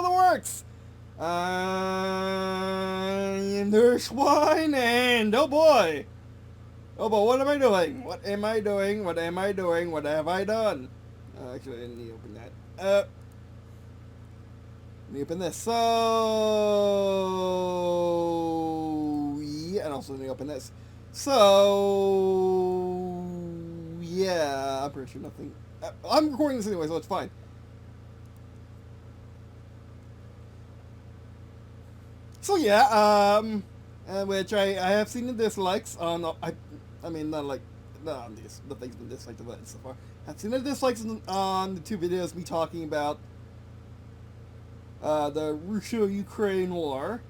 in the works. And there's one, and oh boy. Oh, but what am I doing? What am I doing? What am I doing? What have I done? Actually, I didn't need to open that. Let me open this. So, yeah, and also let me open this. So, yeah, I'm pretty sure nothing. I'm recording this anyway, so it's fine. So yeah, which I have seen the dislikes on. I mean, not like on these the things been disliked about it so far. I've seen the dislikes on the two videos me talking about the Russia-Ukraine war,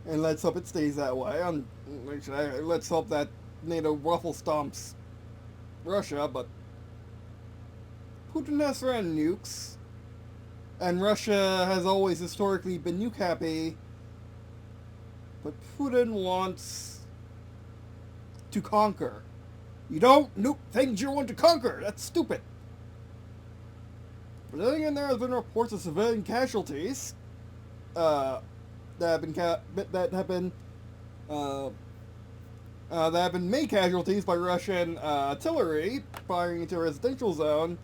and let's hope it stays that way. Let's hope that NATO ruffle stomps Russia, but Putin has ran nukes, and Russia has always historically been nuke happy, but Putin wants to conquer. You don't nuke things you want to conquer. That's stupid. But then again, there have been reports of civilian casualties that have been made casualties by Russian artillery firing into a residential zone.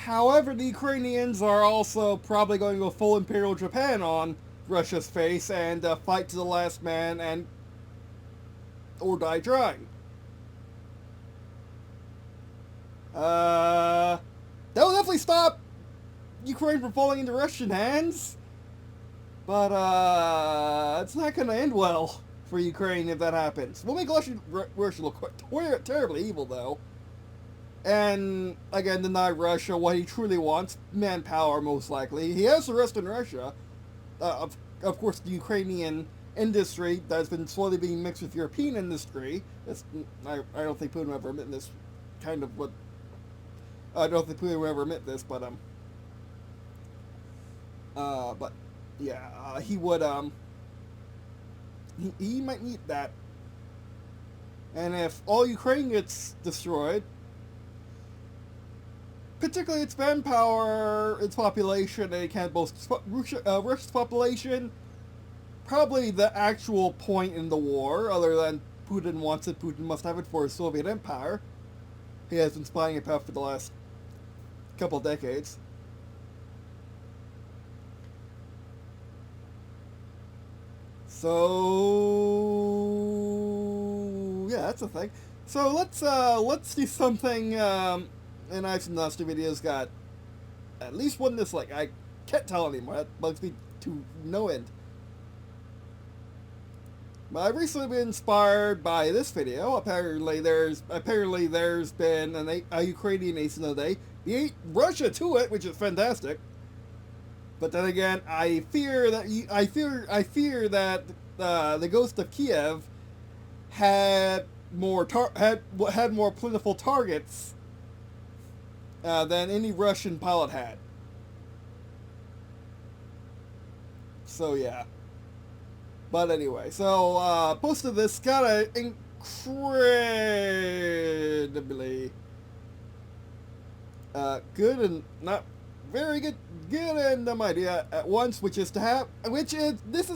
However, the Ukrainians are also probably going to go full Imperial Japan on Russia's face and fight to the last man or die trying. That will definitely stop Ukraine from falling into Russian hands, but it's not going to end well for Ukraine if that happens. We'll make Russia look terribly evil, though, and again deny Russia what he truly wants: manpower, most likely. He has the rest in Russia. Of course, the Ukrainian industry that's been slowly being mixed with European industry. I don't think Putin will ever admit this. Kind of what I don't think Putin will ever admit this, but yeah, he would he might need that. And if all Ukraine gets destroyed, particularly its manpower, its population, and it can't boast Russia's population, probably the actual point in the war, other than Putin wants it, Putin must have it for his Soviet Empire. He has been spying about for the last couple of decades. So yeah, that's the thing. So let's do something. And I've seen the last two videos got at least one dislike. I can't tell anymore. That bugs me to no end. But I've recently been inspired by this video. Apparently there's been a Ukrainian ace in the day. Beat Russia to it, which is fantastic. But then again, I fear that the Ghost of Kiev had more plentiful targets than any Russian pilot had. So yeah. But anyway, so posted this, got an incredibly good and not very good and dumb idea at once, this is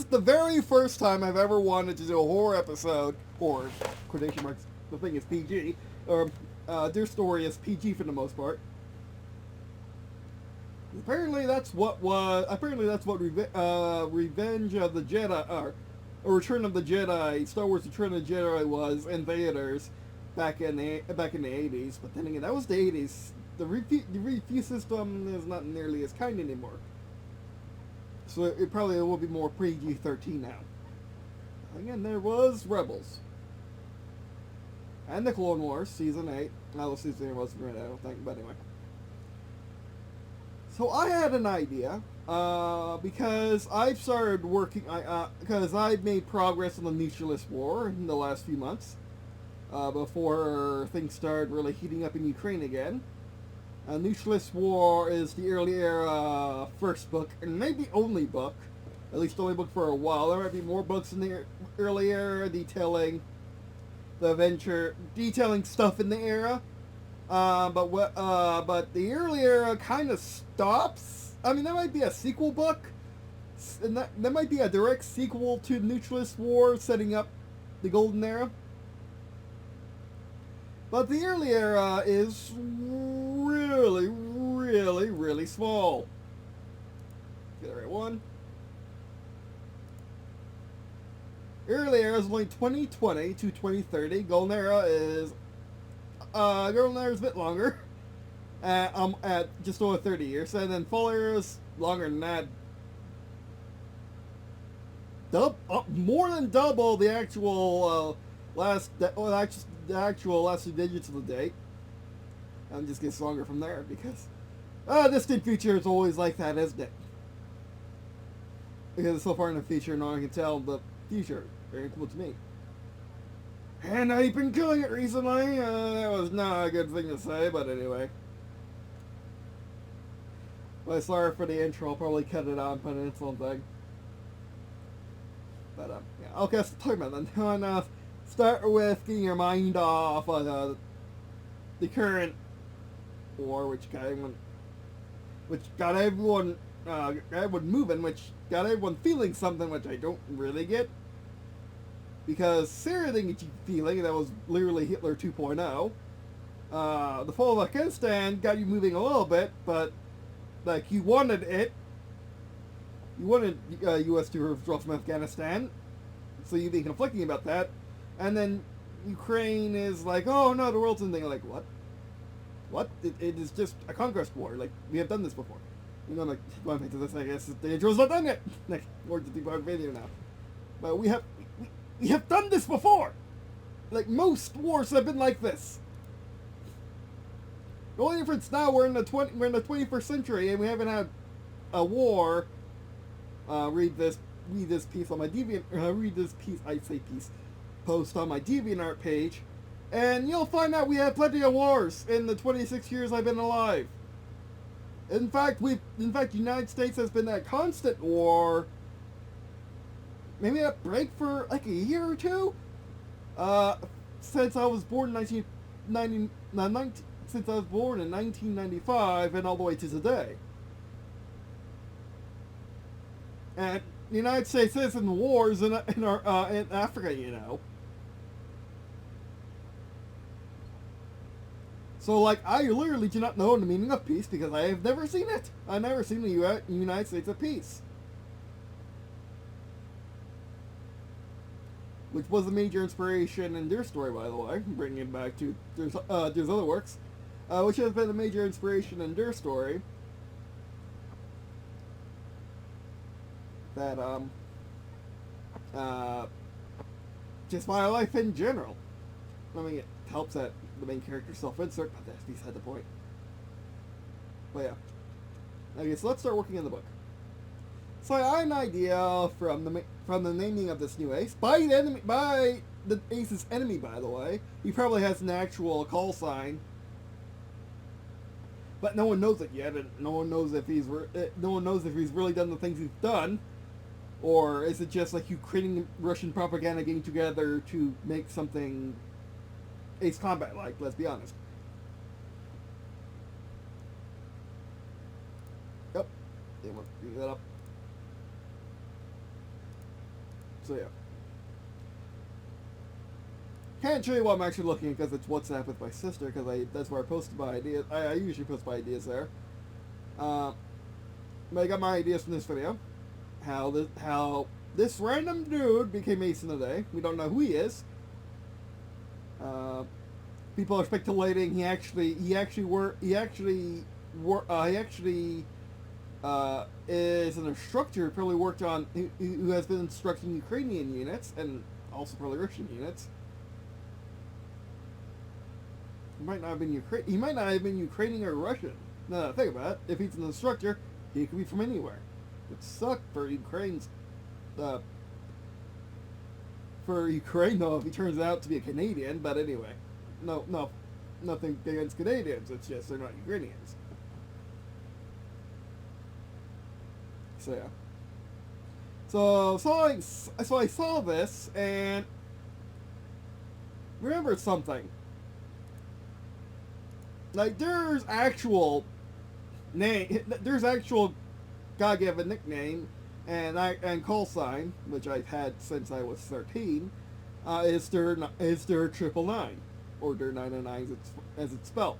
the very first time I've ever wanted to do a horror episode, horror, quotation marks, the thing is PG, or their story is PG for the most part. Apparently that's what Revenge of the Jedi, or Return of the Jedi, Star Wars Return of the Jedi was in theaters back in the 80s. But then again, that was the 80s. The review system is not nearly as kind anymore. So it probably will be more PG-13 now. Again, there was Rebels. And the Clone Wars, Season 8. Well, Season 8 wasn't right, I don't think, but anyway. So I had an idea, because I've started working, because I've made progress on the Nucleus War in the last few months, before things started really heating up in Ukraine again. Nucleus War is the early era first book, and maybe only book, at least only book for a while. There might be more books in the early era detailing stuff in the era. But the early era kind of stops I mean, that might be a sequel book, and that might be a direct sequel to the Neutralist War, setting up the Golden Era. But the early era is really, really, really small. Get the right one. Early era is only 2020 to 2030. Golden era is a bit longer, at just over 30 years, and then full era is longer than that. More than double the actual the actual last two digits of the date, and just gets longer from there because distant future is always like that, isn't it? Because it's so far in the future, no one can tell the future. Very cool to me. And I've been killing it recently. That was not a good thing to say, but anyway. Well, sorry for the intro. I'll probably cut it out and put it in its own thing. But yeah. Okay, let's talk about that. Now, start with getting your mind off of the current war, which got everyone moving, which got everyone feeling something, which I don't really get. Because Syria didn't get you feeling, that was literally Hitler 2.0. The fall of Afghanistan got you moving a little bit, but like you wanted it. You wanted U.S. to withdraw from Afghanistan, so you've been conflicting about that. And then Ukraine is like, oh no, the world's ending. Like, what? What? It is just a conquest war. Like, we have done this before. You know, like, going back to this, I guess the intro's not done yet. Like, more to the video now. But we have done this before! Like, most wars have been like this. The only difference now, we're in the 21st century, and we haven't had a war. Read this piece on my Deviant, post on my Deviant Art page, and you'll find out we had plenty of wars in the 26 years I've been alive. In fact, the United States has been at constant war. Maybe a break for like a year or two, since I was born in 1995 and all the way to today. And the United States is in wars in Africa, you know. So, like, I literally do not know the meaning of peace because I have never seen it. I've never seen the United States at peace. Which was a major inspiration in their story, by the way. Bringing it back to there's other works, which has been a major inspiration in their story. That just my life in general. I mean, it helps that the main character self-insert, but that's beside the point. But yeah, okay, so let's start working in the book. So I had an idea from the naming of this new ace by the ace's enemy. By the way, he probably has an actual call sign, but no one knows it yet, and no one knows if he's really done the things he's done, or is it just like Ukrainian and Russian propaganda getting together to make something Ace Combat like? Let's be honest. Yep, they want to do that up. So yeah, can't show you what I'm actually looking at because it's WhatsApp with my sister, because that's where I posted my ideas. I usually post my ideas there. But I got my ideas from this video. How this random dude became Ace in the Day. We don't know who he is. People are speculating he actually is an instructor who probably worked on, who has been instructing Ukrainian units and also probably Russian units. He might not have been Ukrainian or Russian. Now that I think about it, if he's an instructor, he could be from anywhere. It sucked for Ukraine's, for Ukraine though if he turns out to be a Canadian. But anyway, no, nothing against Canadians. It's just they're not Ukrainians. So yeah. So I saw this and remembered something. Like there's actual give a nickname and call sign, which I've had since I was 13, is their 999, or their 999 as it's spelled.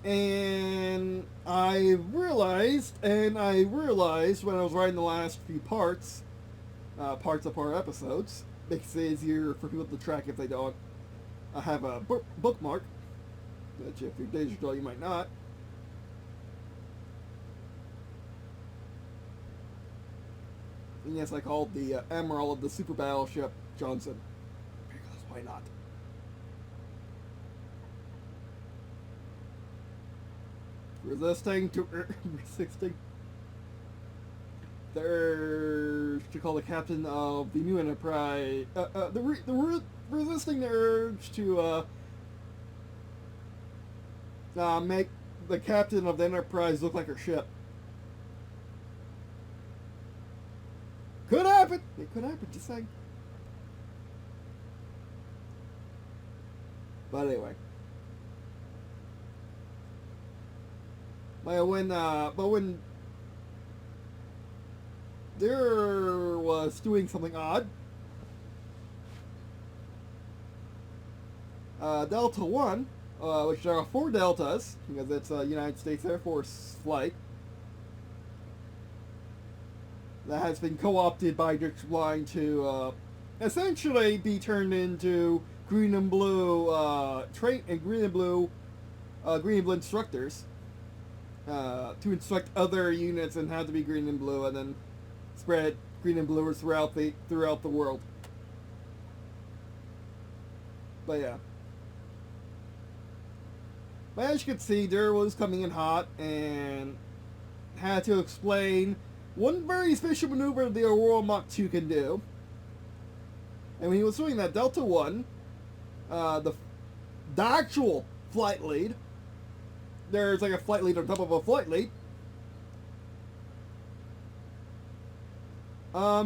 And I realized when I was writing the last few parts of our episodes, makes it easier for people to track if they don't have a bookmark, which if you're digital you might not. And yes, I called the Admiral of the super battleship Johnson, because why not? Resisting. There's to call the captain of the new Enterprise. Resisting the urge to make the captain of the Enterprise look like her ship. Could happen. It could happen. Just saying. But anyway. When there was doing something odd, Delta 1, which there are 4 Deltas, because it's a United States Air Force flight, that has been co-opted by District Line to essentially be turned into Green and Blue Green and Blue instructors. To instruct other units and how to be green and blue, and then spread green and bluers throughout the world. But yeah. But as you can see, Dur was coming in hot and had to explain one very special maneuver the Aurora Mach 2 can do. And when he was doing that, Delta 1, the actual flight lead, there's like a flight lead on top of a flight lead.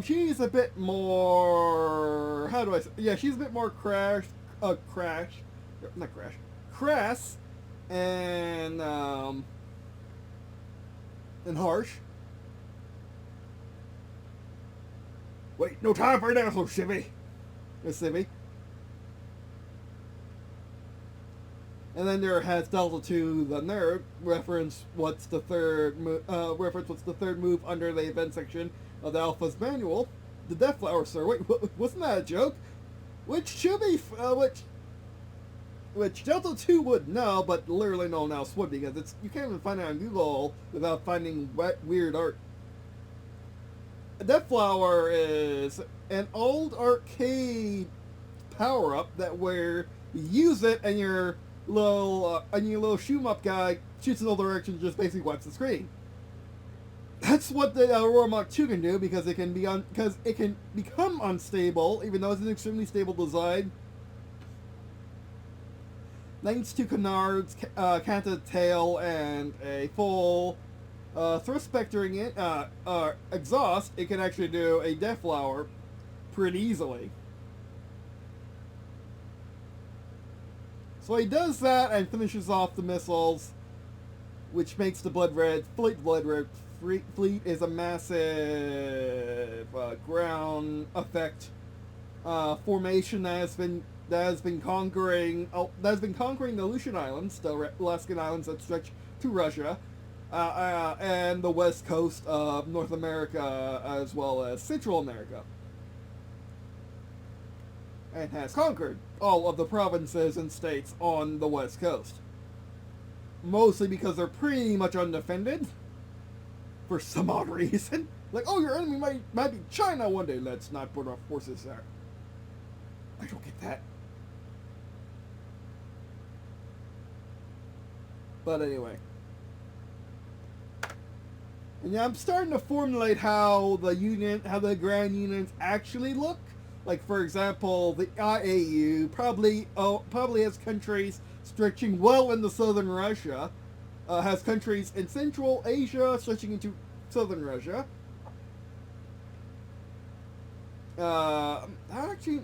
She's a bit more, how do I say? Yeah, she's a bit more crass and harsh. Wait, no time for that, so Shivy. Miss Shivy. And then there has Delta 2, the nerd, reference what's the third move under the event section of the Alpha's manual, the Death Flower, sir. Wait, wasn't that a joke? Which should be, which Delta 2 would know, but literally no one else would, because you can't even find it on Google without finding weird art. A Death Flower is an old arcade power-up that where you use it and your little shoot-em-up guy shoots in all directions and just basically wipes the screen. That's what the Aurora Mach 2 can do, because it can become unstable, even though it's an extremely stable design. Thanks to Canard's canted tail and a full thrust vectoring exhaust, it can actually do a Death Flower pretty easily. So he does that and finishes off the missiles, which makes the Blood Red Fleet is a massive ground effect formation that has been conquering the Aleutian Islands, the Alaskan Islands that stretch to Russia, and the west coast of North America, as well as Central America, and has conquered all of the provinces and states on the west coast. Mostly because they're pretty much undefended, for some odd reason. Like, oh, your enemy might be China one day, let's not put our forces there. I don't get that. But anyway. And yeah, I'm starting to formulate how the grand units actually look. Like, for example, the IAU probably has countries stretching well into southern Russia. Has countries in Central Asia stretching into southern Russia. Actually,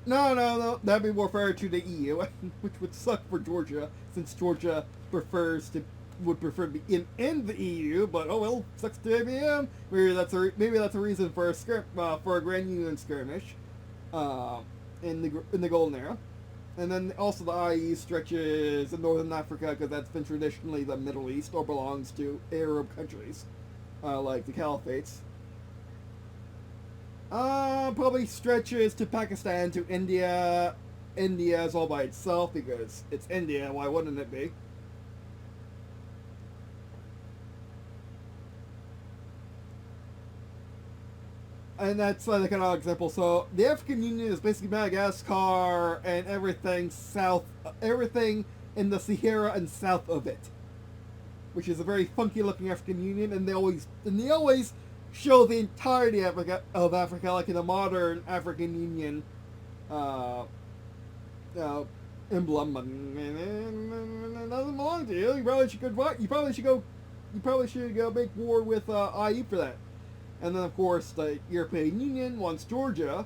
no, that'd be more fair to the EU, which would suck for Georgia, since Georgia prefers to would prefer to be in the EU, but oh well, sucks to IBM. Maybe that's a reason for a Grand Union skirmish, in the Golden Era. And then also the IE stretches in Northern Africa because that's been traditionally the Middle East or belongs to Arab countries, like the Caliphates. Probably stretches to Pakistan, to India. India is all by itself because it's India, why wouldn't it be? And that's like an example. So the African Union is basically Madagascar and everything in the Sahara and south of it, which is a very funky looking African Union. And they always show the entirety of Africa, like in a modern African Union emblem. It doesn't belong to you. You probably should go make war with IE for that. And then, of course, the European Union wants Georgia,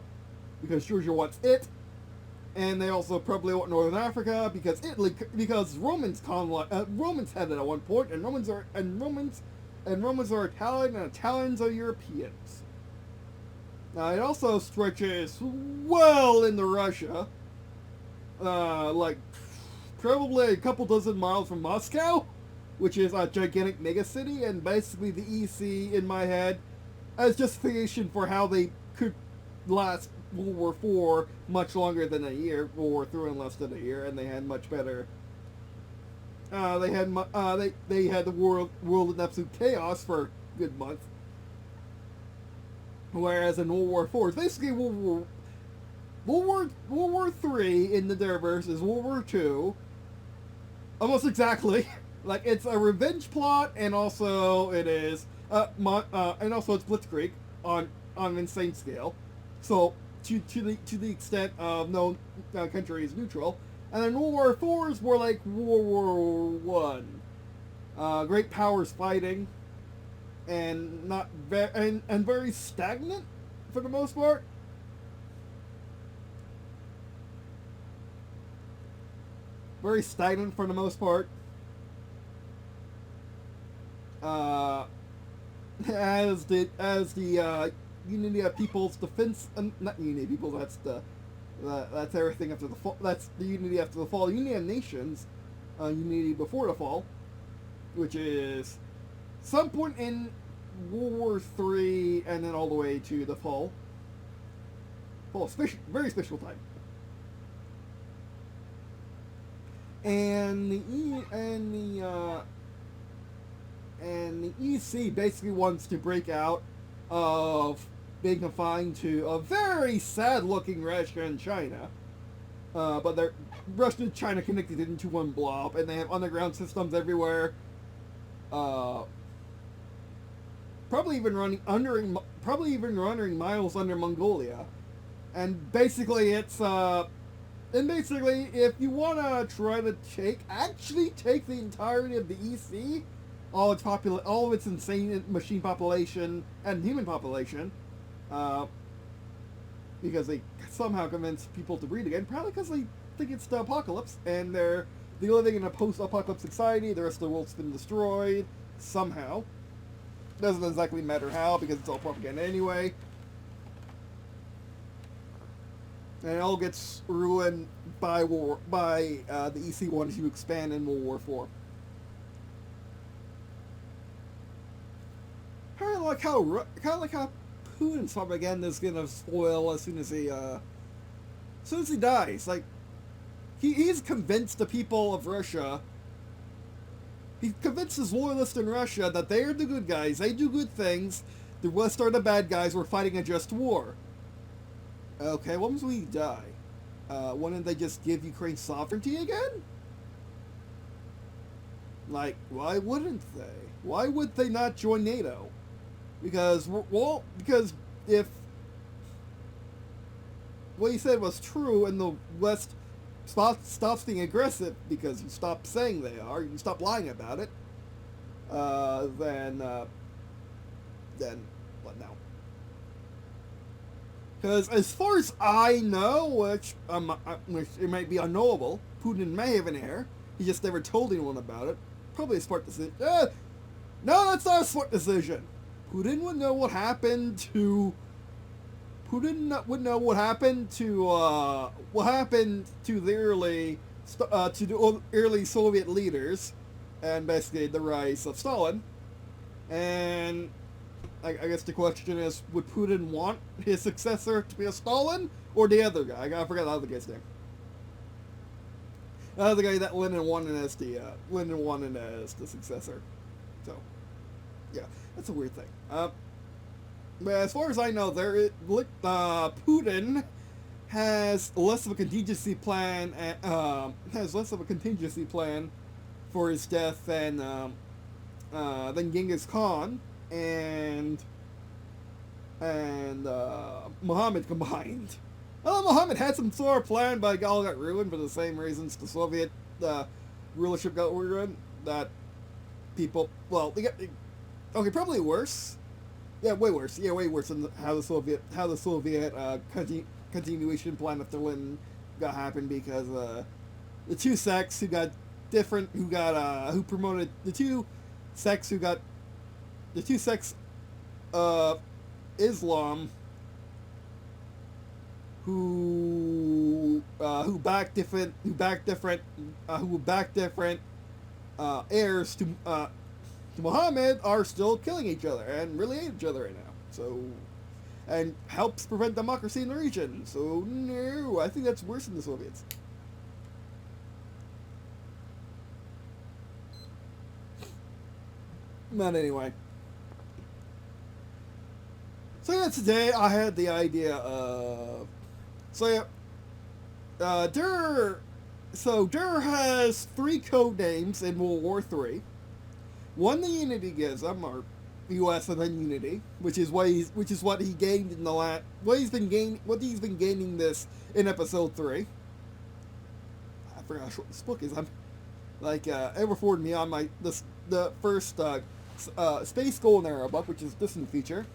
because Georgia wants it. And they also probably want Northern Africa, because Romans had it at one point, and Romans are Italian, and Italians are Europeans. Now, it also stretches well into Russia, like probably a couple dozen miles from Moscow, which is a gigantic megacity, and basically the EC, in my head, as justification for how they could last World War IV much longer than a year, World War III in less than a year, and they had much better. They had the world in absolute chaos for a good month, whereas in World War IV, it's basically World War III in the Derverse is World War II, almost exactly. Like, it's a revenge plot, and also it is. And also it's Blitzkrieg on an insane scale, so to the extent of no country is neutral. And then World War IV is more like World War I, great powers fighting, and very stagnant for the most part. Very stagnant for the most part. As the Unity of People's Defense, not Unity of Peoples. That's everything after the fall. That's the Unity after the fall. Unity of Nations, Unity before the fall, which is some point in World War III, and then all the way to the fall. Very special time. And the EC basically wants to break out of being confined to a very sad-looking Russia and China. But they're Russia and China connected into one blob, and they have underground systems everywhere. Probably even running miles under Mongolia. And basically, if you want to try to take the entirety of the EC, all of its insane machine population and human population, because they somehow convince people to breed again, probably because they think it's the apocalypse, and they're living in a post-apocalyptic society, the rest of the world's been destroyed, somehow. Doesn't exactly matter how, because it's all propaganda anyway. And it all gets ruined by the EC wanting to expand in World War IV. Kind of like how Putin's propaganda is gonna spoil as soon as he dies. Like, he's convinced the people of Russia. He convinces loyalists in Russia that they are the good guys. They do good things. The West are the bad guys. We're fighting a just war. Okay, once we die, wouldn't they just give Ukraine sovereignty again? Like, why wouldn't they? Why would they not join NATO? Because if what he said was true and the West stops being aggressive because you stop saying they are, you stop lying about it, then what now? Because as far as I know, which it might be unknowable, Putin may have an heir, he just never told anyone about it, probably a smart decision. No, that's not a smart decision. Putin would know what happened to. Putin would know what happened to the early Soviet leaders, and basically the rise of Stalin. And I guess the question is, would Putin want his successor to be a Stalin or the other guy? I forgot the other guy's name. The other guy that Lenin wanted as the successor. So, yeah, that's a weird thing. But as far as I know, Putin has less of a contingency plan. For his death than Genghis Khan and Muhammad combined. Well, Muhammad had some sort of plan, but it all got ruined for the same reasons the Soviet rulership got ruined. That people, well, they got probably worse. Yeah, way worse. Yeah, way worse than how the Soviet continuation plan after Lenin got happened, because the two sects who promoted the two sects of Islam who backed different heirs to Muhammad are still killing each other and really hate each other right now. So, and helps prevent democracy in the region. So no, I think that's worse than the Soviets. But anyway. So yeah, today I had the idea of... Der has 3 code names in World War III. One the Unity gives him, or US and then Unity, which is what he gained in the what he's been gaining this in episode 3. I forgot how short this book is. I'm like ever forwarded me on the first Space Golden Era book, which is this new feature.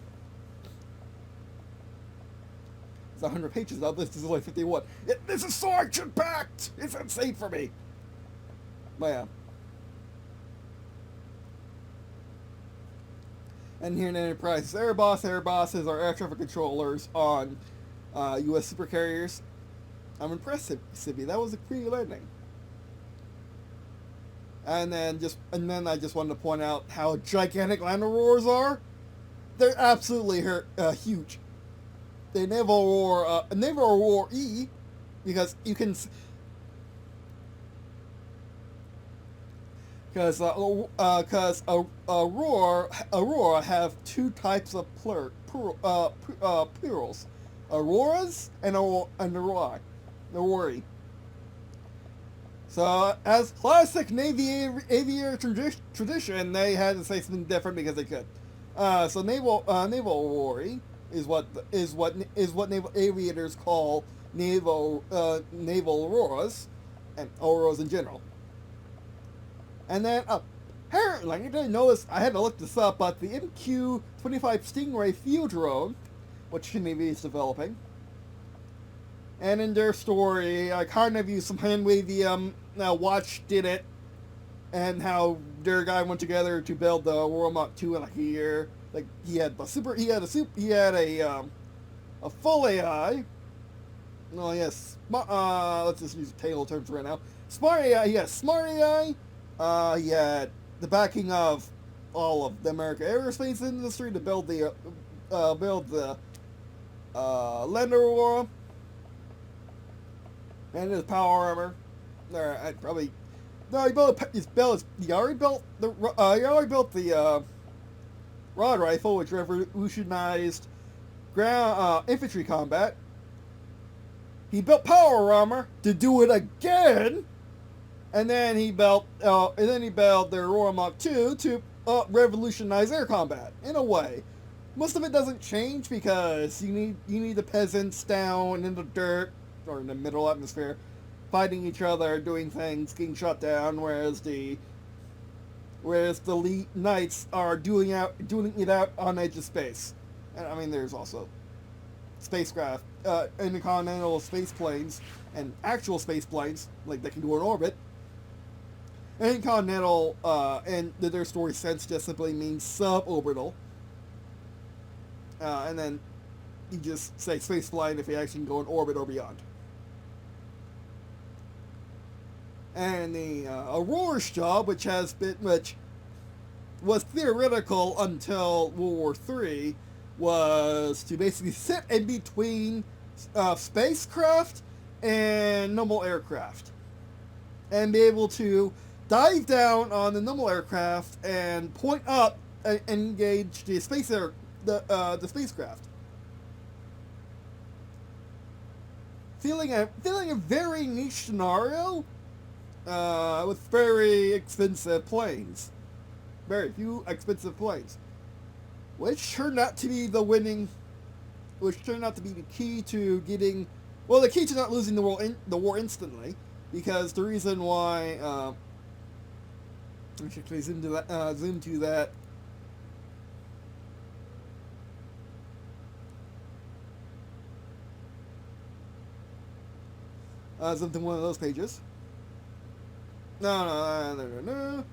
It's 100 pages now. This is only 51. This is so action-packed! It's insane for me! But yeah. And here in Enterprise, Airbosses are air traffic controllers on U.S. supercarriers. I'm impressed, Sibby. That was a pretty landing. And then I just wanted to point out how gigantic land aurors are. They're absolutely huge. They naval aurora E, because you can. Because Aurora have 2 types of plurals, Auroras and Aurori. So, as classic Navy aviator tradition, they had to say something different because they could. So naval Aurori is what naval aviators call naval auroras, and auroras in general. And then, apparently, I didn't know this, I had to look this up, but the MQ-25 Stingray field drone, which Navy is developing, and in their story, I kind of used some hand-wavy, Watch did it, and how their guy went together to build the World Mach 2 in like a year. Like, he had a full AI. No, yes, let's just use table terms right now. Smart AI, yes, smart AI. He had the backing of all of the American aerospace industry to build the Land Aurora, and his power armor. I'd probably he already built the rod rifle, which revolutionized ground infantry combat. He built power armor to do it again. And then he built their Aurora Mach 2 to revolutionize air combat in a way. Most of it doesn't change because you need the peasants down in the dirt or in the middle atmosphere, fighting each other, doing things, getting shot down, whereas the elite knights are doing it out on edge of space. And I mean, there's also spacecraft, intercontinental space planes, and actual space planes like that can go in orbit. Intercontinental, in their story sense, just simply means suborbital. And then you just say space flying if you actually can go in orbit or beyond. And the Aurora's job, which was theoretical until World War III, was to basically sit in between spacecraft and normal aircraft, and be able to dive down on the normal aircraft and point up and engage the spacecraft. Feeling a very niche scenario with very expensive planes. Very few expensive planes. Which turned out to be the key to getting, well, the key to not losing the war instantly, because the reason why, I should actually zoom to that, zoom to one of those pages. No.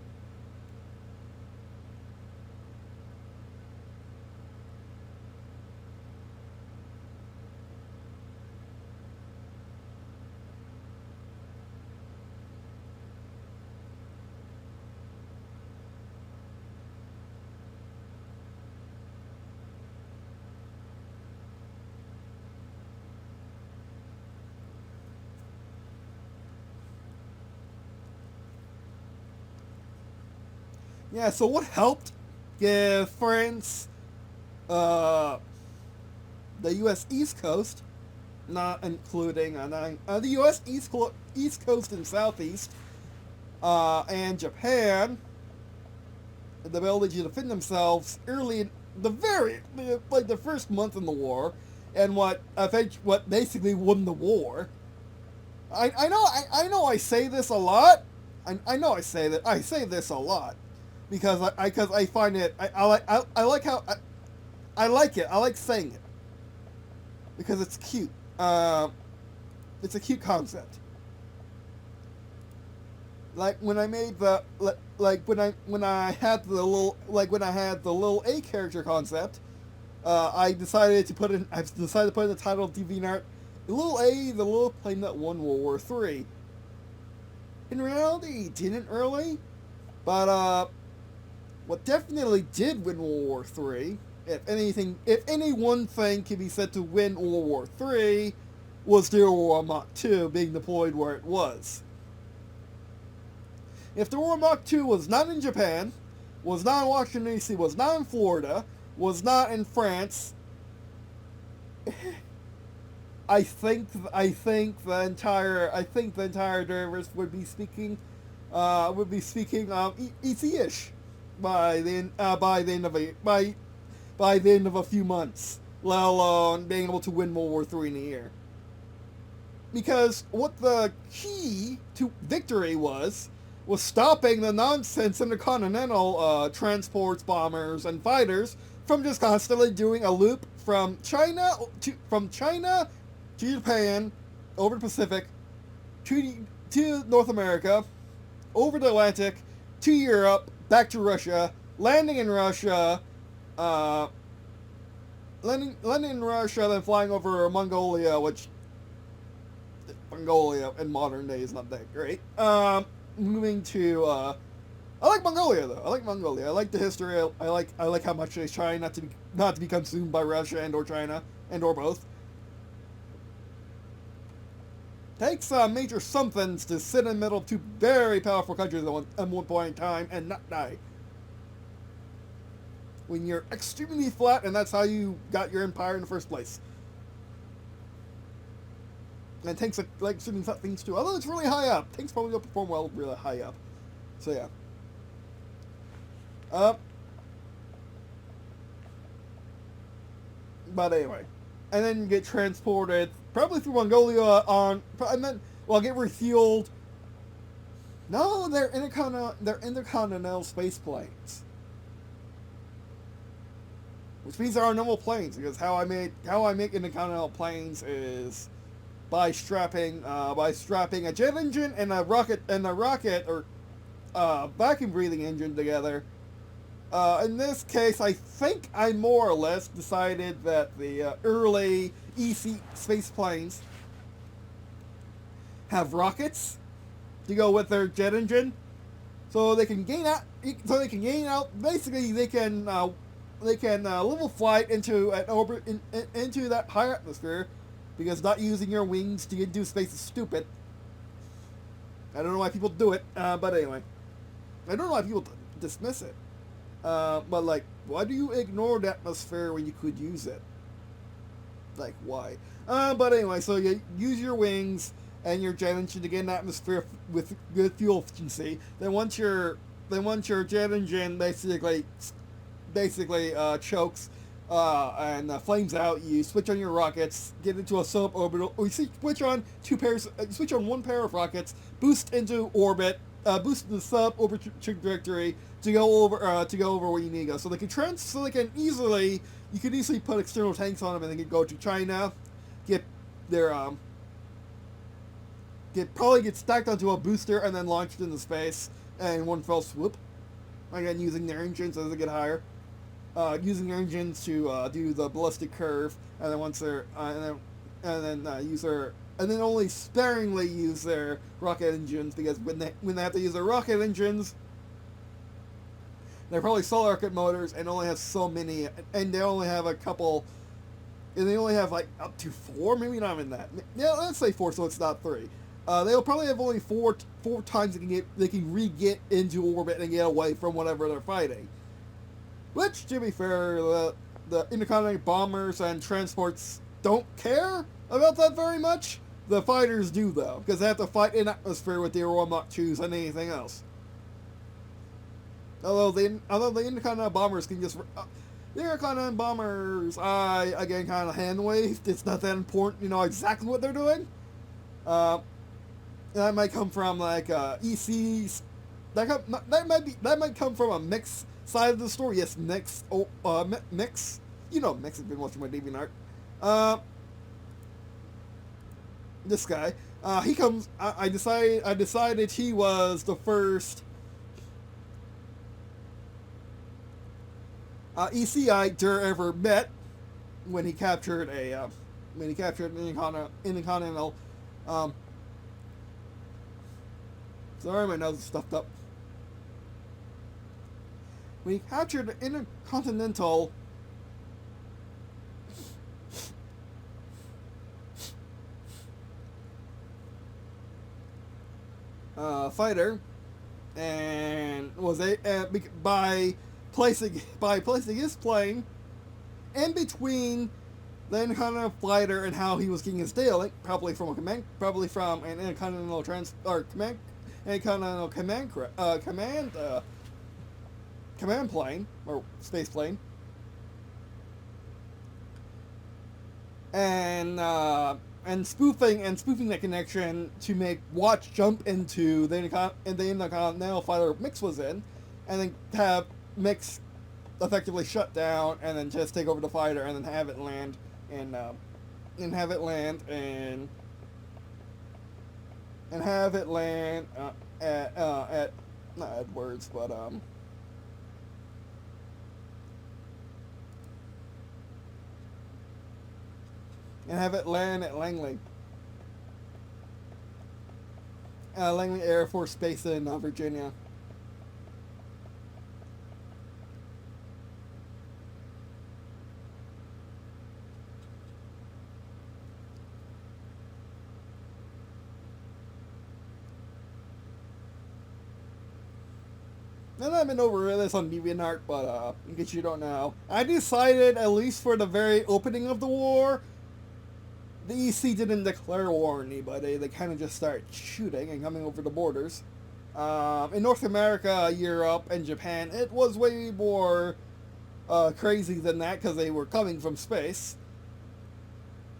Yeah, so what helped give France the U.S. East Coast, not including the U.S. East Coast and Southeast, and Japan, the ability to defend themselves early in the first month in the war, and what basically won the war. I know I say this a lot. I know I say this a lot. Because I find it, I like saying it, because it's cute. It's a cute concept. Like when I made when I had the little A character concept, I decided to put in the title of Deviant Art, little A, the little plane that won World War III. In reality, it didn't really, but what definitely did win World War III, if any one thing can be said to win World War III, was the Aurora Mach 2 being deployed where it was. If the Aurora Mach 2 was not in Japan, was not in Washington D.C., was not in Florida, was not in France, I think the entire universe would be speaking EC-ish. By the end of a few months, let alone being able to win World War III in a year. Because what the key to victory was stopping the nonsense intercontinental transports, bombers, and fighters from just constantly doing a loop from China to Japan, over the Pacific, to North America, over the Atlantic, to Europe, back to Russia, landing in Russia, then flying over Mongolia, which Mongolia in modern day is not that great. Moving to I like Mongolia though. I like the history. I like how much they try not to be consumed by Russia and or China and or both. Takes major somethings to sit in the middle of two very powerful countries at one point in time and not die. When you're extremely flat, and that's how you got your empire in the first place. And tanks like extremely flat things too. Although it's really high up, tanks probably don't perform well really high up. So yeah. But anyway, and then get transported probably through Mongolia get refueled. No, they're intercontinental space planes, which means there are normal planes. Because how I make intercontinental planes is by strapping a jet engine and a rocket vacuum breathing engine together. In this case, I think I more or less decided that the early EC space planes have rockets to go with their jet engine, so they can gain out. Basically, they can level flight into an orbit into that higher atmosphere, because not using your wings to get into space is stupid. I don't know why people do it, but anyway, I don't know why people dismiss it. But like, why do you ignore the atmosphere when you could use it? Like, why? But anyway, so you use your wings and your jet engine to get an atmosphere with good fuel efficiency. Then once your jet engine basically chokes and flames out, you switch on your rockets, get into a suborbital, or you switch on one pair of rockets, boost into orbit, boost the suborbital trajectory to go over where you need to go. So you can easily put external tanks on them, and they can go to China, get stacked onto a booster and then launched into space in one fell swoop. Again, using their engines as they get higher, using their engines to do the ballistic curve, and then once they're and then only sparingly use their rocket engines, because when they have to use their rocket engines, they're probably solid rocket motors and only have so many, and they only have a couple, and they only have like up to 4, maybe not even that. Yeah, let's say 4, so it's not 3. They'll probably have only four times they can re-get into orbit and get away from whatever they're fighting. Which, to be fair, the intercontinental bombers and transports don't care about that very much. The fighters do, though, because they have to fight in atmosphere with the Mach 2s and anything else. Although the intercontinental bombers can just... the intercontinental bombers, I, again, kind of hand-waved. It's not that important, you know exactly what they're doing. That might come from, like, ECs. That might come from a mix side of the story. Yes, Mix. Mix. You know Mix has been watching my Deviant Art. This guy. He comes... I decided he was the first... ECI Dur ever met when he captured an intercontinental. Sorry, my nose is stuffed up. When he captured an intercontinental fighter, and was by placing his plane in between the intercontinental fighter and how he was getting his daily, probably from an intercontinental command plane or space plane, and spoofing that connection to make Watch jump into the intercontinental fighter Mix was in, and then have Mix effectively shut down, and then just take over the fighter, and then have it land at not Edwards, but and have it land at Langley Air Force Base in Virginia. And I've been over this on DeviantArt, but in case you don't know, I decided, at least for the very opening of the war, the EC didn't declare war on anybody. They kind of just started shooting and coming over the borders. In North America, Europe, and Japan, it was way more crazy than that, because they were coming from space.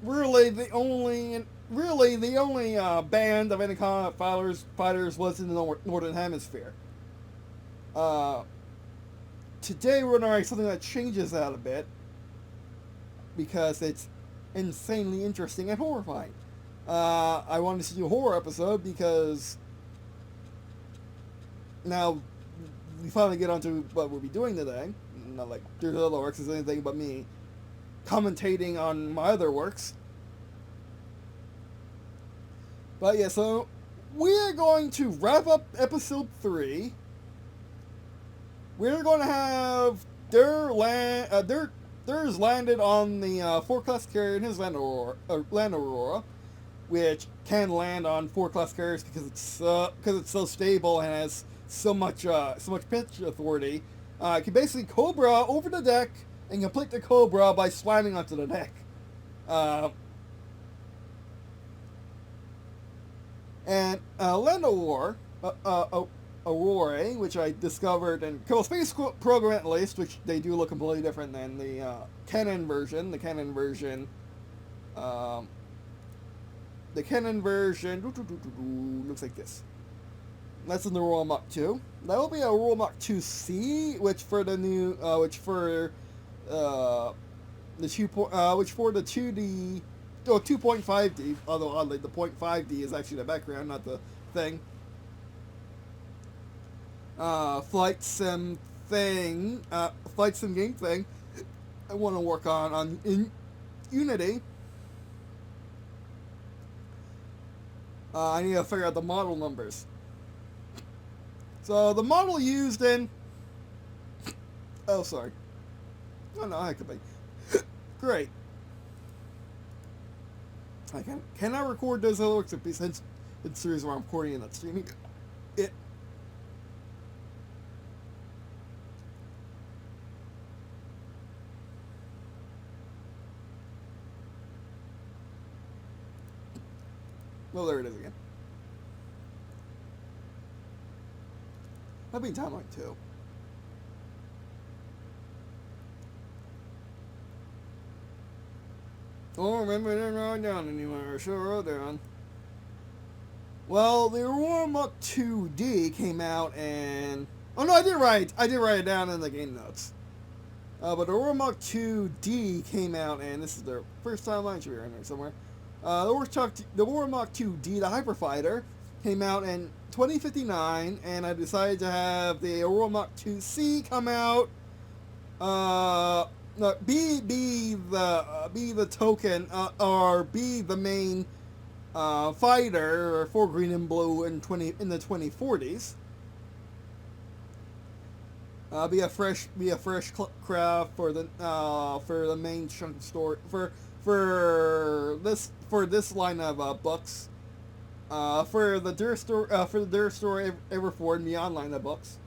Really, the only band of any kind of fighters was in the Northern Hemisphere. Today we're going to write something that changes that a bit, because it's insanely interesting and horrifying. I wanted to do a horror episode because now we finally get onto what we'll be doing today. Not like there's other works, there's anything but me commentating on my other works. But yeah, so we're going to wrap up episode 3. We're going to have Dur's landed on the 4-class carrier in his Land Aurora, which can land on 4-class carriers because it's so stable and has so much pitch authority. It can basically Cobra over the deck and complete the Cobra by slamming onto the deck. And Land Aurora, which I discovered in Kerbal Space Program at least, which they do look completely different than the canon version. The canon version looks like this. That's in the Aurora Mach 2. That will be a Aurora Mach 2C, which for the new, the 2D, 2.5D, although oddly the 0.5D is actually the background, not the thing. Flight sim game thing I want to work on in Unity. I need to figure out the model numbers. So the model used in... Oh, sorry. Oh, no, I could be. Great. I cannot record those other works since it's series where I'm recording and not streaming it. Well, there it is again. That'd be timeline 2. Don't remember they're not down anymore. Sure, down. Well, the Aurora Mach 2D came out and... Oh no, I did write it down in the game notes. But Aurora Mach 2D came out, and this is their first timeline. Should be around here somewhere. The Aurora Mach 2D, the Hyperfighter, came out in 2059, and I decided to have the Aurora Mach 2C come out. Be the token, or be the main fighter for Green&Blue in the 2040s. Be a fresh craft for the main chunk of story for this line of books. For the Dur story Everforward and Beyond line of books.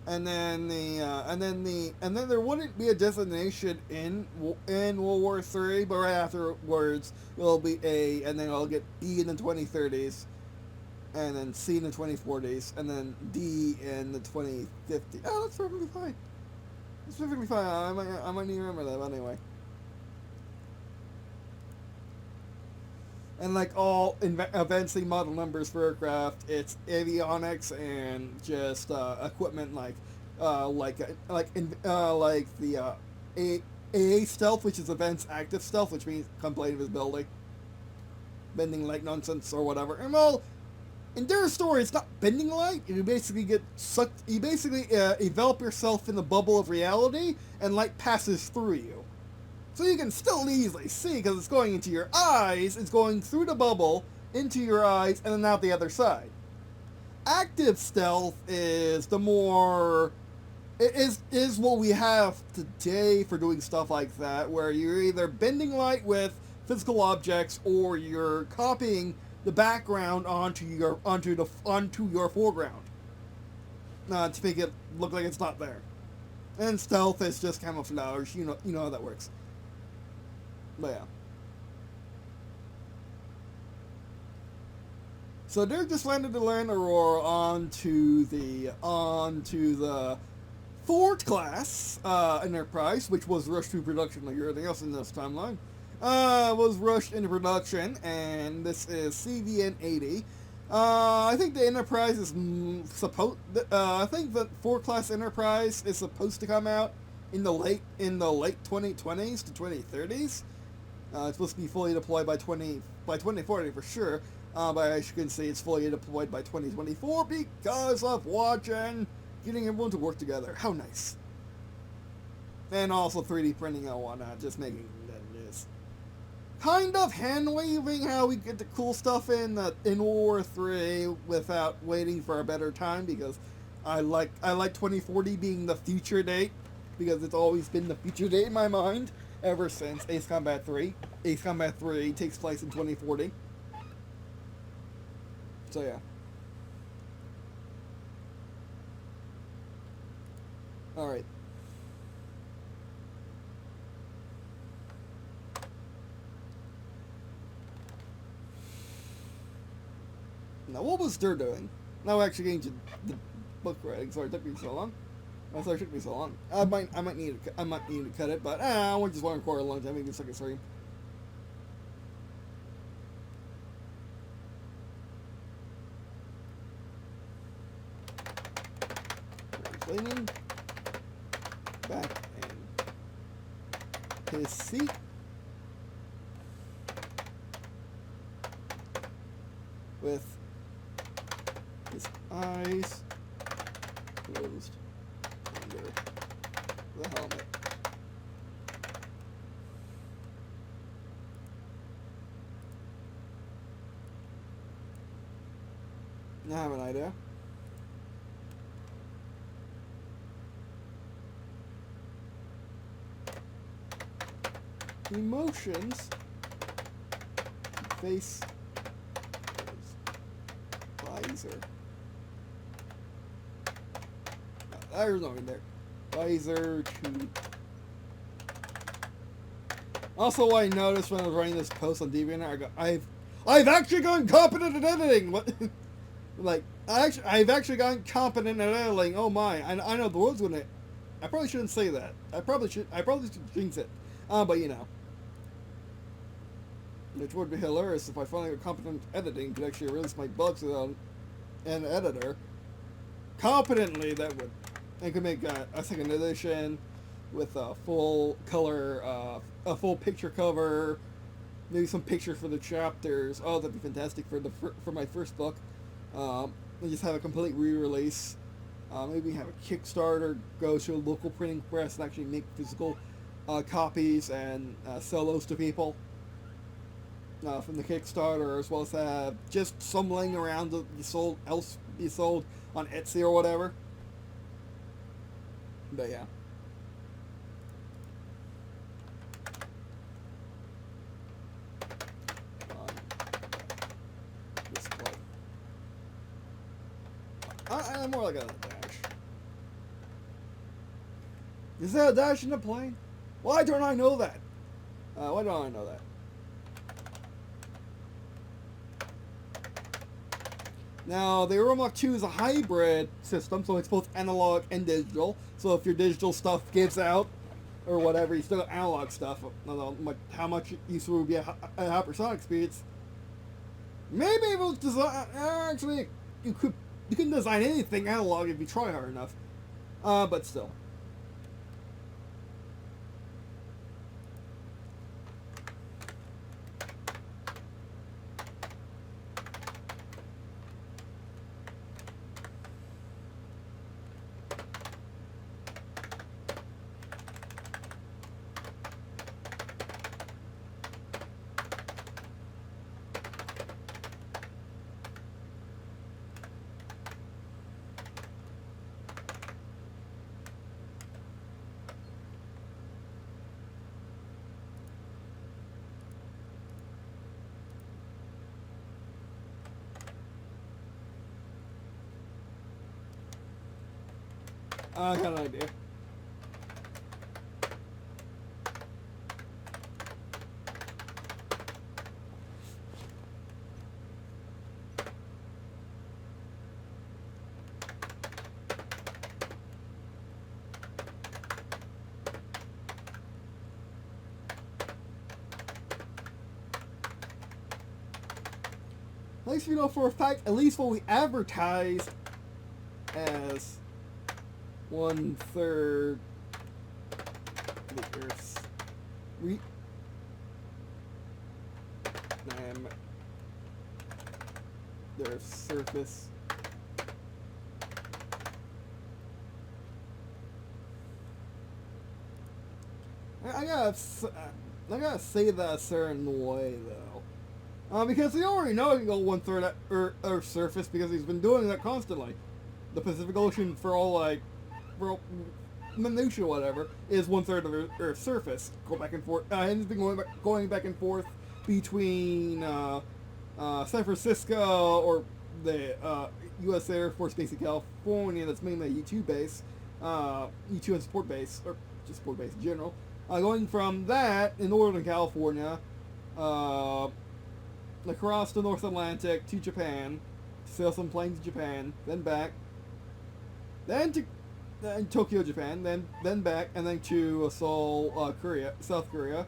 And then there wouldn't be a designation in World War III, but right afterwards it'll be A, and then I'll get B in the 2030s, and then C in the 2040s, and then D in the 2050s. Oh, that's perfectly fine. That's perfectly fine. I might need to remember that, but anyway. And like all advancing model numbers for aircraft, it's avionics and just equipment like the AA stealth, which is advanced active stealth, which means complete invisibility, bending light nonsense or whatever. And well, in their story, it's not bending light. You basically get sucked. You basically envelop yourself in the bubble of reality, and light passes through you. So you can still easily see, because it's going into your eyes, it's going through the bubble, into your eyes, and then out the other side. Active stealth is the more... is what we have today for doing stuff like that, where you're either bending light with physical objects, or you're copying the background onto your foreground. To make it look like it's not there. And stealth is just camouflage, you know how that works. But yeah. So they're just landed the Land Aurora onto the 4th class Enterprise, which was rushed to production like everything else in this timeline. Was rushed into production, and this is CVN 80. I think the Enterprise is I think the 4th class Enterprise is supposed to come out in the late 2020s to 2030s. It's supposed to be fully deployed by 2040 for sure. But as you can see, it's fully deployed by 2024 because of Watch and getting everyone to work together. How nice. And also 3D printing and whatnot, just making that it is. Kind of hand-waving how we get the cool stuff in World War 3 without waiting for a better time, because I like 2040 being the future date, because it's always been the future date in my mind ever since Ace Combat 3. Ace Combat 3 takes place in 2040. So yeah. Alright. Now, what was Dur doing? Now actually getting to the book writing. Sorry, it took me so long. Oh, sorry, it took me so long. I might need to cut it, but I just want to record a long time. Maybe a second stream. Leaning back in his seat. With his eyes closed under the helmet. I have an idea. Emotions face visor. There's nothing there. Visor to. Also, what I noticed when I was writing this post on Deviant Art, I've actually gotten competent at editing. What? Like, I've actually gotten competent at editing. Oh my! I know the world's gonna. I probably shouldn't say that. I probably should jinx it. But you know. Which would be hilarious if I finally got competent editing, could actually release my bugs without an editor. Competently, that would. I could make a second edition with a full color, a full picture cover, maybe some pictures for the chapters. Oh, that'd be fantastic for my first book. And just have a complete re-release. Maybe have a Kickstarter, go to a local printing press and actually make physical copies and sell those to people. From the Kickstarter, as well as have just some laying around to be sold on Etsy or whatever. But yeah. Display. I'm more like a dash. Is there a dash in the plane? Why don't I know that? Why don't I know that? Now, the Euromach 2 is a hybrid system, so it's both analog and digital. So if your digital stuff gives out, or whatever, you still got analog stuff. I don't know how much use would be at hypersonic speeds. Maybe it will design. Actually, you can design anything analog if you try hard enough. But still. I got an idea. At least we know for a fact, at least what we advertised as 1/3 the Earth's their surface. I gotta say that a certain way though, because he already knows he can go 1/3 at Earth's surface because he's been doing that constantly. The Pacific Ocean, for all minutia, whatever, is 1/3 of Earth's surface. Go back and forth, and he's been going back and forth between San Francisco or the U.S. Air Force Base in California. That's mainly a U2 base, U2 and support base, or just support base in general. Going from that in Northern California, across the North Atlantic to Japan, to sail some planes to Japan, then back, then to Tokyo, Japan, then back, and then to Seoul, South Korea,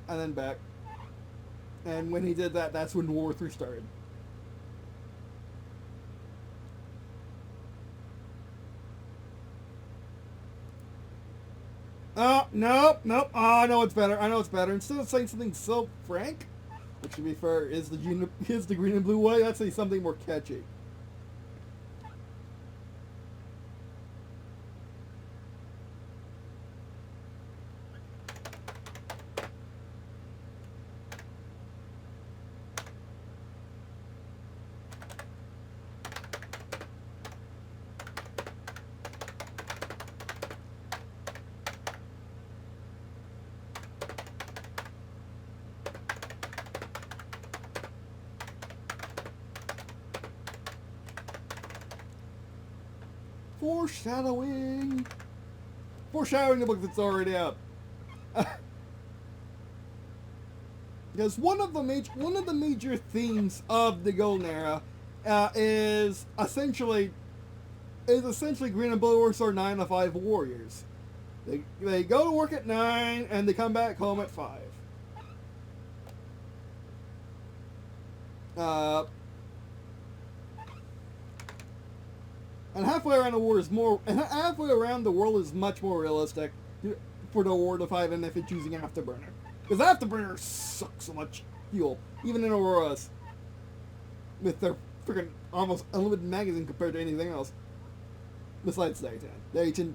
and then back. And when he did that, that's when World War III started. Oh, nope. Oh, I know it's better. Instead of saying something so frank, which to be fair is the Green and Blue way, let's say something more catchy. Foreshadowing the book that's already out. Because one of the major themes of the Golden Era is essentially Green and Blue are 9 to 5 warriors. They go to work at 9 and they come back home at 5. And halfway around the world is much more realistic for the war to fight than if it's using Afterburner. Because Afterburner sucks so much fuel, even in Auroras, with their freaking almost unlimited magazine compared to anything else. Besides the A10.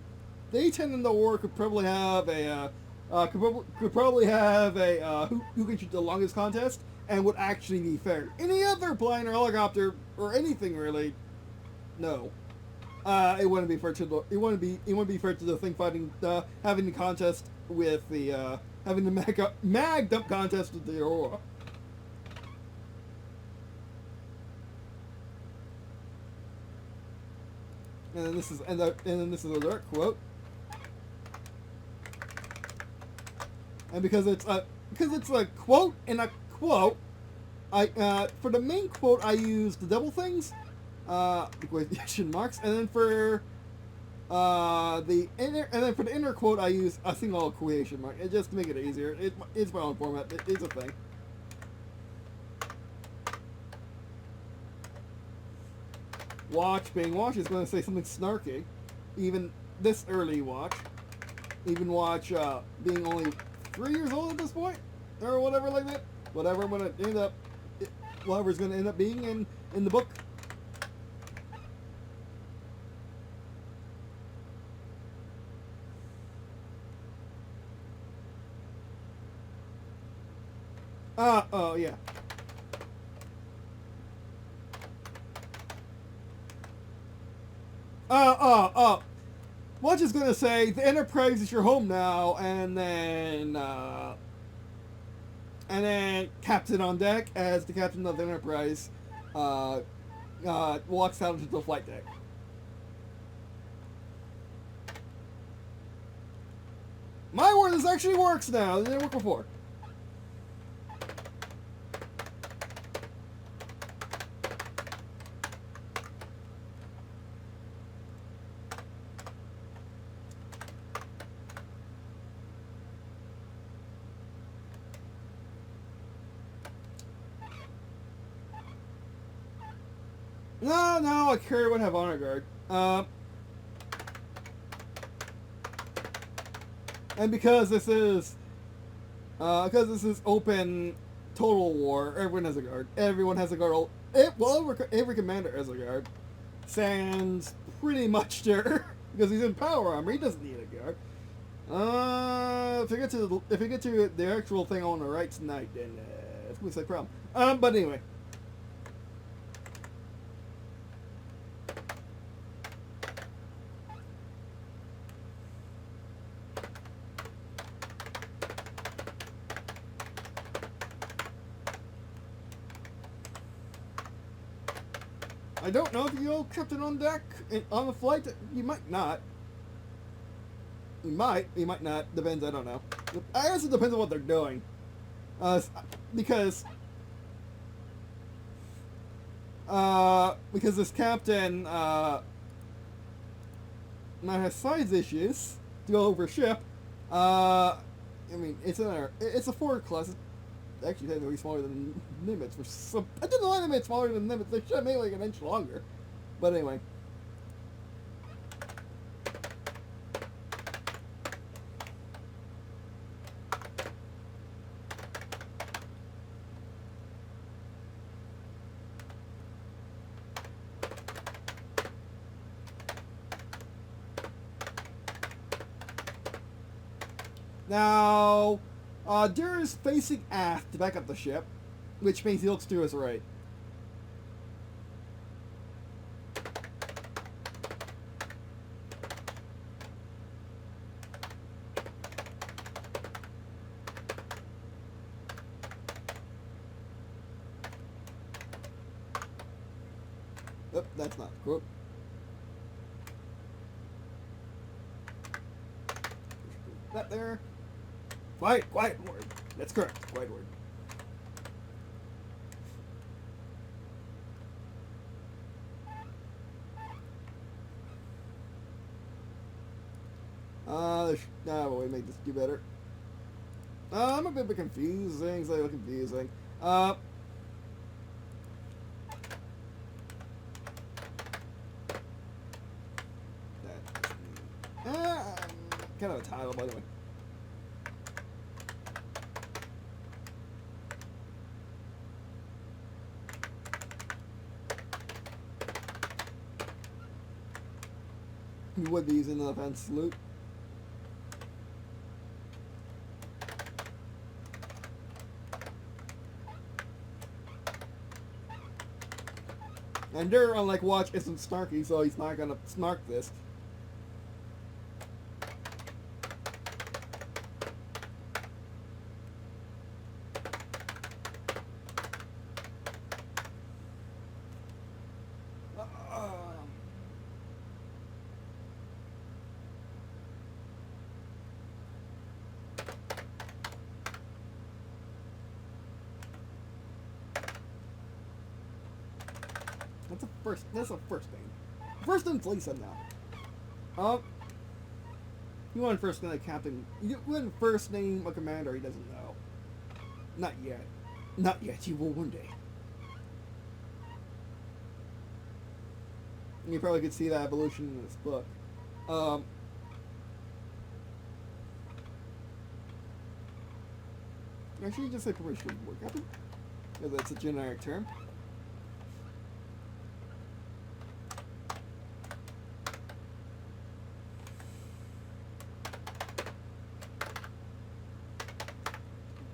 The A10 in the war could probably have who can shoot the longest contest, and would actually be fair. Any other plane or helicopter or anything really, no. It wouldn't be fair to the thing fighting, having the contest with the having the mag dump contest with the Aurora. And then this is a direct quote. And because it's a quote and a quote, for the main quote I used the double things. The quotation marks, and then for the inner quote I use a single quotation mark, just to make it easier. It's my own format. It's a thing. Watch being watch is going to say something snarky, even this early watch. Even watch being only 3 years old at this point, or whatever like that. Whatever I'm going to end up, whatever's going to end up being in the book. Oh, yeah. Watch is gonna say, the Enterprise is your home now, and then Captain on deck, as the captain of the Enterprise, walks out into the flight deck. My word, this actually works now. It didn't work before. No, I carry would have honor guard. And because this is open total war, everyone has a guard. Everyone has a guard. Every commander has a guard. Sans pretty much there because he's in power armor. He doesn't need a guard. If you get to the actual thing on the right tonight, then it's gonna be a problem. But anyway. I don't know if you'll captain on deck on the flight. You might not. You might not. Depends. I don't know. I guess it depends on what they're doing. Because this captain might have size issues to go over ship. I mean, it's a forward class. It's actually technically smaller than Nimitz. I didn't know Nimitz smaller than Nimitz. They should have made like an inch longer. But anyway. Now, Dur is facing aft to back up the ship, which means he looks to his right. Oh, that's not cool. That there. Quiet word. That's correct. Quiet word. We make this do better. I'm a bit confusing. It's a little confusing. Kind of a title, by the way. We would be using the offense salute. And Dur, unlike Watch, isn't snarky, so he's not gonna snark this. That's a first name. First name's Lisa now. You want first name a captain. You want first name a commander he doesn't know. Not yet. Not yet. You will one day. And you probably could see that evolution in this book. Actually, you just say permission war captain. Because that's a generic term.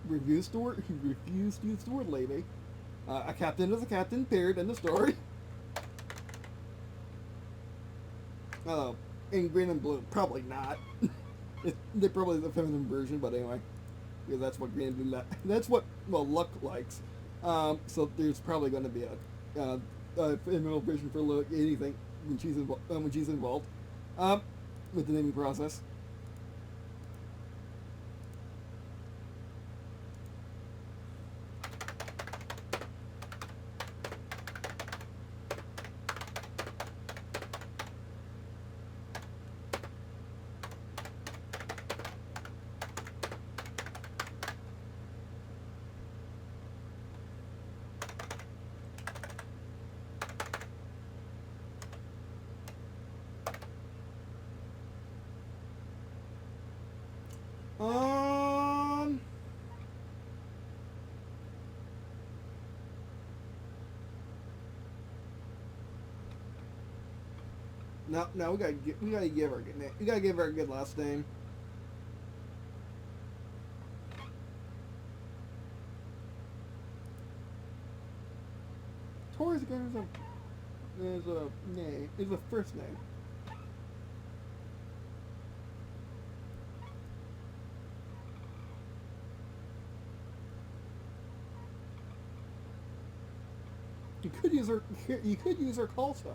Refused to use the word lady. A captain is a captain, period, in the story. In Green and Blue, probably not. They're probably the feminine version, but anyway. Because that's what Green and Blue that's what, well, Luck likes. So there's probably going to be a feminine version for anything when she's involved. With the naming process. No, we gotta give her a good name. We gotta give her a good last name. Tori's again is a first name. You could use her call sign.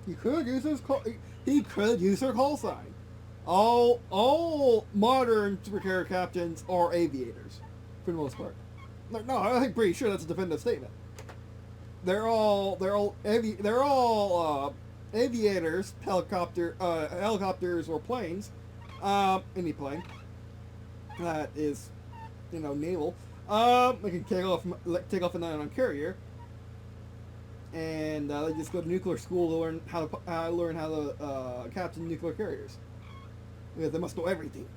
He could use her call sign. All modern superhero captains are aviators, for the most part. No, I'm pretty sure that's a definitive statement. They're all aviators, helicopters or planes, any plane that is, naval. They can take off an ion carrier. And they just go to nuclear school to learn how to captain nuclear carriers. Because they must know everything.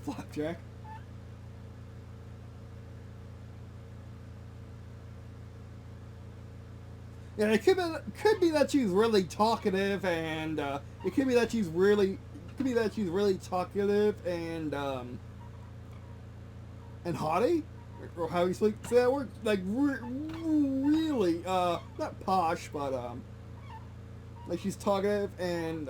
Flapjack. Yeah, it could be that she's really talkative, and it could be that she's really talkative and haughty, or how you say that word, like really not posh, but like she's talkative and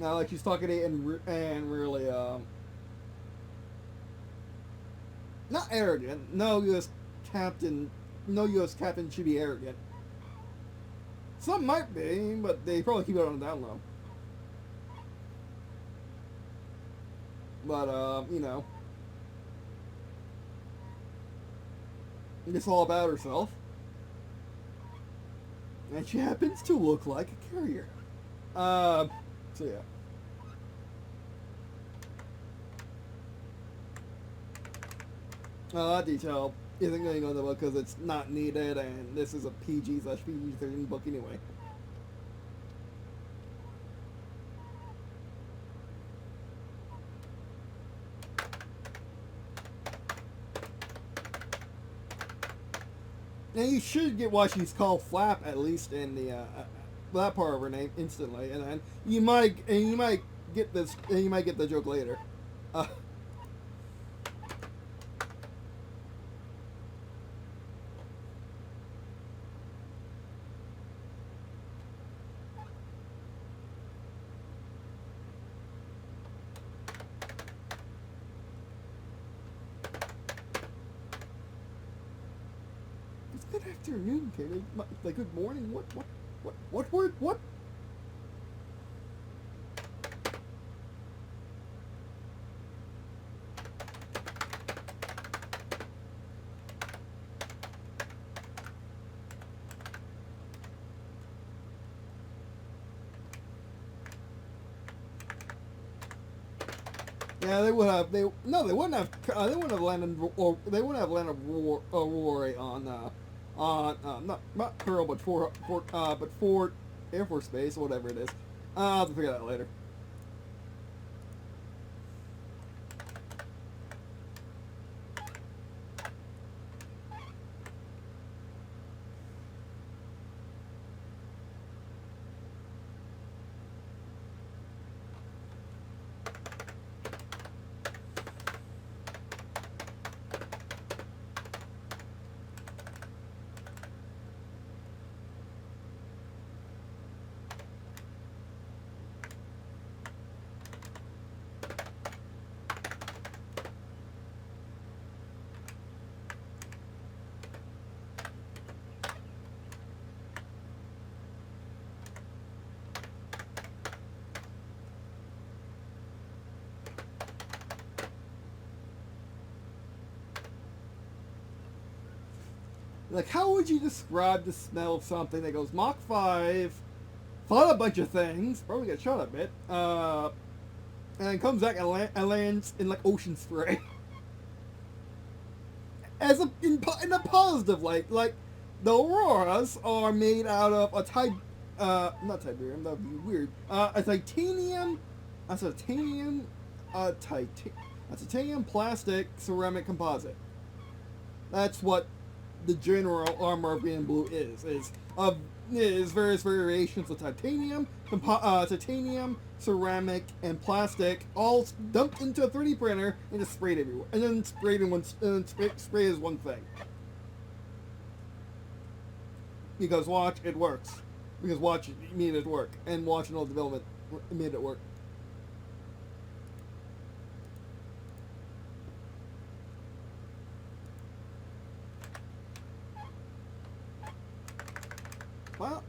now, like she's talking and really, not arrogant. No U.S. captain should be arrogant. Some might be, but they probably keep it on the down low. But it's all about herself, and she happens to look like a carrier. So yeah. That detail isn't going to go in the book because it's not needed, and this is a PG/PG-13 book anyway. And you should get why she's called Flap, at least in the that part of her name instantly, and then you might get the joke later. It's good afternoon, Katie. Like good morning. What word? What? Yeah, they would have. They wouldn't have. They wouldn't have landed. Or they wouldn't have landed Rory on not Pearl, but Fort Air Force Base, or whatever it is. I'll have to figure that out later. Like, how would you describe the smell of something that goes Mach 5, fought a bunch of things, probably got shot a bit, and comes back and lands in, like, ocean spray? In a positive light, like, the auroras are made out of not tiberium, that would be weird, a titanium plastic ceramic composite. That's what the general armor of Green&Blue is various variations of titanium, ceramic, and plastic, all dumped into a 3D printer and just sprayed everywhere, and then sprayed in spray is one thing. Because watch, it works. Because watch, it made it work, and watch and all development made it work. Well,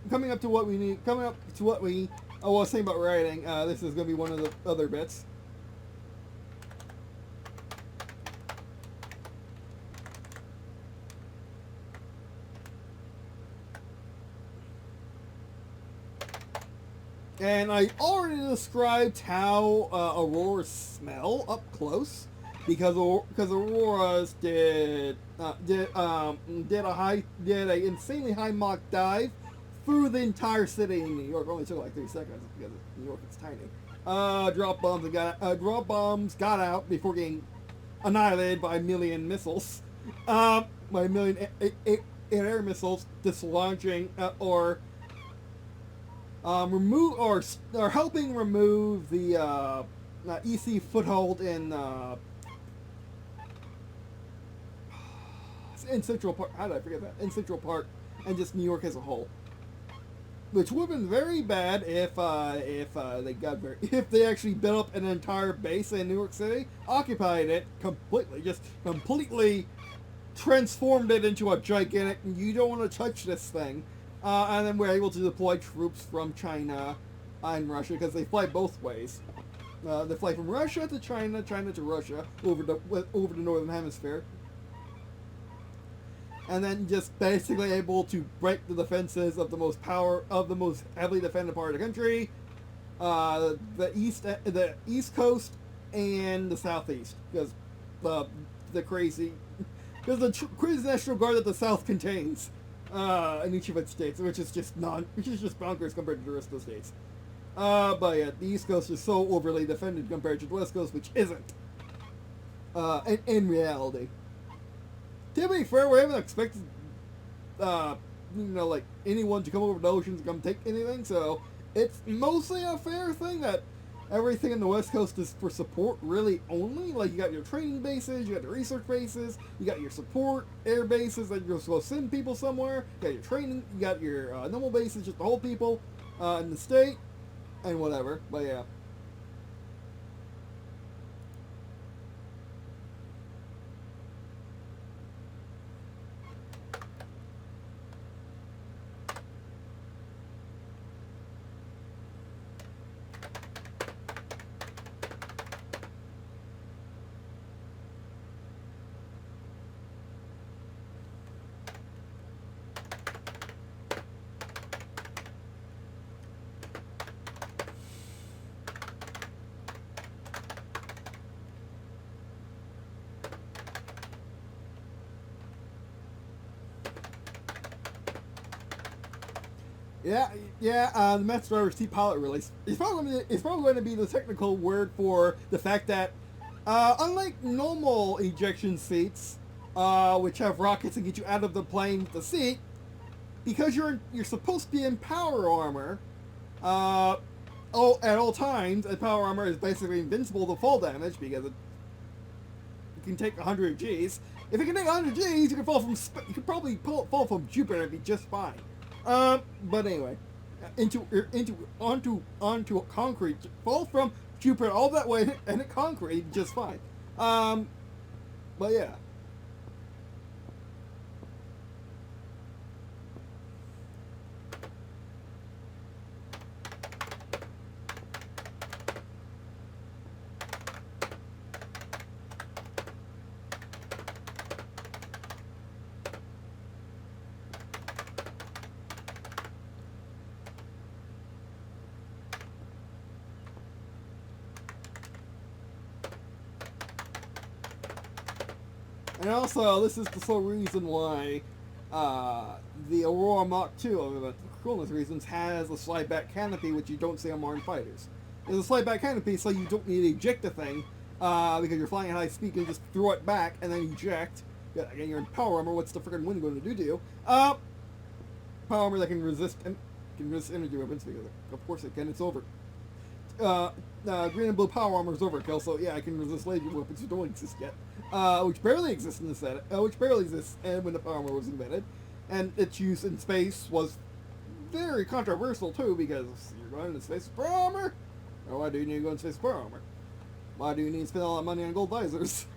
coming up to what I was saying about writing, this is going to be one of the other bits. And I already described how auroras smell up close, because auroras did an insanely high Mach dive through the entire city in New York. It only took like 3 seconds because New York is tiny. Drop bombs got out before getting annihilated by a million missiles, by a million air missiles dislodging or helping remove the EC foothold in Central Park. How did I forget that? In Central Park, and just New York as a whole, which would have been very bad if they actually built up an entire base in New York City, occupied it completely transformed it into a gigantic. You don't want to touch this thing. And then we're able to deploy troops from China and Russia, because they fly both ways. They fly from Russia to China, China to Russia, over the northern hemisphere, and then just basically able to break the defenses of the most heavily defended part of the country, the east coast and the southeast, because the crazy National Guard that the South contains. In each of its states, which is just bonkers compared to the rest of the states. But yeah, the East Coast is so overly defended compared to the West Coast, which isn't. In reality. To be fair, we haven't expected, like anyone to come over the oceans and come take anything, so it's mostly a fair thing that everything in the West Coast is for support, really, only. Like, you got your training bases, you got the research bases, you got your support air bases that you're supposed to send people somewhere, you got your training, you got your normal bases just to hold people in the state, and whatever, but yeah. The Master Driver Seat Pilot release. It's probably going to be the technical word for the fact that, unlike normal ejection seats, which have rockets and get you out of the plane with the seat, because you're supposed to be in power armor, at all times, and power armor is basically invincible to fall damage because it can take 100 Gs. If it can take 100 Gs, you can probably fall from Jupiter and be just fine. But anyway, onto concrete, fall from Jupiter all that way and hit concrete just fine. But yeah. And also, this is the sole reason why the Aurora Mach 2, for coolness reasons, has a slide back canopy, which you don't see on modern fighters. There's a slide back canopy, so you don't need to eject the thing, because you're flying at high speed, you can just throw it back and then eject. Again, you're in power armor, what's the freaking wind going to do to you? Power armor that can resist energy weapons, because of course it can, it's over. Green and blue power armor is overkill, so yeah, I can resist laser weapons which don't exist yet. Which barely exists in the set, which barely exists when the power armor was invented. And its use in space was very controversial too, because you're going into space with power armor? Or why do you need to go into space with power armor? Why do you need to spend all that money on gold visors?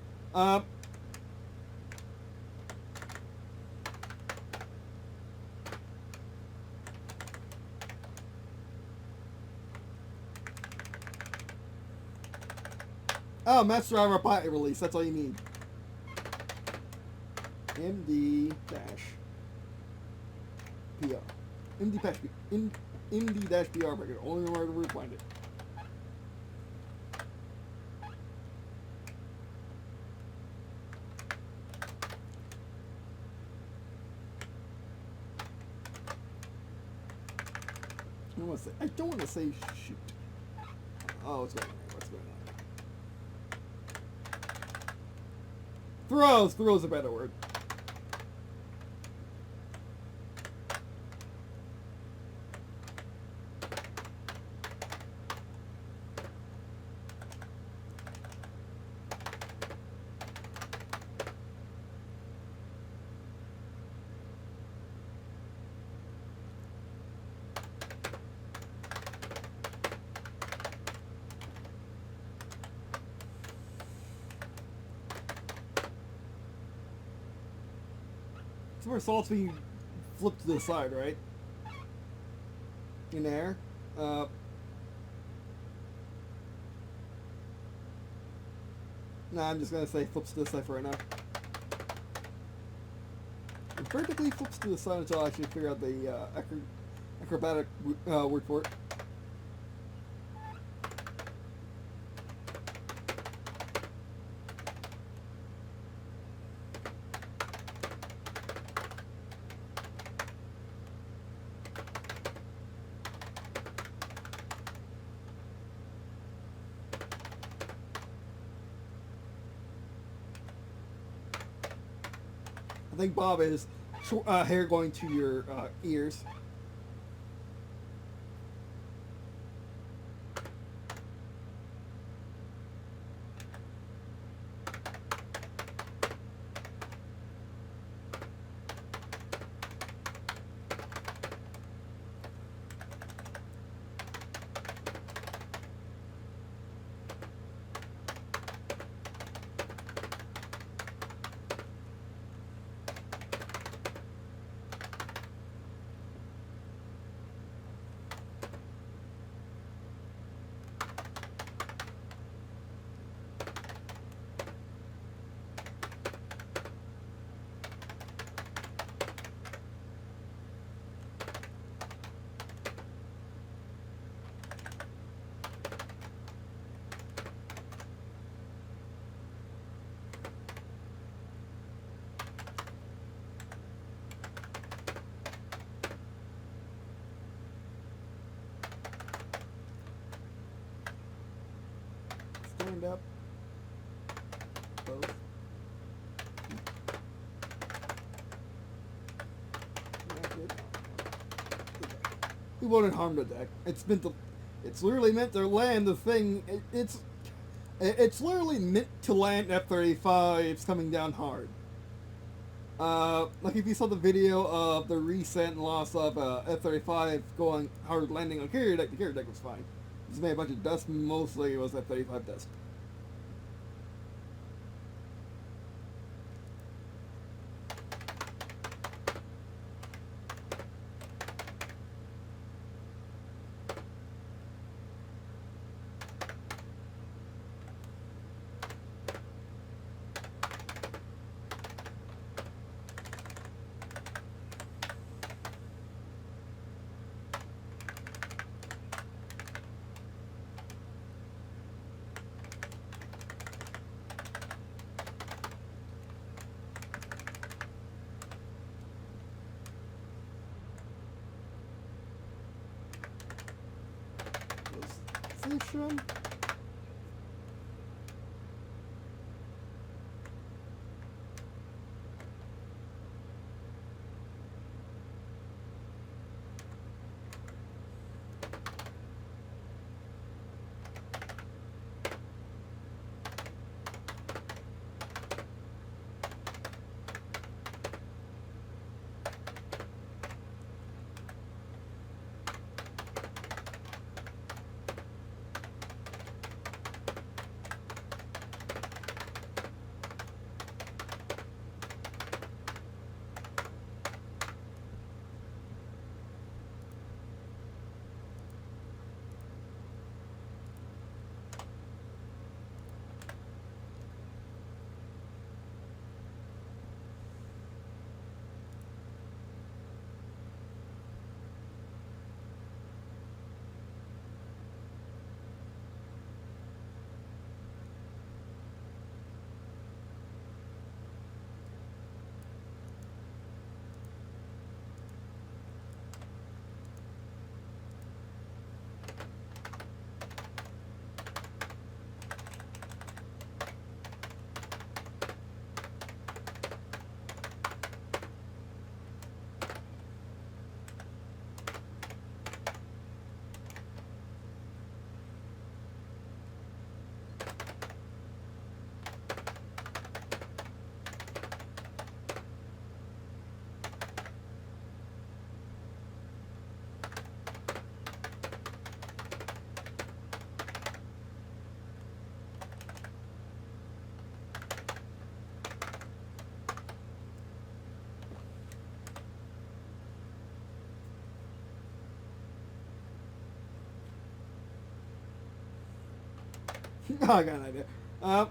Oh, Master Driver Pilot release, that's all you need. MD-PR. MD-PR breaker. Only remember where to find it. I don't want to say shoot. Oh, what's going on? What's going on? Throws a better word. It's where salt's being flipped to the side, right? In air. Nah, I'm just gonna say flips to the side for right now. It vertically flips to the side until I actually figure out the acrobatic word for it. I think Bob is hair going to your ears. Stand up. Both. We won't harm the deck. It's literally meant to land the thing. It's literally meant to land F-35s coming down hard. Like if you saw the video of the recent loss of F-35 going hard landing on carrier deck, the carrier deck was fine. Just made a bunch of dust, mostly it was F-35 dust. position. Oh, I got an idea.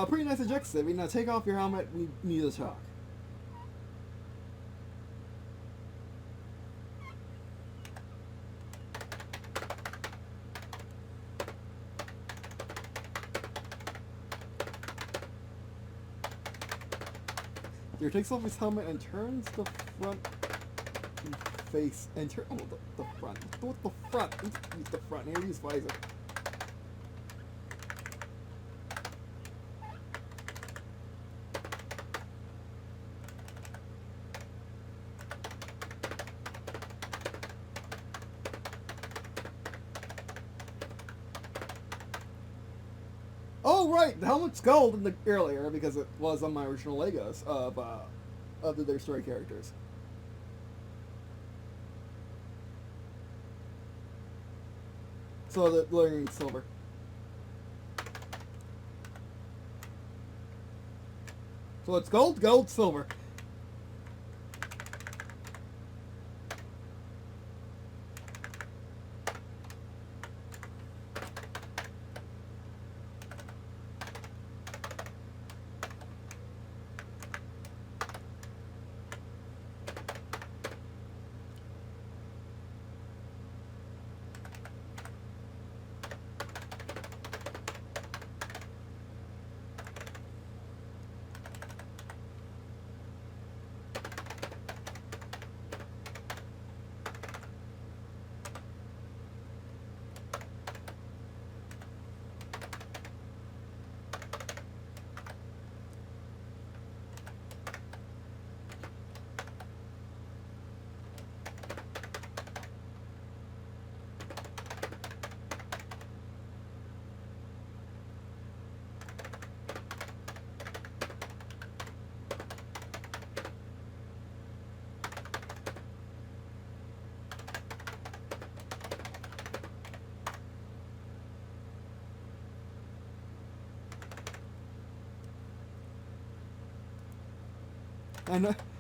Pretty nice objective. Now take off your helmet. We need to talk. Here, takes off his helmet and turns the front face and turn. Oh, the front. What the front? Use the front. Here, use visor. Oh right, the helmet's gold in the earlier because it was on my original Legos of their story characters. So the learning silver. So it's gold, gold, silver.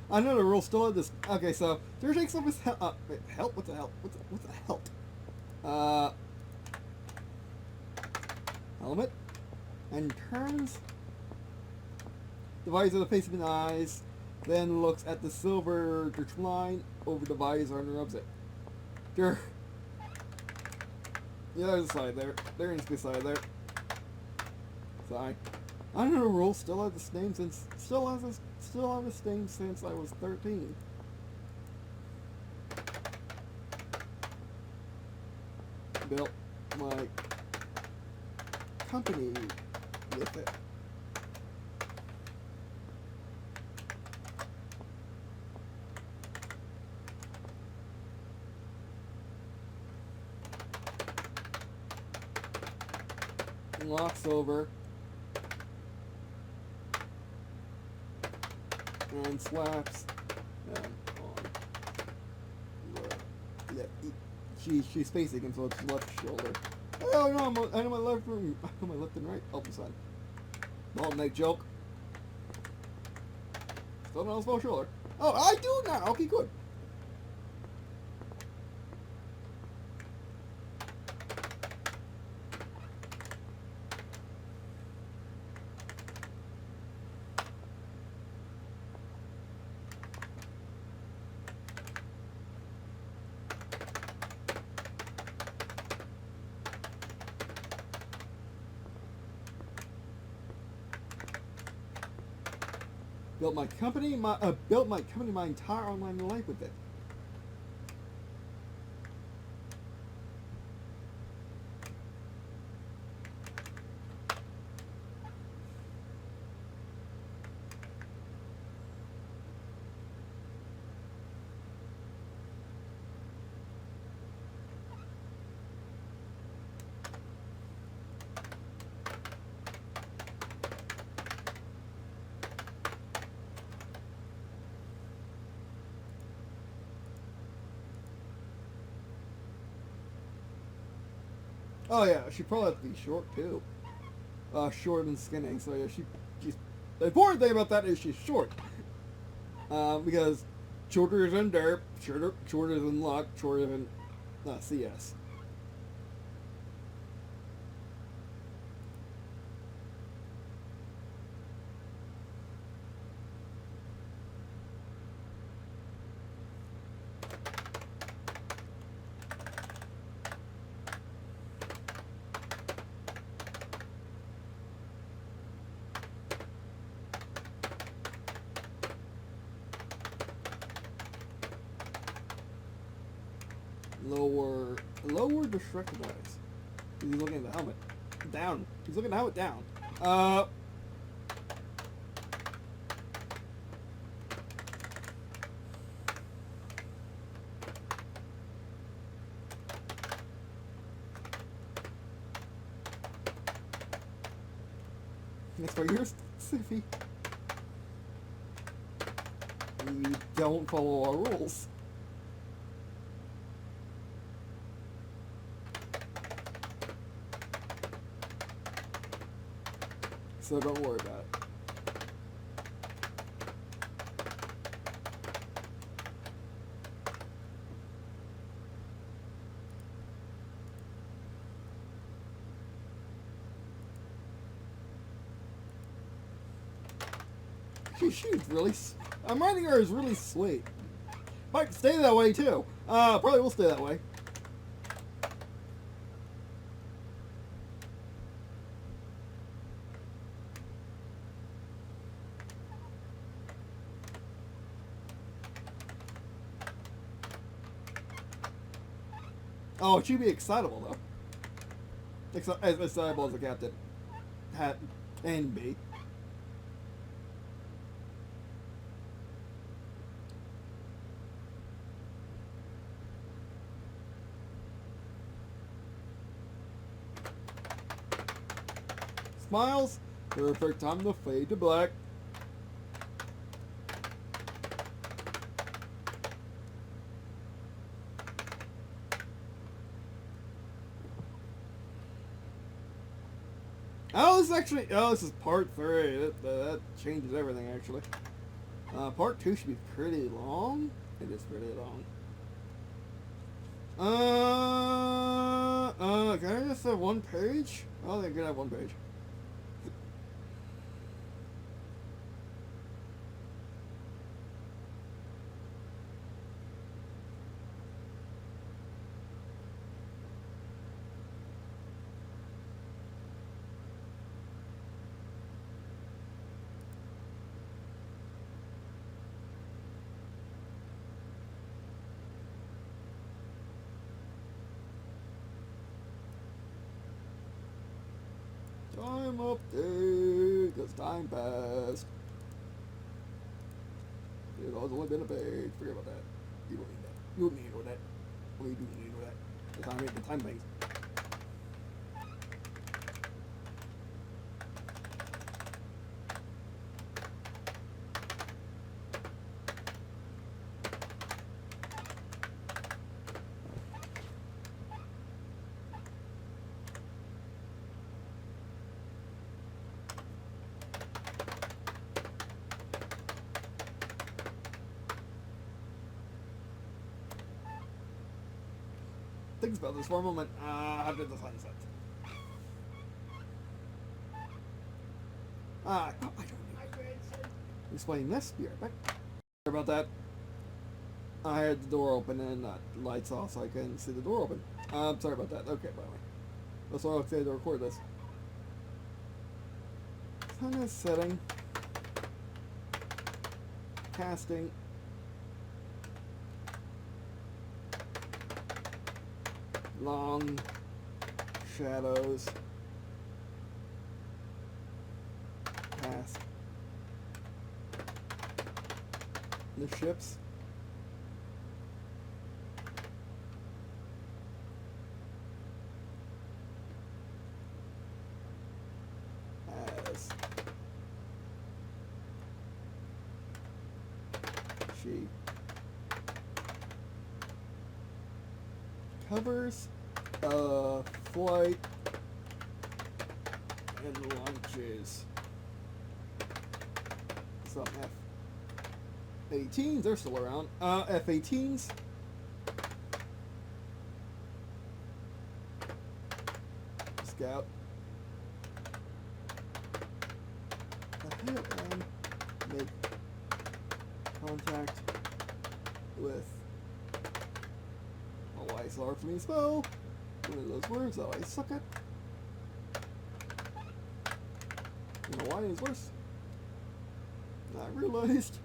I know the rule still in this. Okay, so there takes off his wait, help. What the hell? What the hell? Helmet, and turns the visor, the face of the eyes, then looks at the silver line over the visor and rubs it. There. Yeah, there's a side there. There needs to be a side there. Side. I don't know the rule still has the same since still have the same since I was 13. Bill. my company with it. Locks over and slaps on. Yeah, she's facing him, so it's left shoulder. Oh no, I know my left and right. Oh, side. Don't make joke. Still on his left shoulder. Oh, I do now. Okay, good. Built my company my entire online life with it. Oh yeah, she probably has to be short too. Short and skinny. So yeah, she's the important thing about that is she's short. Because shorter than derp, shorter than luck, shorter than CS. Lower distracted eyes. He's looking at the helmet. Down. He's looking at the helmet down. Next for yours, Siffy. You don't follow our rules. So don't worry about it. She's really... I'm writing her is really sweet. Might stay that way too. Probably will stay that way. Oh, she'd be excitable though. As excitable as the captain had and be. Smiles. Perfect time to fade to black. Oh, this is actually... Oh, this is part 3. That changes everything, actually. Part 2 should be pretty long. It is pretty long. Can I just have one page? Oh, they can have one page. time update, because time passed. It's only been a page. Forget about that. You don't need that. You don't need to know that. What do you need to know that? The time things. Think about this for a moment after the sunset. I don't know. Explain this. Be right back. Sorry about that. I had the door open and lights off, so I couldn't see the door open. Sorry about that. Okay, by the way. That's why I excited to record this. Sun is setting. Casting. Long shadows past the ships. As she covers flight and launches some F-18s. They're still around. F-18s. Scout. Ahead and make contact with it's hard for me to spell. One of those words that I suck at. You know why it's worse? I realized.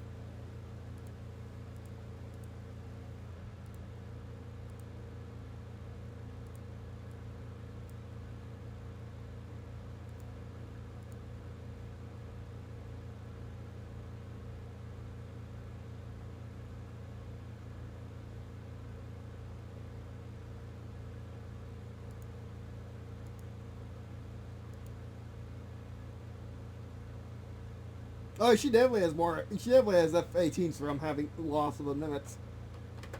Oh, she definitely has more. She definitely has F-18s from having lost of the Nimitz.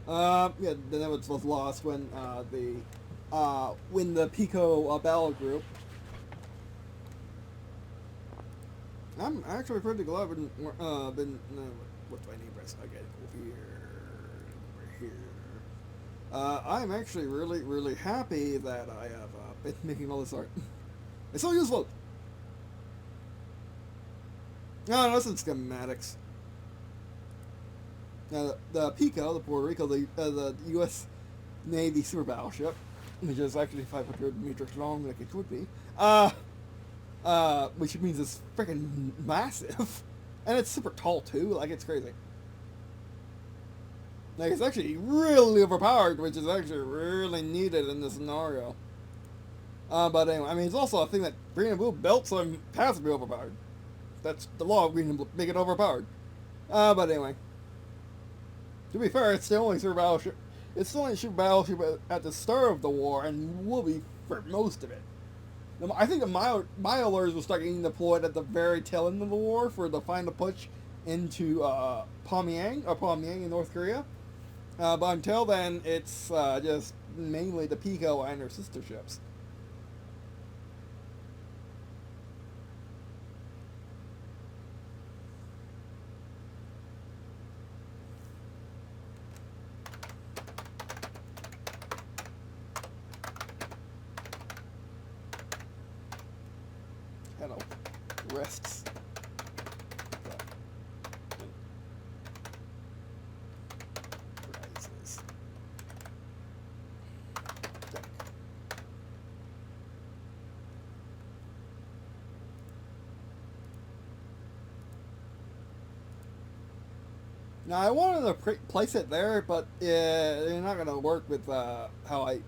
Yeah, the Nimitz was lost when the Pico battle group. I'm actually pretty glad been what's my name press? Okay, over here. I'm actually really happy that I have been making all this art. It's so useful. No, that's in schematics. The Pico, the Puerto Rico, the U.S. Navy super battleship, which is actually 500 meters long, like it should be. Which means it's freaking massive, and it's super tall too. Like it's crazy. Like it's actually really overpowered, which is actually really needed in this scenario. But anyway, I mean, it's also a thing that Green and Blue built, so it has to be overpowered. That's the law of Green and Blue, make it overpowered. But anyway. To be fair, it's the only super battleship. It's the only super battleship at the start of the war, and will be for most of it. I think the milers will start getting deployed at the very tail end of the war for the final push into Pyongyang in North Korea. But until then, it's just mainly the Pico and her sister ships. Rests. Rises. Now I wanted to place it there, but they're not going to work with how I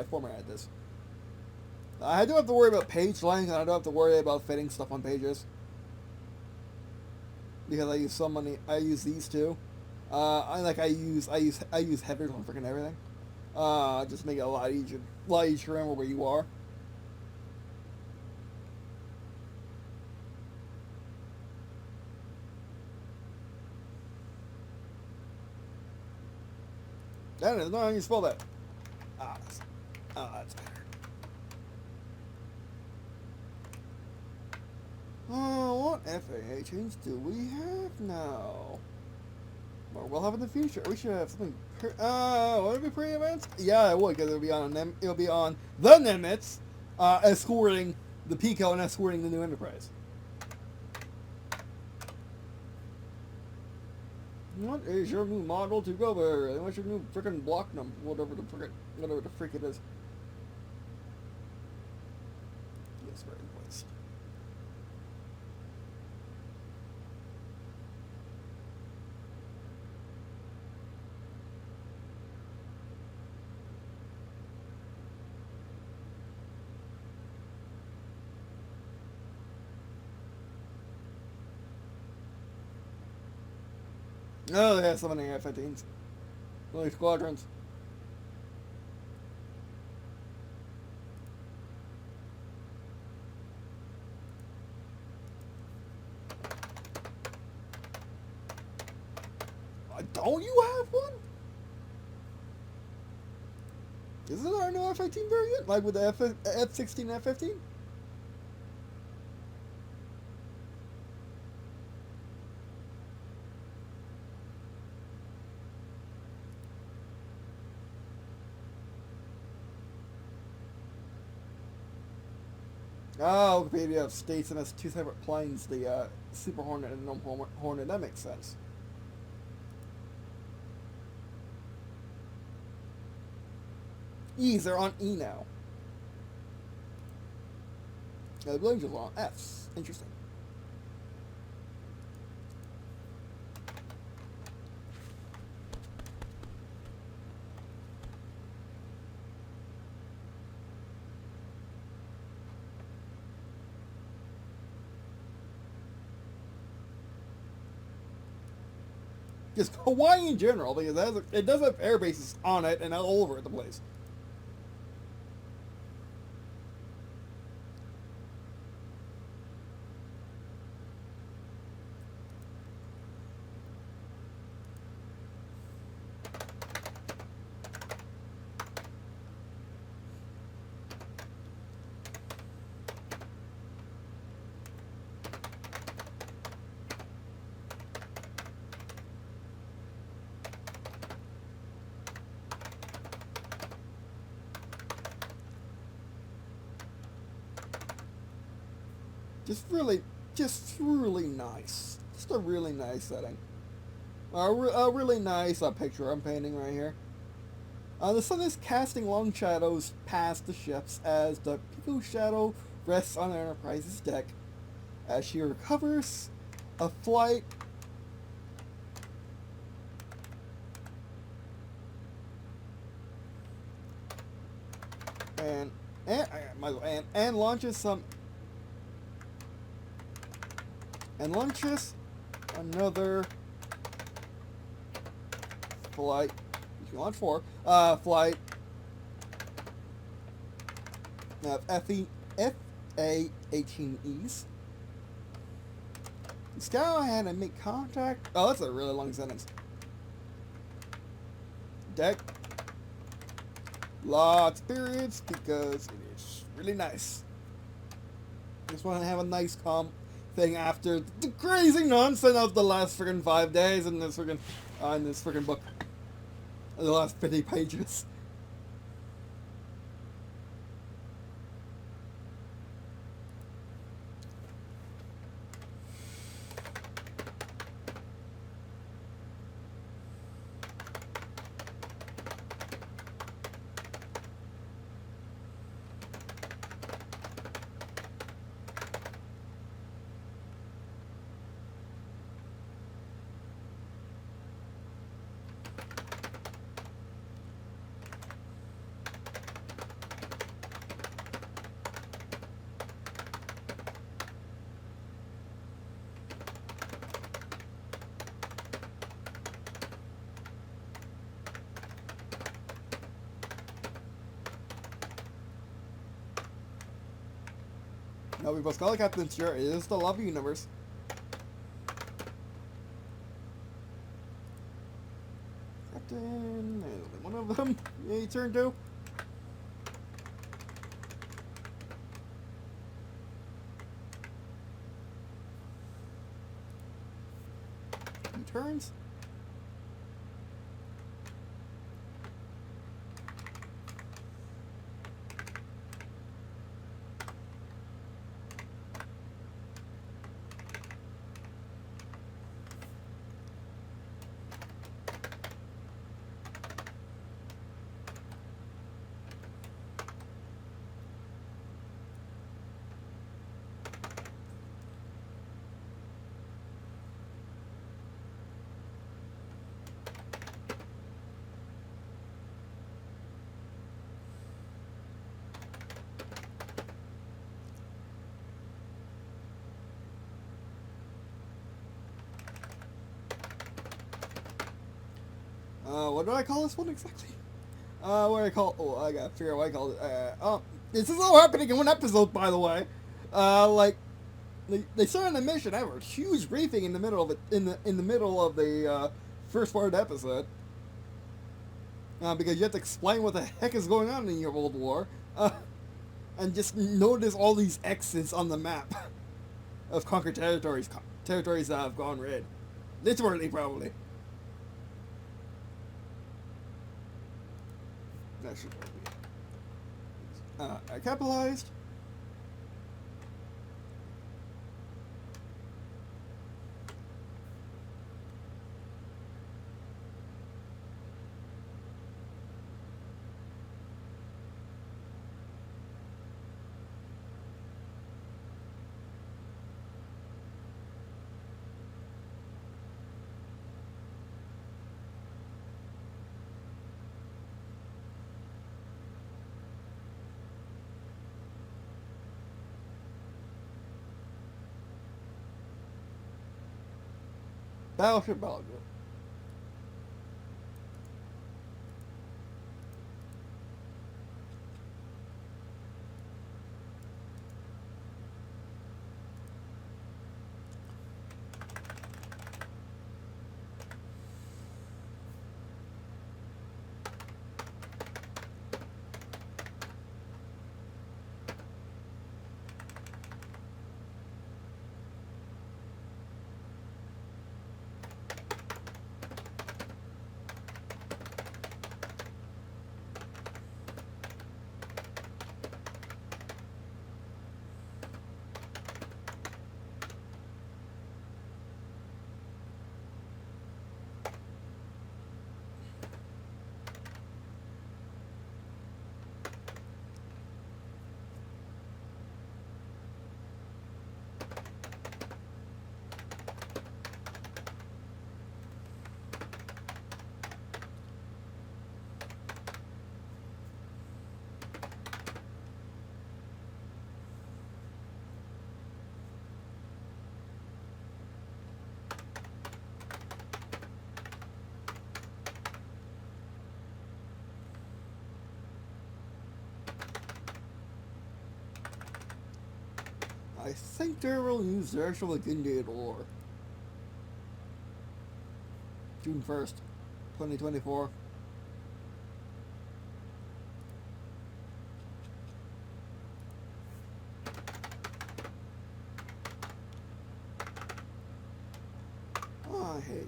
formatted this. I don't have to worry about page length, and I don't have to worry about fitting stuff on pages. Because I use so many, I use these two. I use headers on freaking everything. Just make it a lot easier to remember where you are. That is not how you spell that. That's better. What FAA change do we have now? Or we'll have in the future. We should have something. Would it be pretty advanced? Yeah, it would, because it'll be on the Nimitz, escorting the Pico and escorting the new Enterprise. What is your new model to go there? What's your new frickin' block number? Whatever the frick it is. Yes, very voiced. Oh, they have so many F-15s. Only squadrons. Don't you have one? Isn't there no F-18 variant? Like with the F-16 and F-15? Oh, Wikipedia states them as two separate planes, the Super Hornet and Gnome Hornet. That makes sense. E's are on E now. The Blues are on F's. Interesting. Just Hawaii in general, because it does have air bases on it and all over the place. Just really nice. Just a really nice setting. A really nice picture I'm painting right here. The sun is casting long shadows past the ships as the Pico's shadow rests on the Enterprise's deck as she recovers a flight. And launches some. And launches another flight. You can launch 4. Flight of FA-18Es. Scout ahead and make contact. Oh, that's a really long sentence. Deck. Lots of periods because it is really nice. Just want to have a nice calm thing after the crazy nonsense of the last friggin' 5 days in this friggin' book. The last 50 pages. No, we must call the captain. Sure, it is the love universe. Captain, there's only one of them. Yeah, you turn to. 2 turns. What do I call this one exactly? What do I call? Oh, I gotta figure out what I called it. This is all happening in one episode, by the way. Like they started a mission ever, huge briefing in the middle of it, in the middle of the first part of the episode. Because you have to explain what the heck is going on in your World War, and just notice all these X's on the map of conquered territories, territories that have gone red, literally, probably. That should be. I capitalized. Battleship Belgium. I think they will use the actual Indian War. June 1st, 2024. Oh, I hate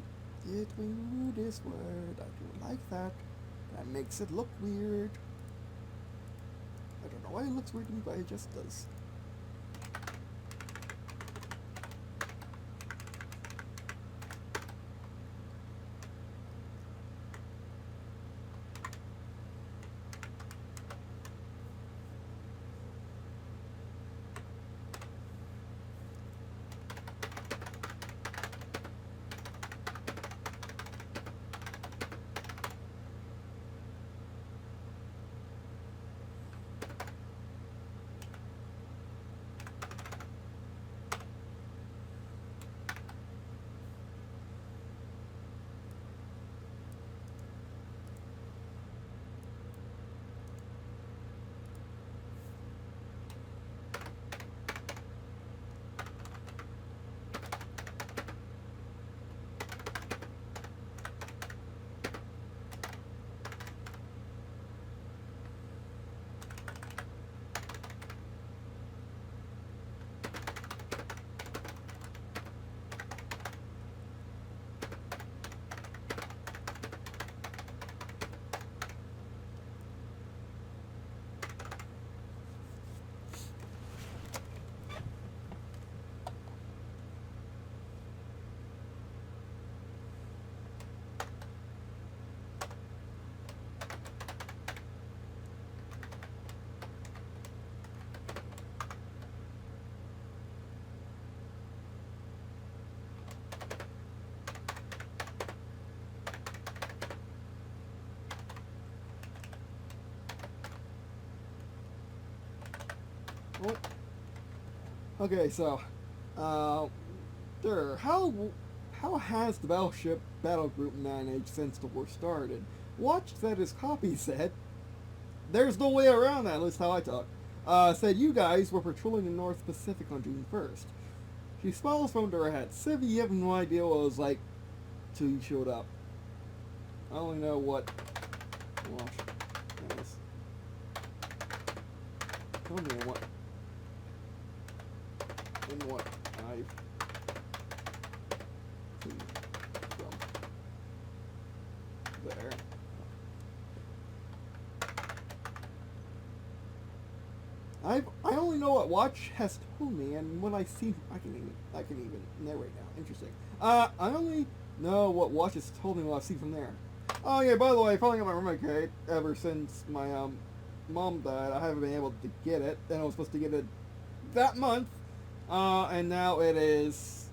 it when you do this word. I don't like that. That makes it look weird. I don't know why it looks weird to me, but it just does. What? Okay, so, how has the battleship battle group managed since the war started? Watch said his copy said, "There's no way around that." At least how I talk. Said you guys were patrolling the North Pacific on June 1st. She smiles from her head. Civ, you have no idea what it was like till you showed up. I only know what. Watch. Yes. Tell me what. In what I've seen from there. I only know what Watch has told me, and when I see I can even narrate now. Interesting. I only know what Watch has told me what I've seen from there. Oh yeah, by the way, I finally got my roommate crate ever since my mom died. I haven't been able to get it, and I was supposed to get it that month, and now it is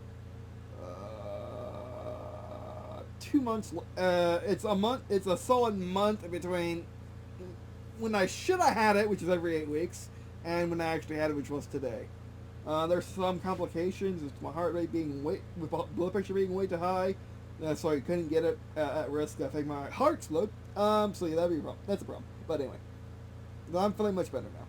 2 months. It's a month. It's a solid month between when I should have had it, which is every 8 weeks, and when I actually had it, which was today. There's some complications with my heart rate being with blood pressure being way too high. So I couldn't get it at risk of having my heart explode. So yeah, that'd be a problem. That's a problem. But anyway, I'm feeling much better now.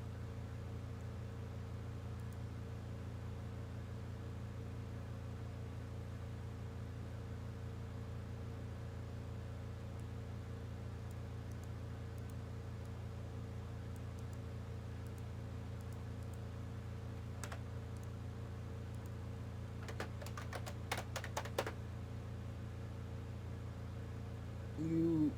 You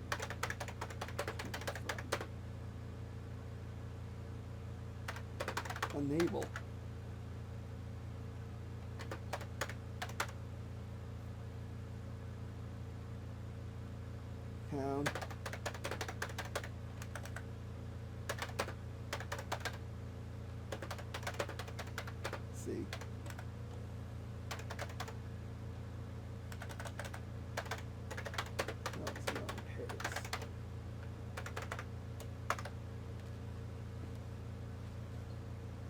enable count see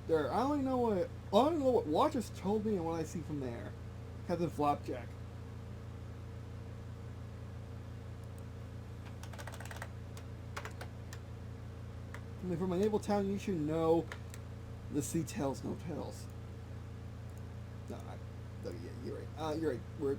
there. I only know what Watchers told me and what I see from there. Captain Flapjack. I mean, from my naval town, you should know the sea tells no tales. No, yeah, you're right. You're right. We're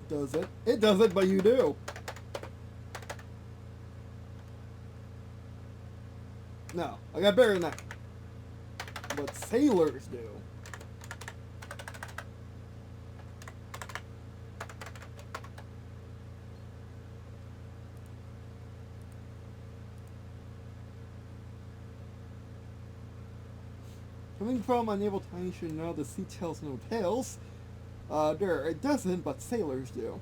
does it? It does it, but you do. No, I got better than that. But sailors do. Coming from a naval town, you should know the sea tells no tales. It doesn't, but sailors do.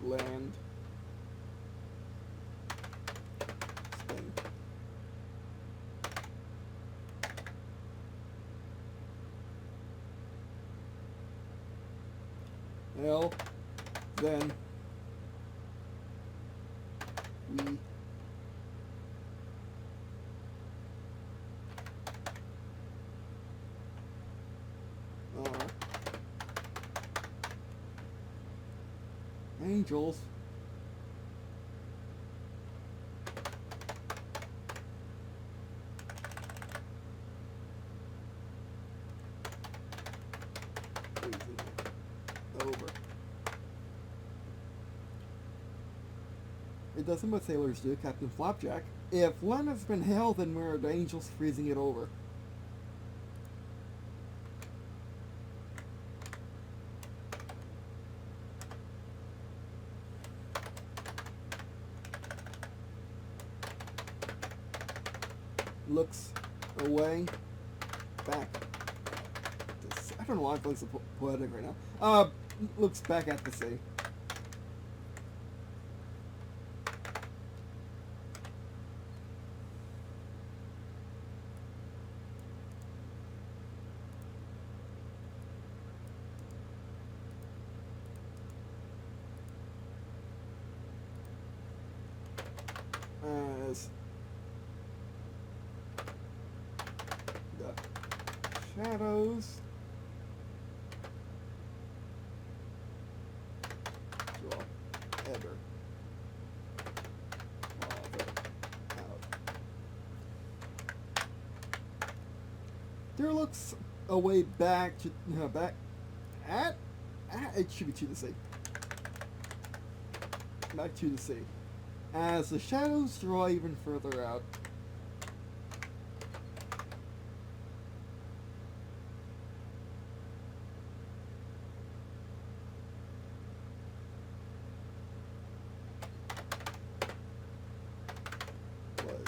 Land. Spin. Well, then we are angels. Over. It doesn't what sailors do, Captain Flapjack. If land has been held, then we're the angels freezing it over. Looks away. back. I don't know why I feel so poetic right now. Looks back at the sea. As the shadows draw ever farther out. There looks a way back to it should be to the sea. Back to the sea. As the shadows draw even further out. Was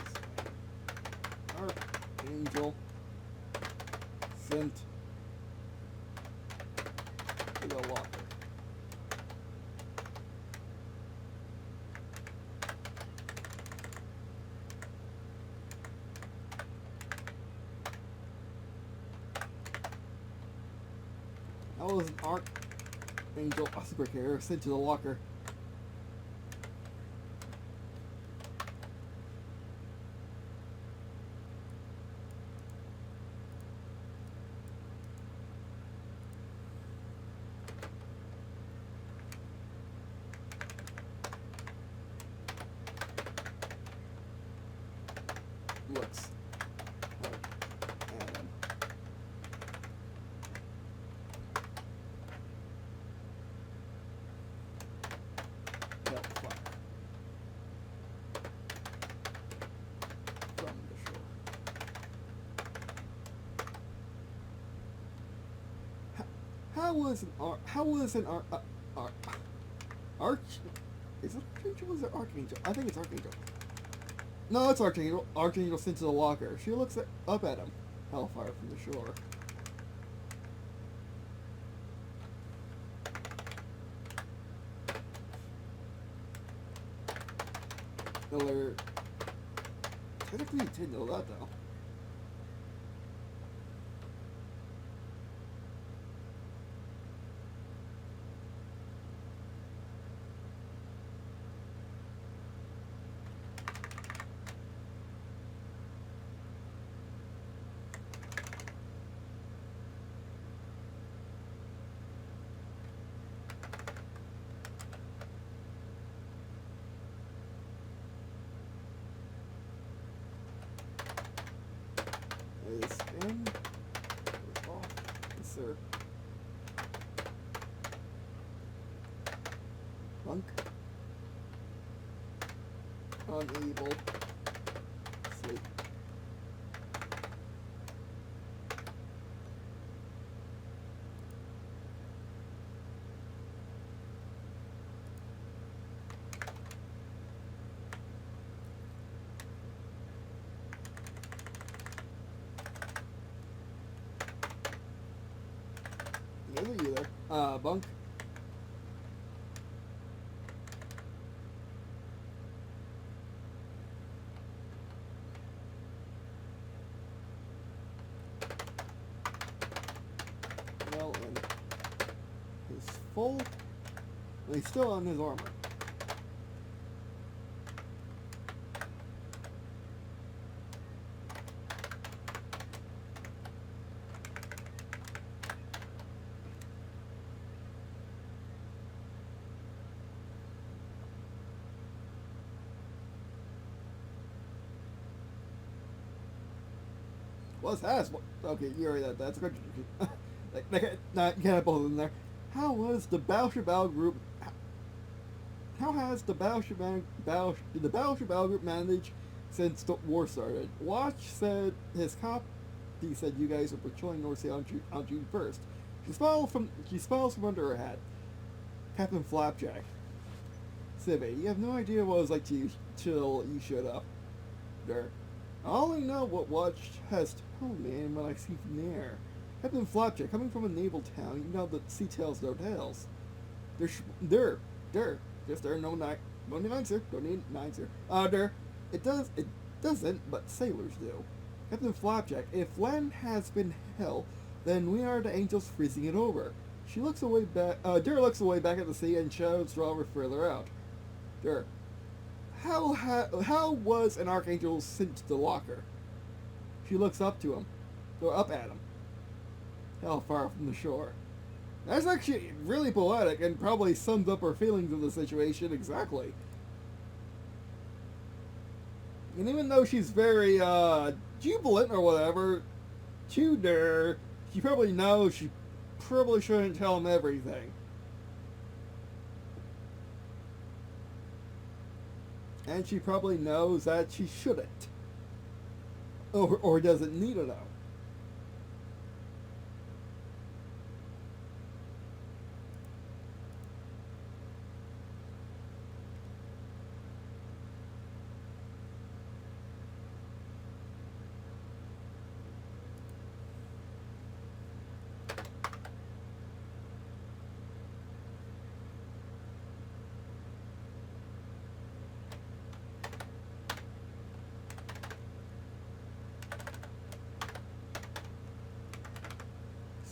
Archangel sent to the locker. That was an Archangel Usbreaker sent to the locker. Looks like Adam. That fire from the shore. How was an arch? Is it Archangel or is it Archangel? I think it's Archangel. No, it's Archangel. Archangel sent to the locker. She looks up at him. Hellfire from the shore. Miller. Technically, you did know that, though. Is in officer Monk unable sleep. Neither you there. Bunk. Well, and he's full. And he's still on his armor. What's that? Okay, you already that. That's a good. You can't have both of them there. How was the Battleship Battle Group? How has the Battleship Battle Group managed since the war started? Watch said his copy said you guys were patrolling North Sea on June 1st. She smiles from under her hat. Captain Flapjack. Sibby, you have no idea what it was like to you till you showed up. There. I only know what Watch has told me and what I see from the air. Captain Flapjack, coming from a naval town, you know that sea tales no tales. There, yes, there are no need nines here, don't need nines here. It doesn't, but sailors do. Captain Flapjack, if land has been hell, then we are the angels freezing it over. She looks away back, Dur looks away back at the sea and shadows draw further out. Dur, how was an archangel sent to the locker? She looks up to him, or up at him. How far from the shore? That's actually really poetic and probably sums up her feelings of the situation exactly. And even though she's very jubilant or whatever, to Dur, she probably knows she probably shouldn't tell him everything. And she probably knows that she shouldn't. Or doesn't need to know.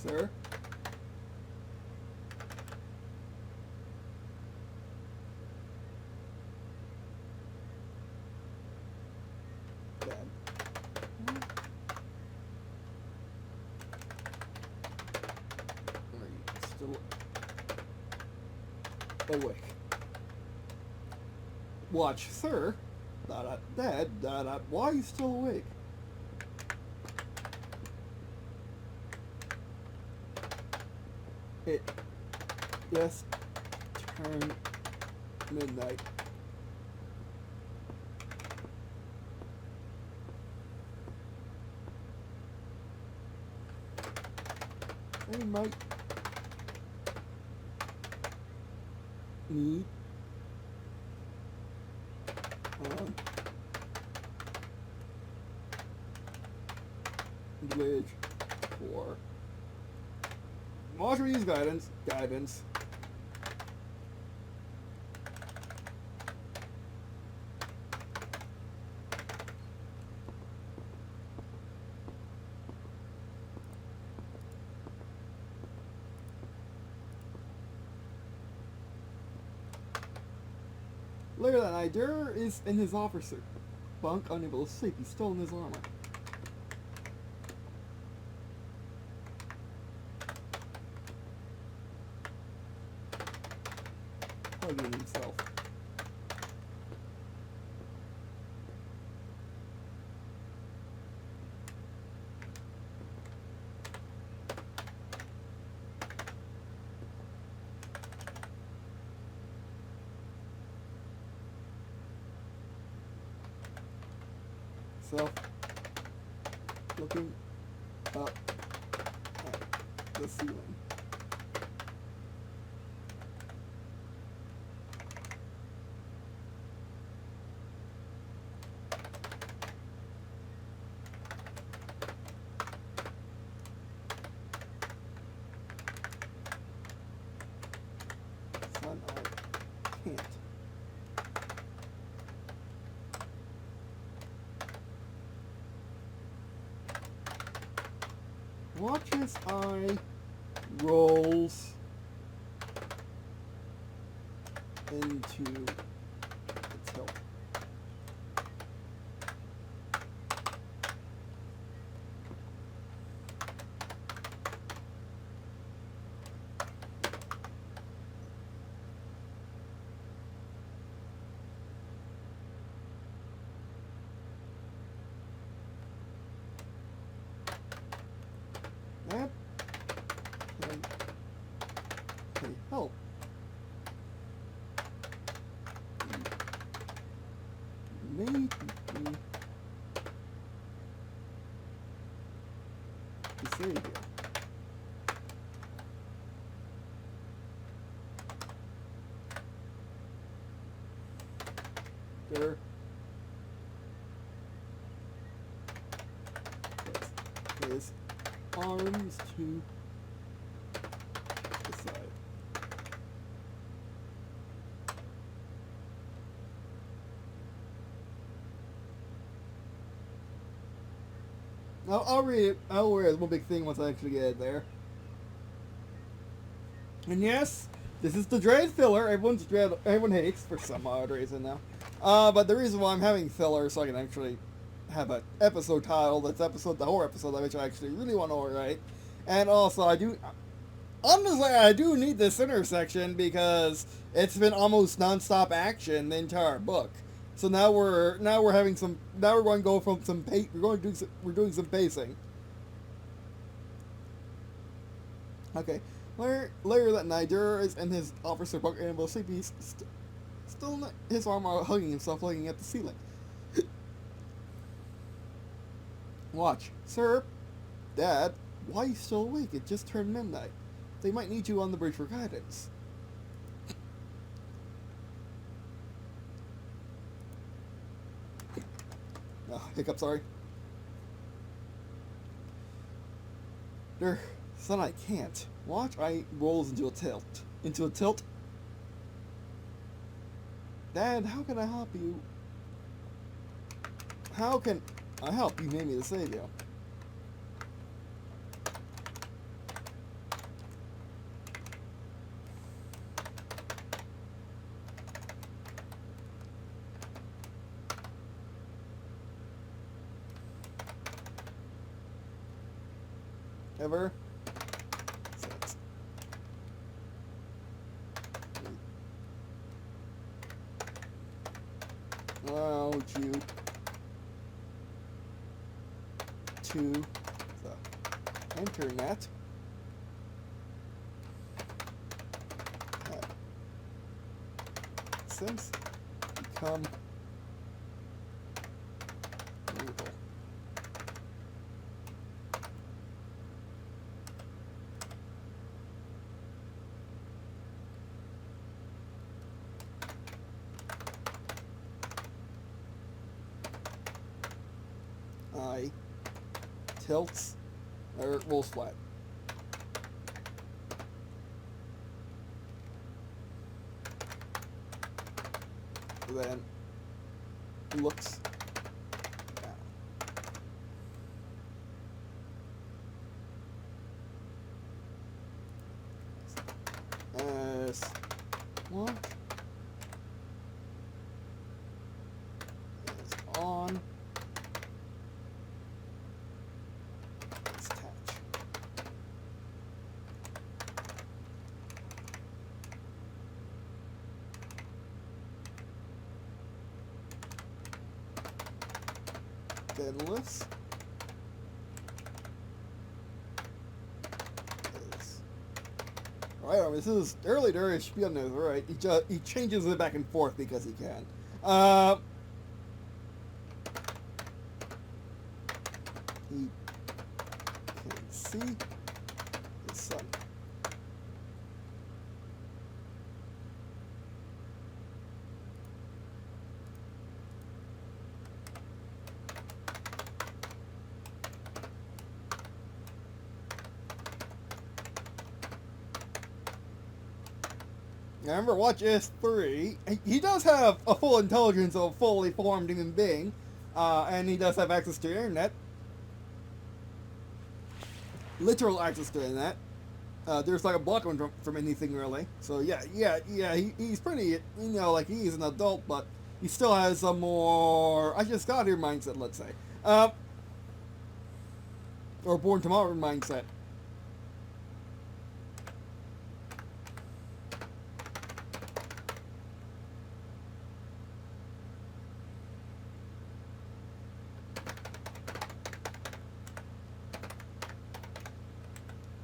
Sir? Dad. Are you still awake? Watch, sir. Dad. Why are you still awake? It just turned midnight. They might need bridge for watch me use guidance. Later that night, Dur is in his officer bunk, unable to sleep. He's still in his armor. Hugging himself. Looking up at the ceiling. Son, I can't. Watch his eye rolls into its hilt. That can help. Maybe the savior. There. his arms to the side. I'll read it. I'll read one big thing once I actually get it there. And yes, this is the dread filler. Everyone hates for some odd reason now. But the reason why I'm having filler so I can actually have an episode title that's the horror episode, which I actually really want to write. And also, I do need this intersection because it's been almost non-stop action the entire book. So now we're going to go from we're doing some pacing. Okay. Later that night, Duras and his officer Buck and will sleep. He's still his arm are hugging himself, looking at the ceiling. Watch, sir, Dad. Why are you still awake? It just turned midnight. They might need you on the bridge for guidance. Oh, hiccup, sorry. Son, I can't. Watch, I rolls into a tilt. Dad, how can I help you? How can I help? You made me to save you. Ever? Allowed you to the internet since become legal. I tilts or rolls flat. Then looks down. As one is on. Then lifts alright, this is early there, it should be on this, right? He changes it back and forth because he can. He can see the sun. Remember, watch S3. He does have a full intelligence of a fully formed human being, and he does have access to the internet. Literal access to the internet. There's like a block from anything really. So yeah, he's pretty, like he's an adult, but he still has a more I just got here mindset, let's say. Or born tomorrow mindset.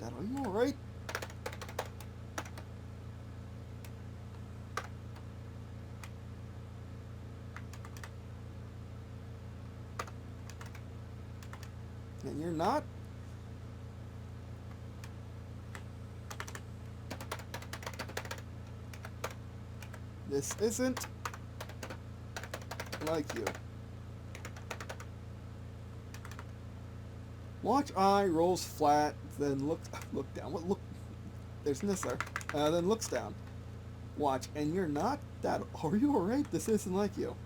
Dad, are you alright? And you're not? This isn't like you. Watch eye, rolls flat, then look down. What look? There's this there. Then looks down. Watch, and you're not that. Are you alright? This isn't like you.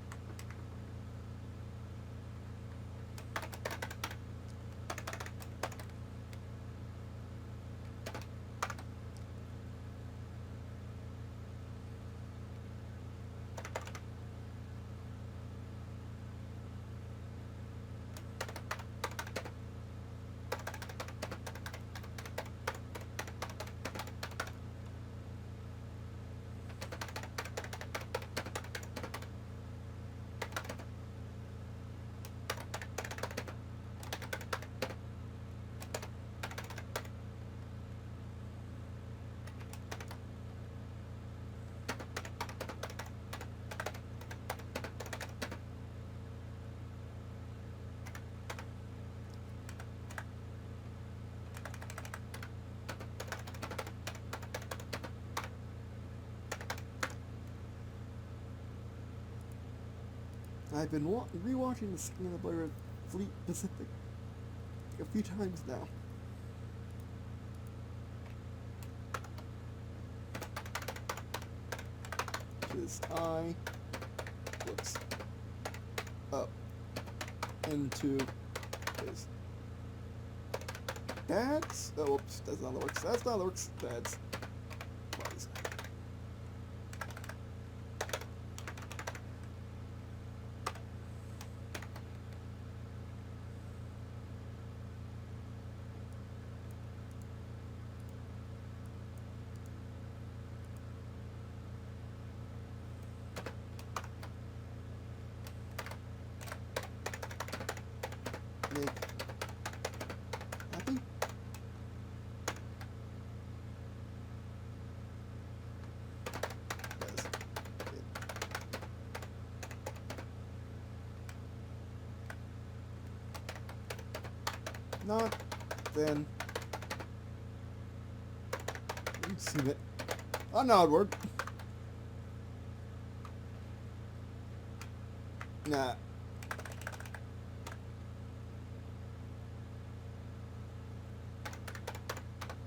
I've been rewatching the scene of Blair Fleet Pacific a few times now. His eye looks up into his dad's. Oh, whoops, that's not the works. That's not the works. Dad's bodies. Make happy. Yes. Not then. See it. Oh no, it worked. Nah.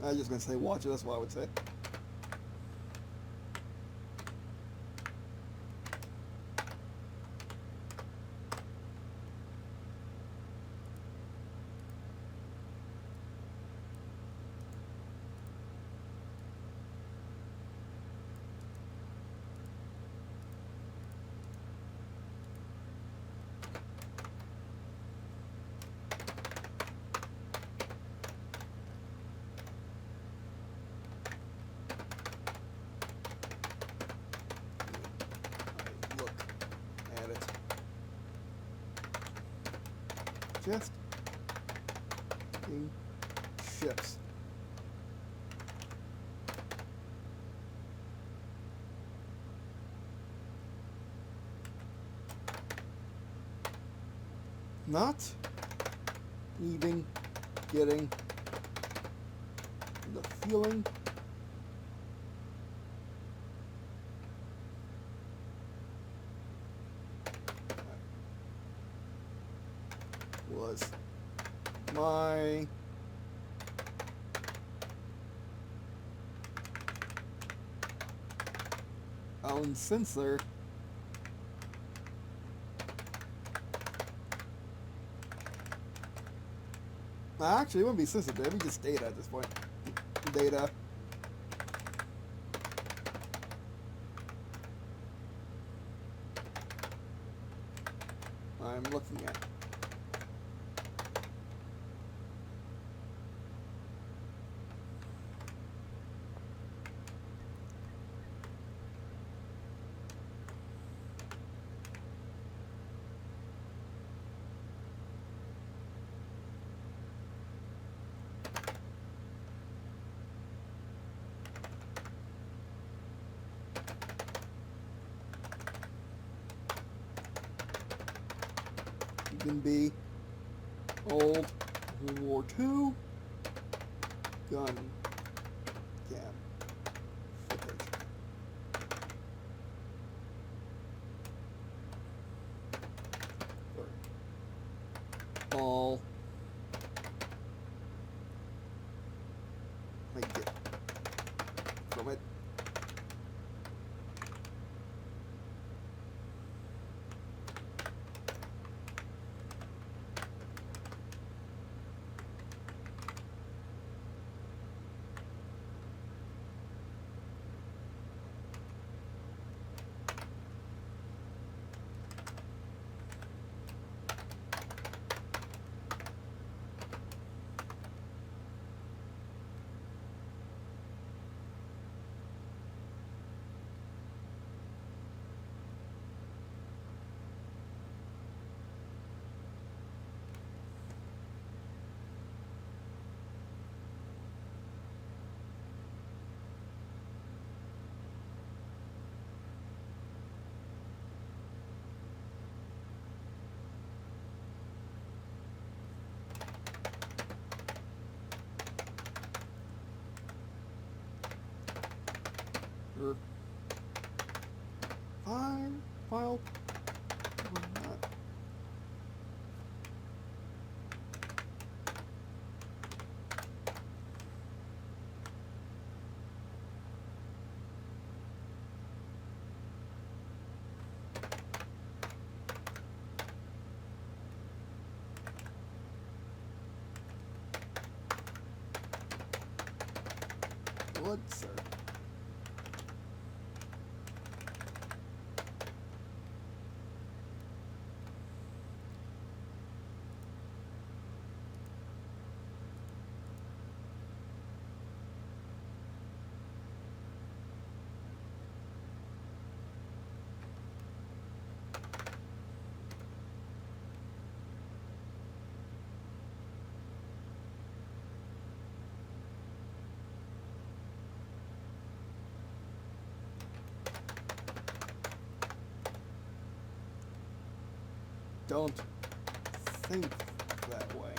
I was just gonna say watch it, that's what I would say. Look at it. Just in ships. Not even getting the feeling was my own sensor. Actually, it wouldn't be sensitive, it'd be just data at this point. Data. I'm looking at. Can be old World War II gun cam footage. For all File. Wood, sir. Don't think that way.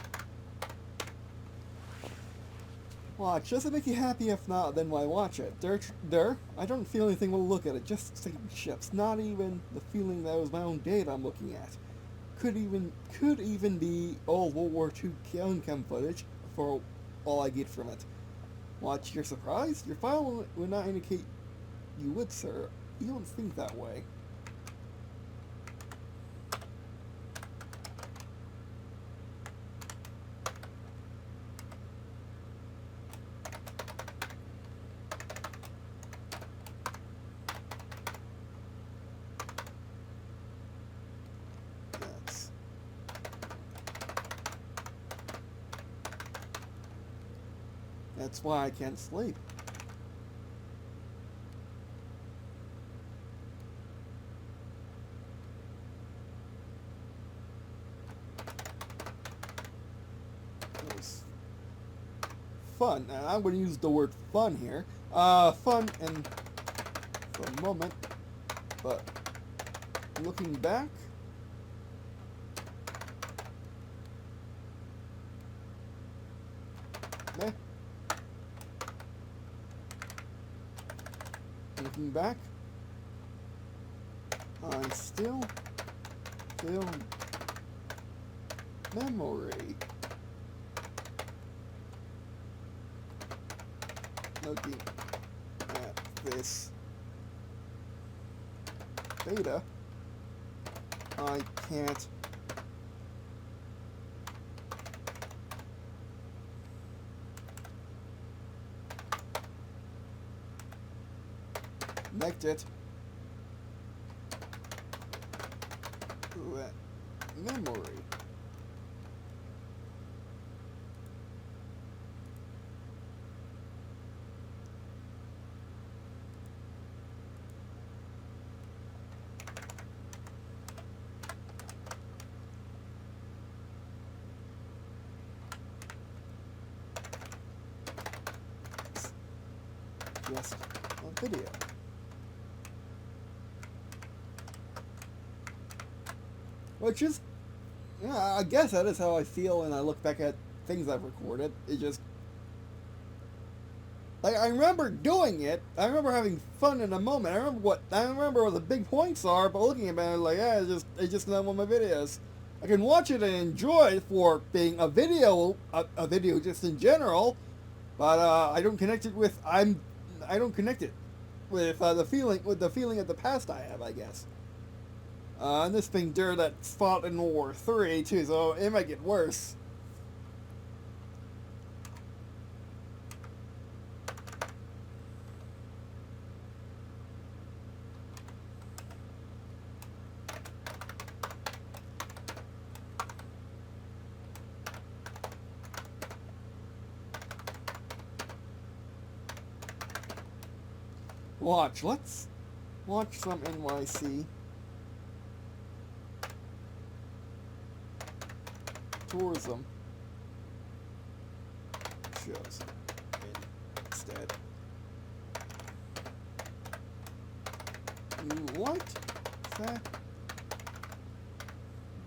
Watch. Does it make you happy? If not, then why watch it? I don't feel anything when I look at it. Just sinking ships. Not even the feeling that it was my own data I'm looking at. Could even be old World War II cam footage for all I get from it. Watch. You're surprised? Your file would not indicate you would, sir. You don't think that way. That's why I can't sleep. It was fun, and I'm going to use the word fun here. Fun and for a moment, but looking back, meh. Looking back, I still feel memory. Looking at this data, I can't connect it to that memory. Just a video. Which is, yeah, I guess that is how I feel when I look back at things I've recorded. It just, like, I remember doing it. I remember having fun in the moment. I remember what the big points are, but looking at it, I'm like, yeah, it's just not one of my videos. I can watch it and enjoy it for being a video just in general, but I don't connect it with the feeling of the past I have, I guess. And this being Dur that fought in World War III too, so it might get worse. Let's watch some NYC tourism shows instead. What? Is that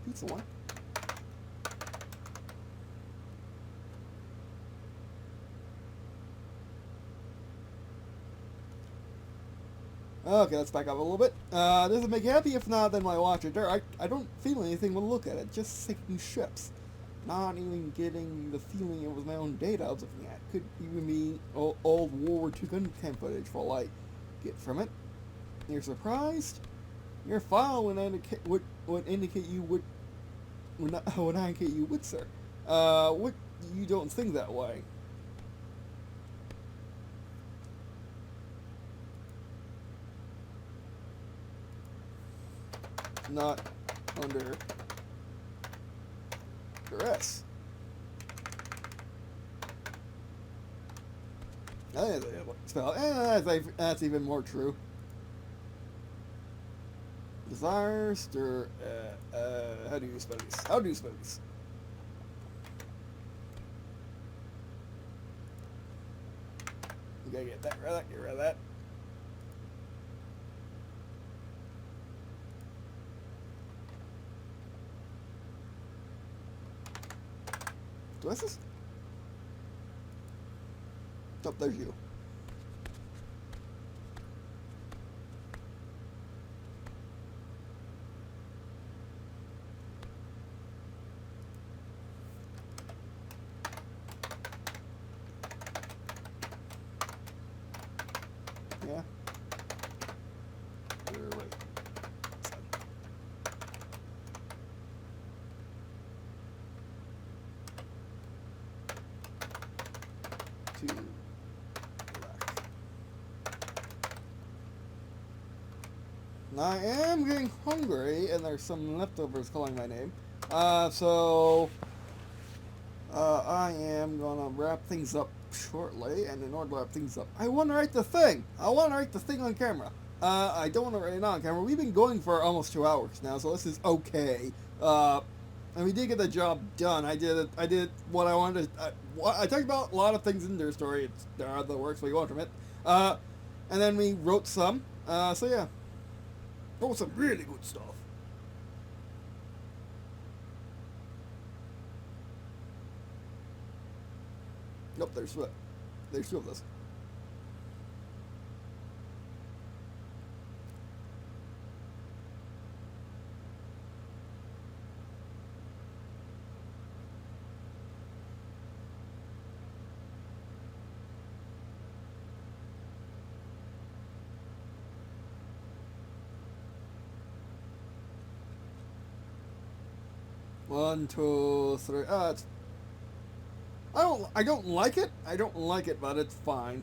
pizza one? Okay, let's back up a little bit. Does it make you happy? If not, then why watch it? I don't feel anything when I look at it. Just sinking ships. Not even getting the feeling it was my own data I was looking at. Could even be old World War II gun cam footage for all I get from it. You're surprised? Your file would indicate you would indicate you would, sir. What you don't think that way? Not under duress. Spell. That's even more true. Desire, stir, how do you spell these? How do you spell these? You gotta get that, get rid of that. Do I this? Oh, there's you. Yeah. You're right. To black. I am getting hungry, and there's some leftovers calling my name. I am gonna wrap things up shortly, and in order to wrap things up, I want to write the thing. I want to write the thing on camera. I don't want to write it on camera. We've been going for almost 2 hours now, so this is okay. And we did get the job done. I did what I wanted to. I talked about a lot of things in their story. There are the works we want from it. And then we wrote some. So yeah, wrote some really good stuff. Nope, there's two of this. One, two, three. It's, I don't like it. I don't like it, but it's fine.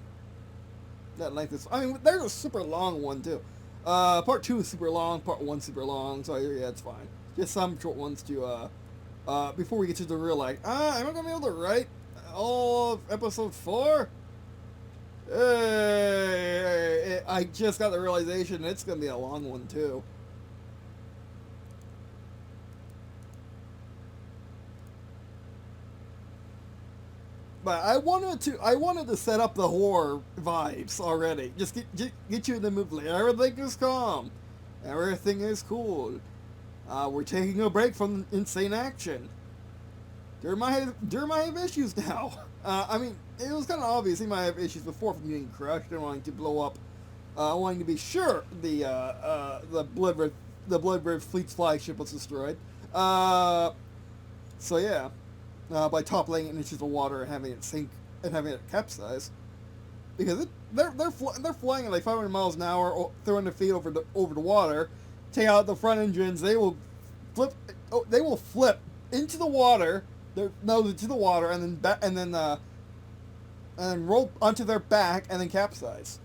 That length is. I mean, there's a super long one too. Part 2 is super long. Part 1 super long. So yeah, it's fine. Just some short ones to before we get to the real like. I'm not gonna be able to write all of episode 4. I just got the realization it's gonna be a long one too. But I wanted to set up the horror vibes already. Just get you in the mood. Like, everything is calm, everything is cool. We're taking a break from insane action. There might have issues now. I mean, it was kind of obvious he might have issues before from getting crushed and wanting to blow up, wanting to be sure the Bloodred Fleet's flagship was destroyed. So yeah. By toppling it into the water and having it sink and having it capsize, because they're flying at like 500 miles an hour, 300 feet over the water. Take out the front engines, they will flip. Oh, they will flip into the water. To the water, and then roll onto their back and then capsize.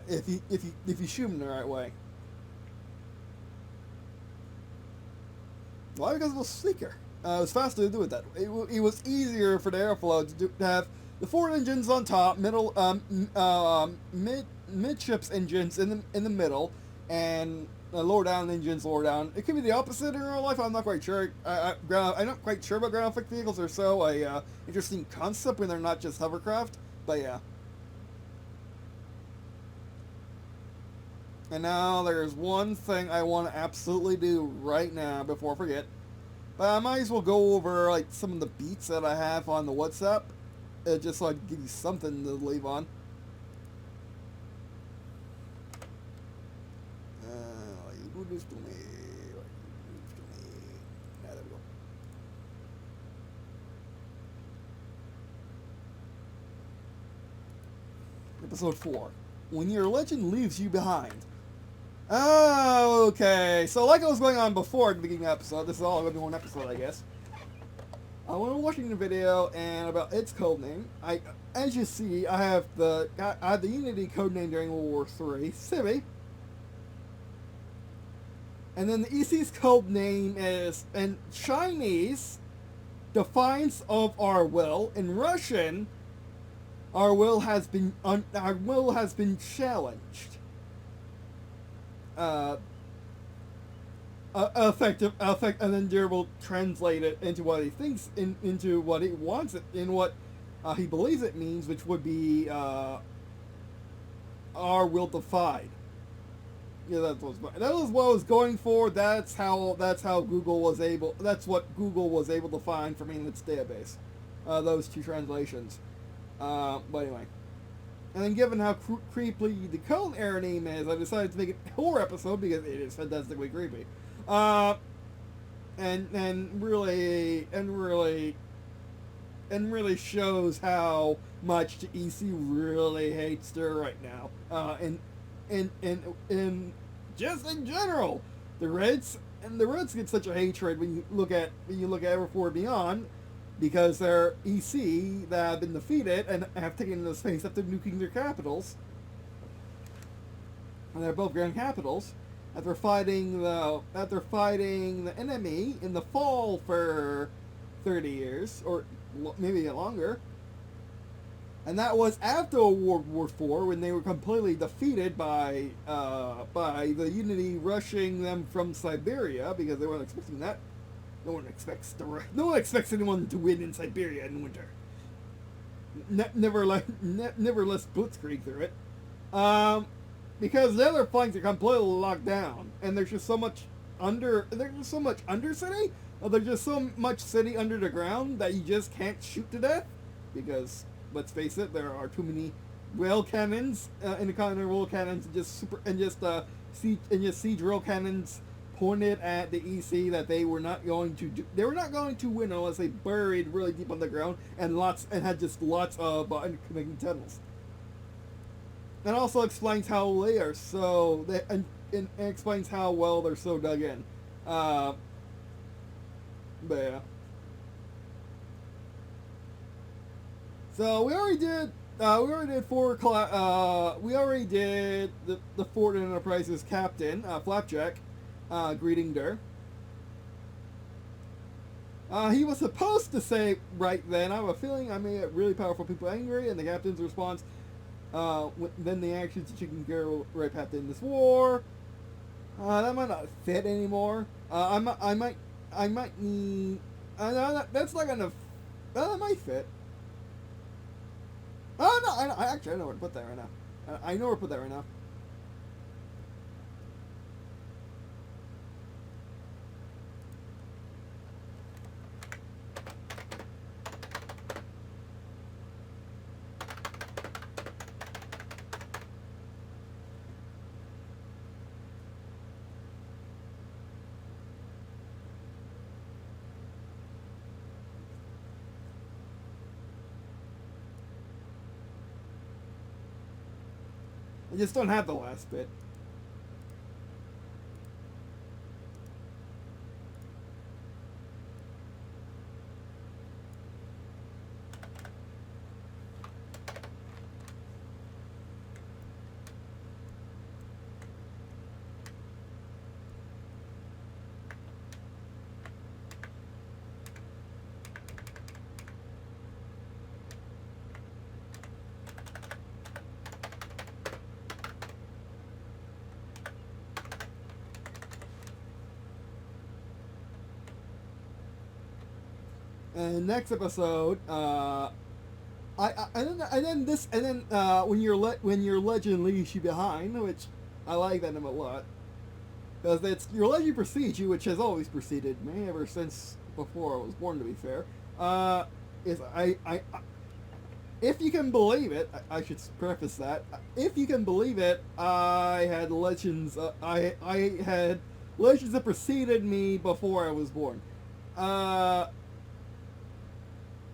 If you shoot them the right way. Why? Because it was sleeker. It was faster to do it that way. It was easier for the airflow to have the forward engines on top, midships engines in the middle, and lower down engines lower down. It could be the opposite in real life. I'm not quite sure. I'm not quite sure about ground effect vehicles. Are so interesting concept when they're not just hovercraft. But yeah. And now there's one thing I want to absolutely do right now before I forget. But I might as well go over like some of the beats that I have on the WhatsApp, just so I can give you something to leave on. News to me. News to me. Yeah, there we go. Episode 4. When your legend leaves you behind. Oh, okay. So like I was going on before at the beginning of the episode, this is all going to be one episode, I guess. When I'm watching the video and about its code name, as you see, I have the Unity code name during World War III, Civi. And then the EC's code name is, in Chinese, Defiance of Our Will. In Russian, Our will has been challenged. And then Jer will translate it into what he thinks, into what he wants it, in what he believes it means, which would be our will defied. Yeah, that was what I was going for. That's what Google was able to find for me in its database. Those two translations. But anyway. And then given how creepy the code error name is, I decided to make it a horror episode because it is fantastically creepy. And really shows how much the EC really hates her right now. And just in general, the Reds get such a hatred when you look at Everforward Beyond, because they're EC that have been defeated and have taken the space after nuking their capitals. And they're both grand capitals. After fighting the enemy in the fall for 30 years, or maybe longer. And that was after World War IV, when they were completely defeated by the Unity rushing them from Siberia, because they weren't expecting that. No one expects anyone to win in Siberia in winter. Never let Blitzkrieg through it. Because the other flanks are completely locked down, and there's just so much undercity. There's just so much city under the ground that you just can't shoot to death, because let's face it, there are too many rail cannons in the continental rail cannons, and just siege rail cannons pointed at the EC that they were not going to win unless they buried really deep underground and had just lots of connecting tunnels. And also explains how they are and explains how well they're so dug in. But yeah. So we already did the Ford Enterprises captain, Flapjack. Greeting Der. He was supposed to say right then, I have a feeling I made really powerful people angry, and the captain's response, then the actions that you can go right path in this war. That might not fit anymore. I might need. That's not gonna. That might fit. Oh no! I know where to put that right now. I know where to put that right now. I just don't have the last bit. And next episode, when your legend leaves you behind, which I like that name a lot, because it's your legend precedes you, which has always preceded me ever since before I was born. To be fair, if you can believe it, I should preface that. If you can believe it, I had legends. I had legends that preceded me before I was born. Uh,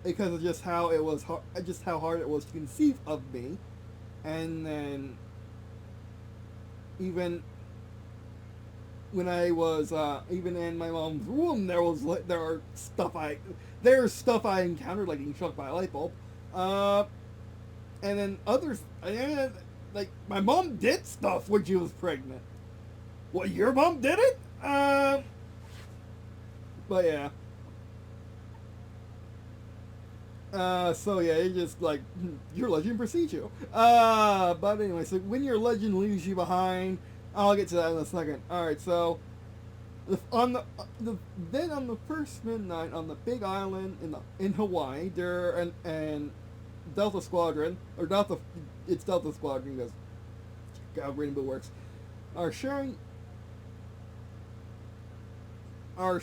because of just how it was, just how hard it was to conceive of me, and then even when I was even in my mom's womb, there's stuff I encountered, like being struck by a light bulb, and then others, and like my mom did stuff when she was pregnant. What, your mom did it? But yeah. So yeah, it's just like your legend precedes you. But anyway, so when your legend leaves you behind, I'll get to that in a second. All right, so on the first midnight on the Big Island in Hawaii, there and Delta Squadron or Delta, it's Delta Squadron because how Green&Blue works, are sharing a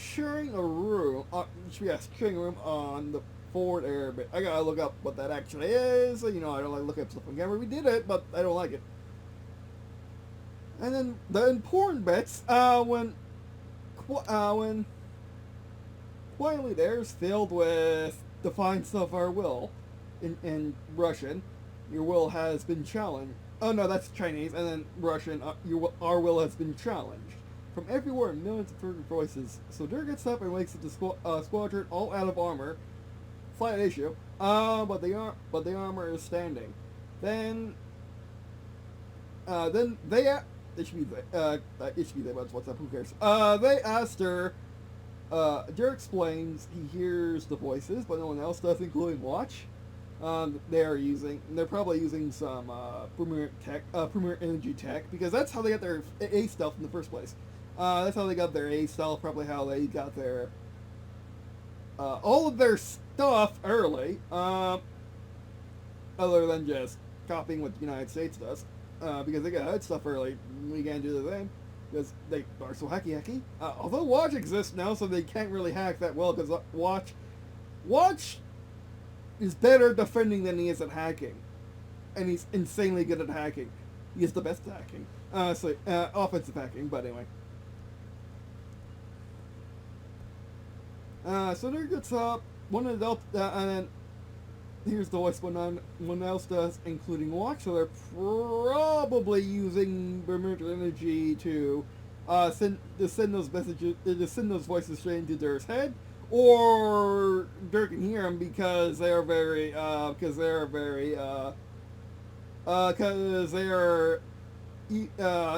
room. Sharing a room on the forward air bit. I gotta look up what that actually is. You know, I don't like looking up stuff on camera. We did it, but I don't like it. And then the important bits, when quietly there's filled with defined stuff our will, in Russian, your will has been challenged. Oh no, that's Chinese, and then Russian, our will has been challenged. From everywhere, millions of fervent voices. So Dur gets up and wakes up the squadron all out of armor. Slight issue. But the armor is standing. Then they it should be they, but what's up? Who cares? They asked her. Dur explains he hears the voices, but no one else does, including Watch. They're probably using some premier energy tech, because that's how they got their A stealth in the first place. That's how they got their A stealth. Probably how they got their all of their stuff early, other than just copying what the United States does, because they got that stuff early. We can't do the thing because they are so hacky. Although Watch exists now, so they can't really hack that well, because Watch is better at defending than he is at hacking, and he's insanely good at hacking. He is the best at hacking. Offensive hacking, but anyway. So there gets up, one of the and then here's the voice when one else does, including Watch. So they're probably using Bermuda energy to send those messages, to send those voices straight into Dur's head, or Dur can hear them because they are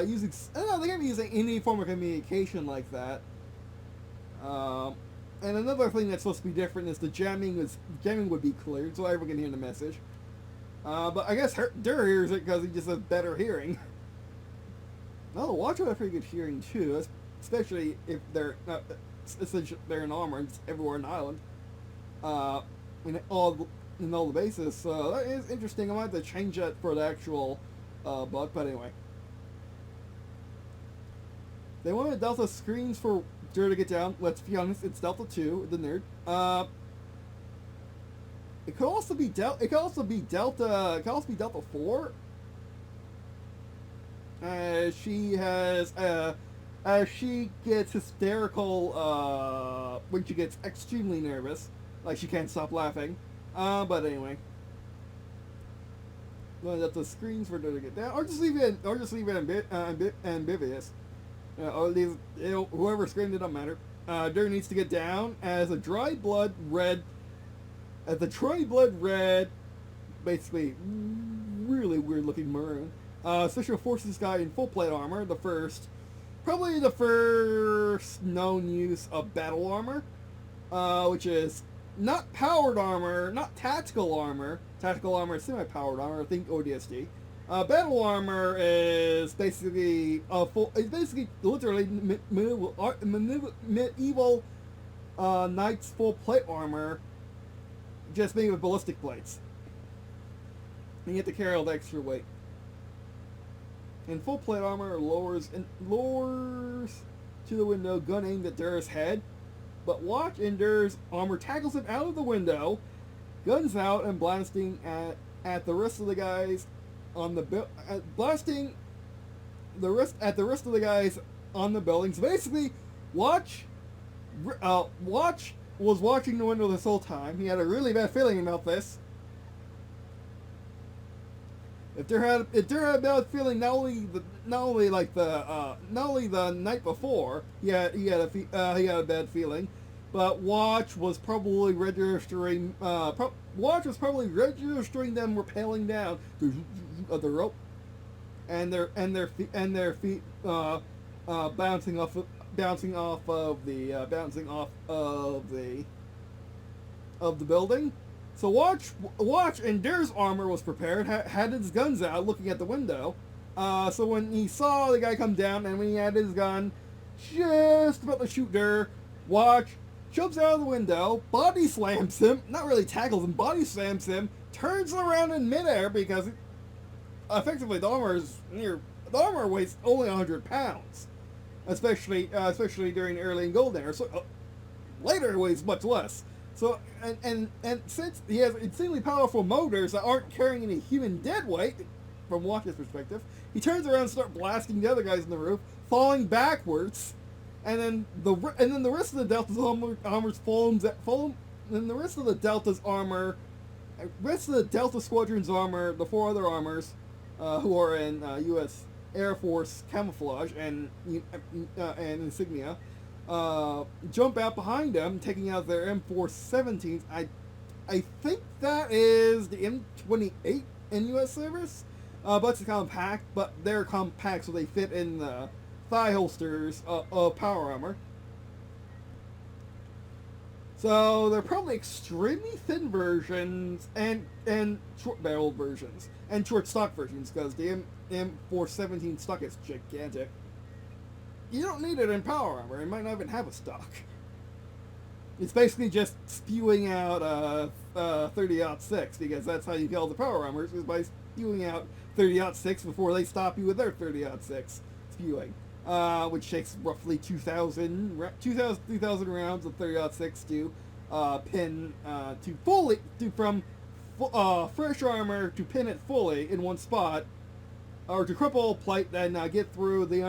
using. I don't know, they can't be using any form of communication like that. And another thing that's supposed to be different is the jamming would be cleared, so everyone can hear the message. But I guess Dur hears it because he just has better hearing. Well, the Watcher have pretty good hearing too, especially if they're in armor and it's everywhere in the island. In all the bases, so that is interesting. I might have to change that for the actual bug, but anyway. They wanted Delta screens for Dur to get down. Let's be honest, it's Delta 2, the nerd. It could also be Delta 4. She gets hysterical when she gets extremely nervous, like she can't stop laughing. But anyway, that the screens for her to get down, or just leave it ambiguous. Or leave, whoever screamed, it don't matter. Dur needs to get down as the Dry Blood Red, basically really weird looking maroon. Special Forces guy in full plate armor, probably the first known use of battle armor, which is not powered armor, not tactical armor. Tactical armor is semi-powered armor. I think ODST. Battle armor is basically literally medieval knights full plate armor, just made with ballistic plates. And you have to carry all the extra weight. And full plate armor lowers to the window, gun aimed at Dur's head. But Watch in Dur's armor tackles him out of the window, guns out and blasting at the rest of the guys on the blasting the rest of the guys on the building. So basically, Watch was watching the window this whole time. He had a really bad feeling about this. If there had a bad feeling, not only the night before, he had a bad feeling, but Watch was probably registering. Watch was probably registering them rappelling down the rope, and their feet bouncing off of the building. So Watch and Dare's armor was prepared, had his guns out, looking at the window. So when he saw the guy come down, and when he had his gun just about to shoot Dare, Watch jumps out of the window, body slams him, not really tackles him, body slams him, turns around in midair because effectively the armor weighs only 100 pounds, especially during the early and golden era. So later it weighs much less. So and since he has insanely powerful motors that aren't carrying any human dead weight, from Watch's perspective, he turns around and starts blasting the other guys in the roof, falling backwards. And then the rest of the Delta's rest of the Delta Squadron's armor, the 4 other armors, who are in U.S. Air Force camouflage and insignia, jump out behind them, taking out their M417s. I think that is the M28 in U.S. service, but it's compact. But they're compact, so they fit in the thigh holsters of power armor. So they're probably extremely thin versions and short barreled versions and short stock versions, because the M417 stock is gigantic. You don't need it in power armor. It might not even have a stock. It's basically just spewing out 30-06, because that's how you kill the power armors, is by spewing out 30-06 before they stop you with their 30-06 spewing. Which takes roughly 3,000 rounds of 30-06 to pin from fresh armor to pin it fully in one spot, or to cripple plate, then get through the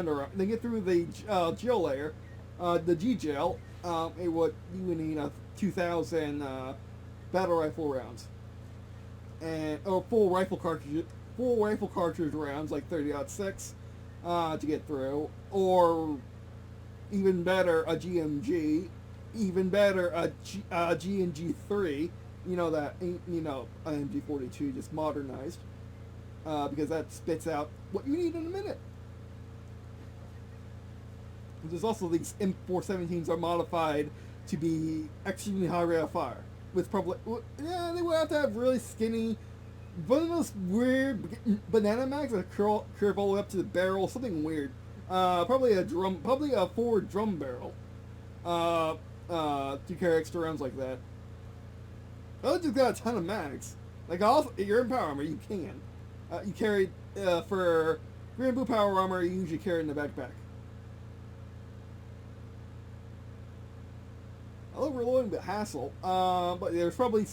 gel layer, the G gel. You would need 2,000 battle rifle rounds, or full rifle cartridge rounds like 30-06. To get through, or even better, a GMG, even better, a GNG3, IMG42 just modernized, because that spits out what you need in a minute. There's also these M417s are modified to be extremely high rate of fire, with probably, they would have to have really skinny, one of those weird banana mags that curve all the way up to the barrel, something weird. Probably a forward drum barrel. To carry extra rounds like that. I just got a ton of mags. Like, you're in power armor, you can. You carry, for Green&Blue power armor, you usually carry it in the backpack. A little reloading, but hassle. But there are probably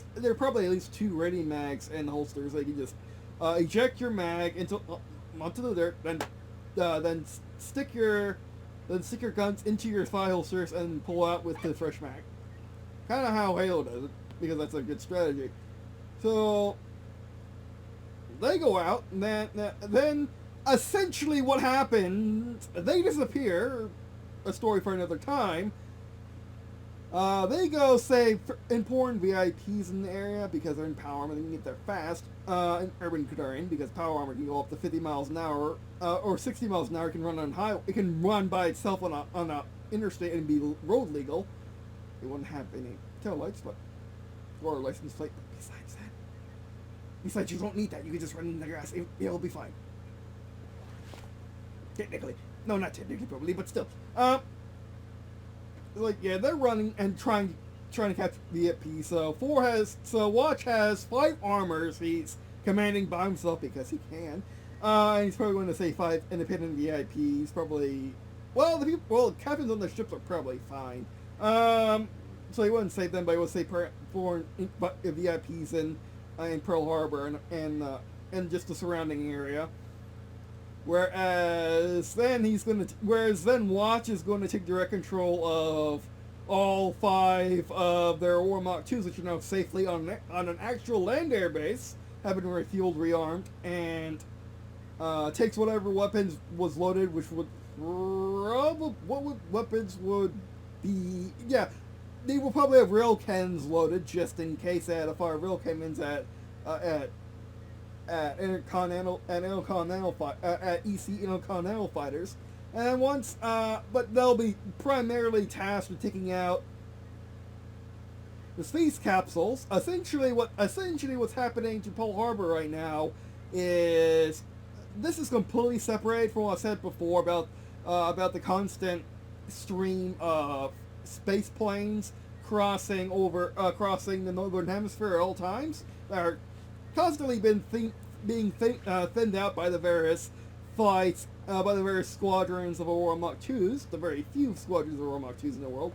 at least 2 ready mags and holsters. They can just eject your mag onto the dirt, then stick your guns into your thigh holsters and pull out with the fresh mag. Kind of how Halo does it, because that's a good strategy. So they go out, and then essentially what happens? They disappear. A story for another time. They go save important VIPs in the area because they're in power armor. They can get there fast. In urban terrain, because power armor can go up to 50 miles an hour, or 60 miles an hour. It can run on highway. It can run by itself on a interstate and be road legal. It wouldn't have any tail lights, or a license plate. Besides, you don't need that. You can just run in the grass. It'll be fine. Technically, no, not technically, probably, but still. They're running and trying to catch VIP. So Watch has 5 armors he's commanding by himself because he can. And he's probably going to say 5 independent VIPs. Probably, the captains on the ships are probably fine. So he wouldn't save them, but he would say 4 VIPs in Pearl Harbor and just the surrounding area. Whereas then Watch is going to take direct control of all 5 of their Warmach 2s, which are now safely on an actual land air base, have been refueled, rearmed, and takes whatever weapons was loaded, which would weapons would be, yeah, they will probably have rail cannons loaded just in case they had to fire rail cannons at Intercontinental at EC Intercontinental fighters, and but they'll be primarily tasked with taking out the space capsules. Essentially, what's happening to Pearl Harbor right now is this is completely separate from what I said before about the constant stream of space planes crossing the northern hemisphere at all times that are constantly being thinned out by the various flights, by the various squadrons of Aurora Mach 2s, the very few squadrons of Aurora Mach 2s in the world,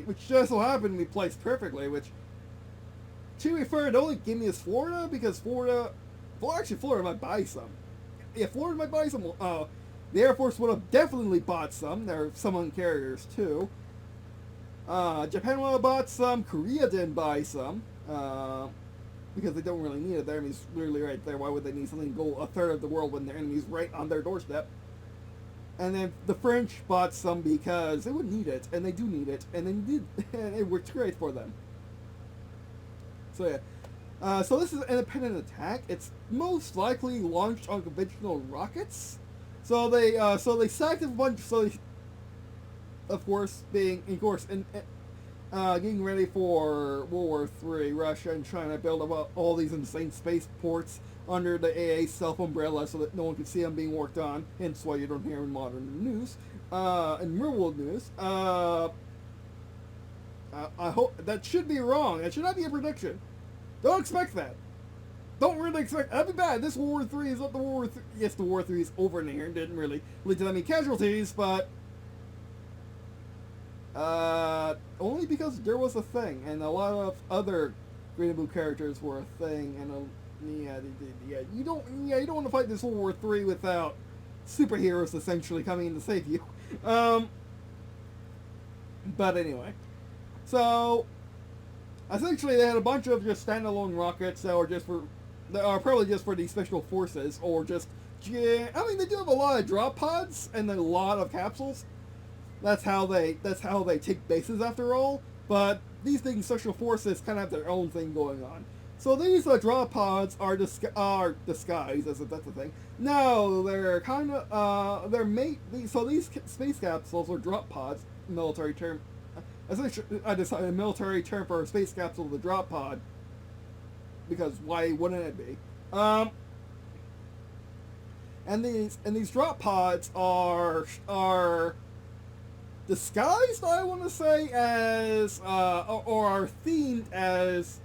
which just so happened to be placed perfectly, which, to be fair, it only gave me is Florida, because Florida might buy some. Yeah, Florida might buy some. The Air Force would have definitely bought some. There are some on carriers, too. Japan would have bought some. Korea didn't buy some. Because they don't really need it. Their enemy's literally right there. Why would they need something to go a third of the world when their enemy's right on their doorstep? And then the French bought some because they would need it, and they do need it, and they did, and it worked great for them. So yeah. So this is an independent attack. It's most likely launched on conventional rockets. So they sacked a bunch. Getting ready for World War III, Russia and China built up all these insane spaceports under the AA self-umbrella so that no one could see them being worked on, hence why you don't hear in modern news, in real world news. I hope, that should be wrong. That should not be a prediction. Don't expect that. Don't really expect, that'd be bad. This World War III is not the World War III. Yes, the World War III is over in here, didn't really lead to that many casualties, but only because there was a thing, and a lot of other Green&Blue characters were a thing, and you don't want to fight this World War III without superheroes essentially coming in to save you. But anyway, so essentially they had a bunch of just standalone rockets that are probably just for the special forces, or just, yeah, I mean, they do have a lot of drop pods and a lot of capsules. That's how they take bases after all. But these things, special forces, kind of have their own thing going on. So these drop pods are disguised, as if that's a thing. No, they're kind of so these space capsules or drop pods, military term. Essentially, I decided a military term for a space capsule, the drop pod, because why wouldn't it be? And these drop pods are disguised, I want to say, as or are themed as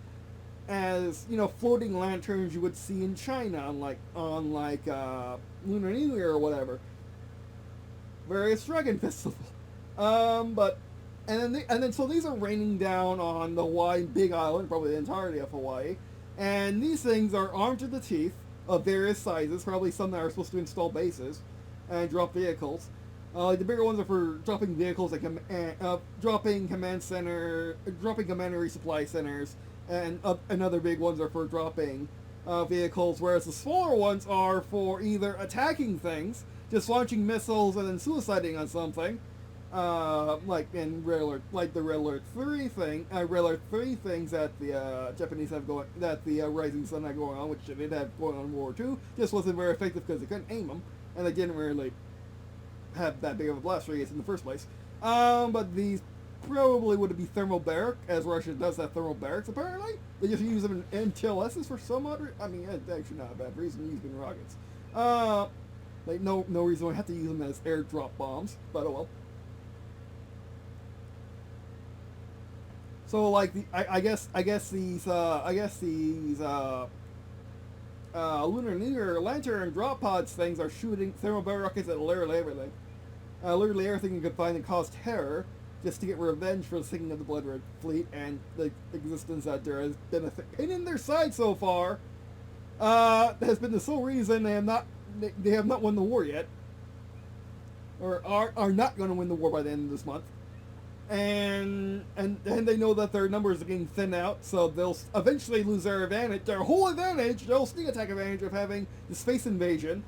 floating lanterns you would see in China on Lunar New Year or whatever, various dragon festival. And then so these are raining down on the Hawaii Big Island, probably the entirety of Hawaii, and these things are armed to the teeth of various sizes, probably some that are supposed to install bases and drop vehicles. The bigger ones are for dropping vehicles, dropping command resupply centers, and other big ones are for dropping vehicles, whereas the smaller ones are for either attacking things, just launching missiles and then suiciding on something, like the Red Alert 3 thing, Red Alert 3 things that the Japanese have going, that the Rising Sun had going on, which they did have going on in World War II, just wasn't very effective because they couldn't aim them, and they didn't really have that big of a blast radius in the first place. But these probably would be thermal barrack, as Russia does have thermal barracks apparently. They just use them in TLSs for some odd I mean, it's actually not a bad reason to use them in rockets. No reason why I have to use them as airdrop bombs, but oh well. So I guess these Lunar New Year lantern drop pods things are shooting thermal barrel rockets at literally everything. Literally everything you could find that caused terror, just to get revenge for the sinking of the Blood Red Fleet and the existence that there has been a pain in their side so far has been the sole reason they have not won the war yet, or are not going to win the war by the end of this month. And they know that their numbers are getting thinned out, so they'll eventually lose their advantage, their whole advantage, their whole sneak attack advantage of having the space invasion,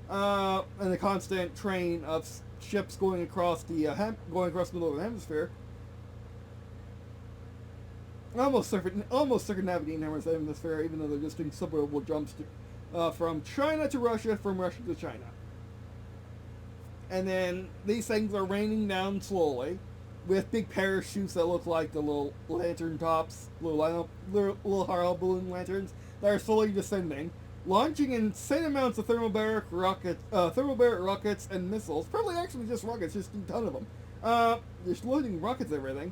and the constant train of ships going across the middle of the hemisphere. Almost circumnavigating the hemisphere, even though they're just doing suborbital jumps from China to Russia, from Russia to China. And then these things are raining down slowly, with big parachutes that look like the little lantern tops, little hard balloon lanterns that are slowly descending, launching insane amounts of thermobaric rockets and missiles. Probably actually just rockets, just a ton of them. Just loading rockets and everything,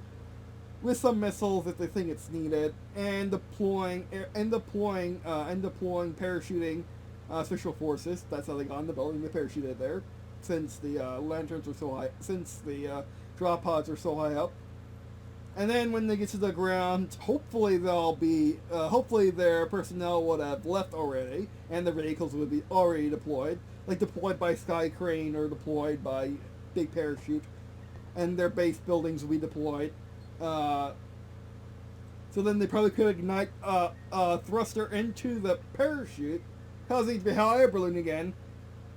with some missiles if they think it's needed, and deploying parachuting special forces. That's how they got in the building. They parachuted there, since the lanterns were so high, since the drop pods are so high up. And then when they get to the ground, hopefully their personnel would have left already, and the vehicles would be already deployed, like deployed by Sky Crane or deployed by Big Parachute, and their base buildings would be deployed. So then they probably could ignite a thruster into the parachute, causing it to be hot air balloon again,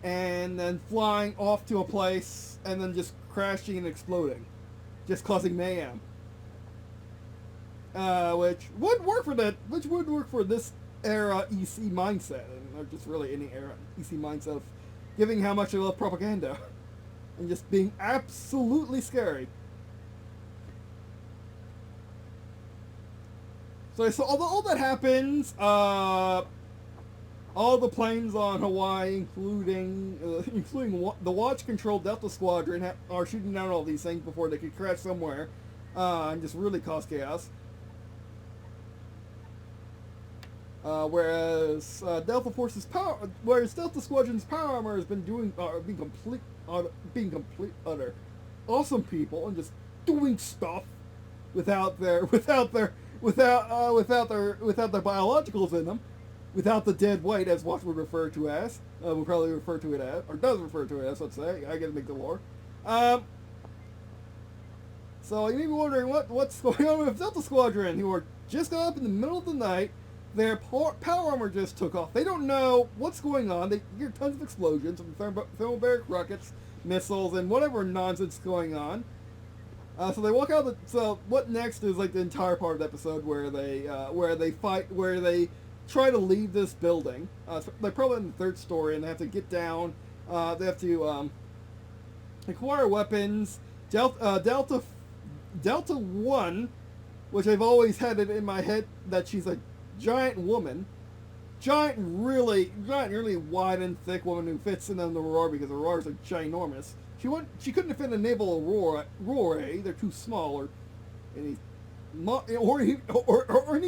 and then flying off to a place, and then just crashing and exploding, just causing mayhem. Which would work for this era EC mindset, or just really any era EC mindset of giving how much they love propaganda, and just being absolutely scary. So all that happens, all the planes on Hawaii, including the Watch-controlled Delta Squadron, are shooting down all these things before they could crash somewhere, and just really cause chaos. Whereas Delta Squadron's power armor has been being complete utter awesome people, and just doing stuff without their biologicals in them. Without the dead weight, as Watch would refer to as, would probably refer to it as, or does refer to it as, let's say. I gotta make the lore. So you may be wondering what's going on with Delta Squadron, who are just got up in the middle of the night. Their power armor just took off. They don't know what's going on. They hear tons of explosions from thermobaric rockets, missiles, and whatever nonsense going on. So they walk out. So what next is like the entire part of the episode where they try to leave this building. They're probably in the third story, and they have to get down. They have to acquire weapons. Delta 1, which I've always had it in my head that she's a giant woman, really wide and thick woman who fits in the Aurora because the Auroras are ginormous. She couldn't fit a naval Aurora. They're too small, or any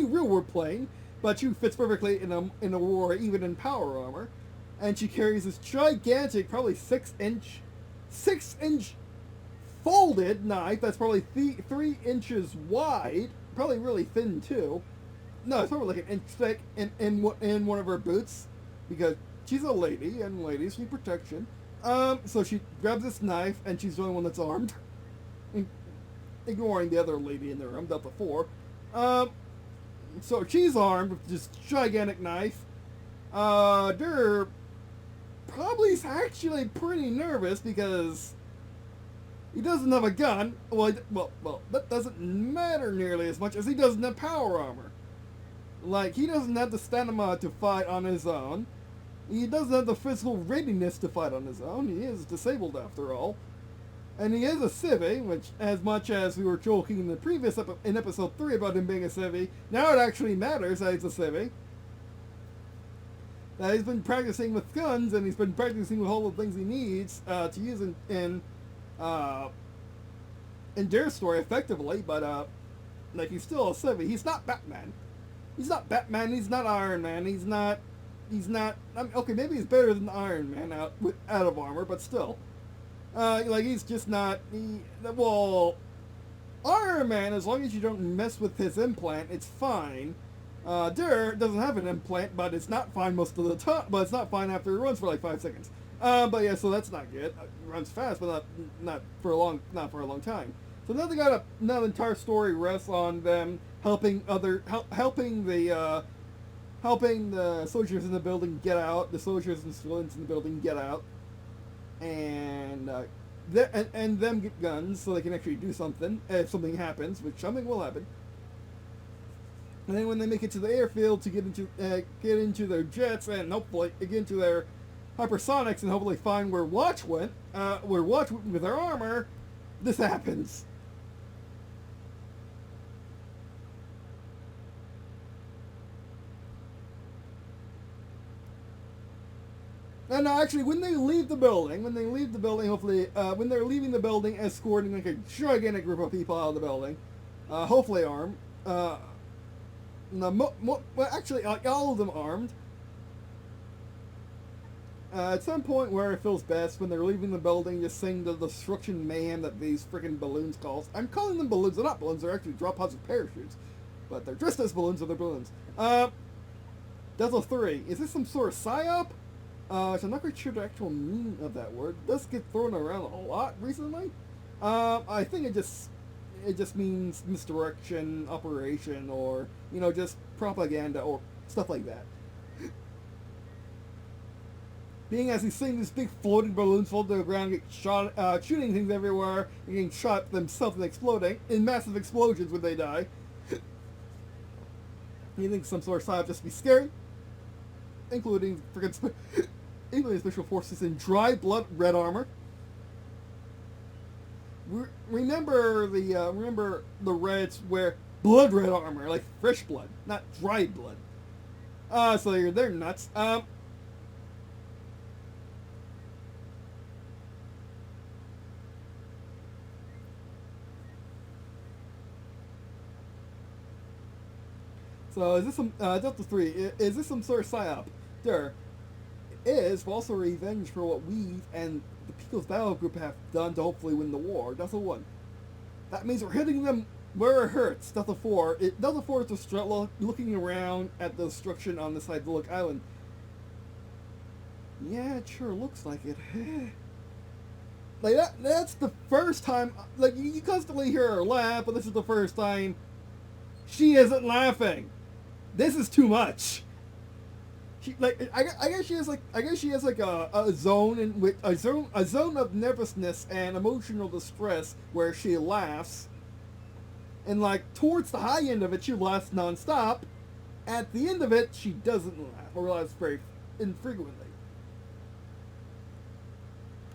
real world plane. But she fits perfectly in Aurora, even in power armor. And she carries this gigantic, probably 6-inch folded knife that's probably 3 inches wide, probably really thin too. No, it's probably like an inch thick in one of her boots, because she's a lady, and ladies need protection. So she grabs this knife, and she's the only one that's armed, ignoring the other lady in the room, Delta 4. So she's armed with this gigantic knife. They're probably actually pretty nervous because he doesn't have a gun. Well, that doesn't matter nearly as much as he doesn't have power armor. Like, he doesn't have the stamina to fight on his own. He doesn't have the physical readiness to fight on his own. He is disabled after all. And he is a civvy, which, as much as we were joking in the previous in episode 3 about him being a civvy, now it actually matters that he's a civvy. That he's been practicing with guns, and he's been practicing with all the things he needs to use in their story effectively, but like, he's still a civvy. He's not Batman. He's not Batman. He's not Iron Man. He's not. I mean, okay, maybe he's better than Iron Man out of armor, but still. Like, he's just not. Well, Iron Man, as long as you don't mess with his implant, it's fine. Deer doesn't have an implant, but it's not fine most of the time. But it's not fine after it runs for like 5 seconds. But yeah, so that's not good. It runs fast, but not for a long time. So now they got another entire story rests on them helping the soldiers in the building get out. The soldiers and civilians in the building get out, and them get guns so they can actually do something if something happens, which something will happen. And then when they make it to the airfield to get into their jets and hopefully get into their hypersonics and hopefully find where Watch went with their armor, this happens. And actually, when they leave the building, hopefully, when they're leaving the building, escorting like a gigantic group of people out of the building, hopefully armed. Actually, all of them armed. At some point where it feels best, when they're leaving the building, just seeing the destruction mayhem that these freaking balloons cause. I'm calling them balloons. They're not balloons. They're actually drop pods with parachutes. But they're dressed as balloons, so they're balloons. Delta 3. Is this some sort of psyop? So I'm not quite sure the actual meaning of that word. It does get thrown around a lot recently. I think it just means misdirection, operation, or, just propaganda or stuff like that. Being as he's seeing these big floating balloons fall to the ground, get shot, shooting things everywhere, and getting shot themselves and exploding in massive explosions when they die. You think some sort of psyop just be scary, including special forces in dry blood red armor. Remember the Reds wear blood red armor, like fresh blood, not dry blood. So they're nuts. So is this some Delta 3? Is this some sort of psyop? There is also revenge for what we and the People's Battle Group have done to hopefully win the war. Delta 1. That means we're hitting them where it hurts. Delta 4. Delta 4 is just looking around at the destruction on the side of the Look Island. Yeah, it sure looks like it. Like that's the first time. Like you constantly hear her laugh, but this is the first time she isn't laughing. This is too much. I guess she has a zone in which a zone of nervousness and emotional distress where she laughs, and like towards the high end of it she laughs nonstop. At the end of it she doesn't laugh, or laughs very infrequently.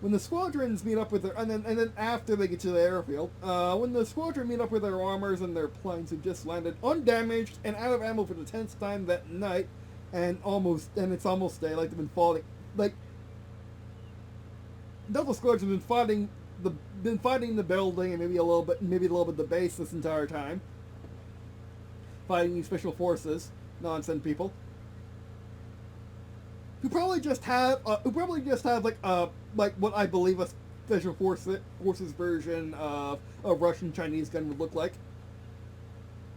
When the squadrons meet up with their and then after they get to the airfield, when the squadron meet up with their armors and their planes who just landed undamaged and out of ammo for the 10th time that night, and it's almost day, like they've been falling, like Delta Squadron's been fighting the building and maybe a little bit the base this entire time, fighting these special forces, nonsense people. Who probably just have like what I believe a special forces version of a Russian Chinese gun would look like.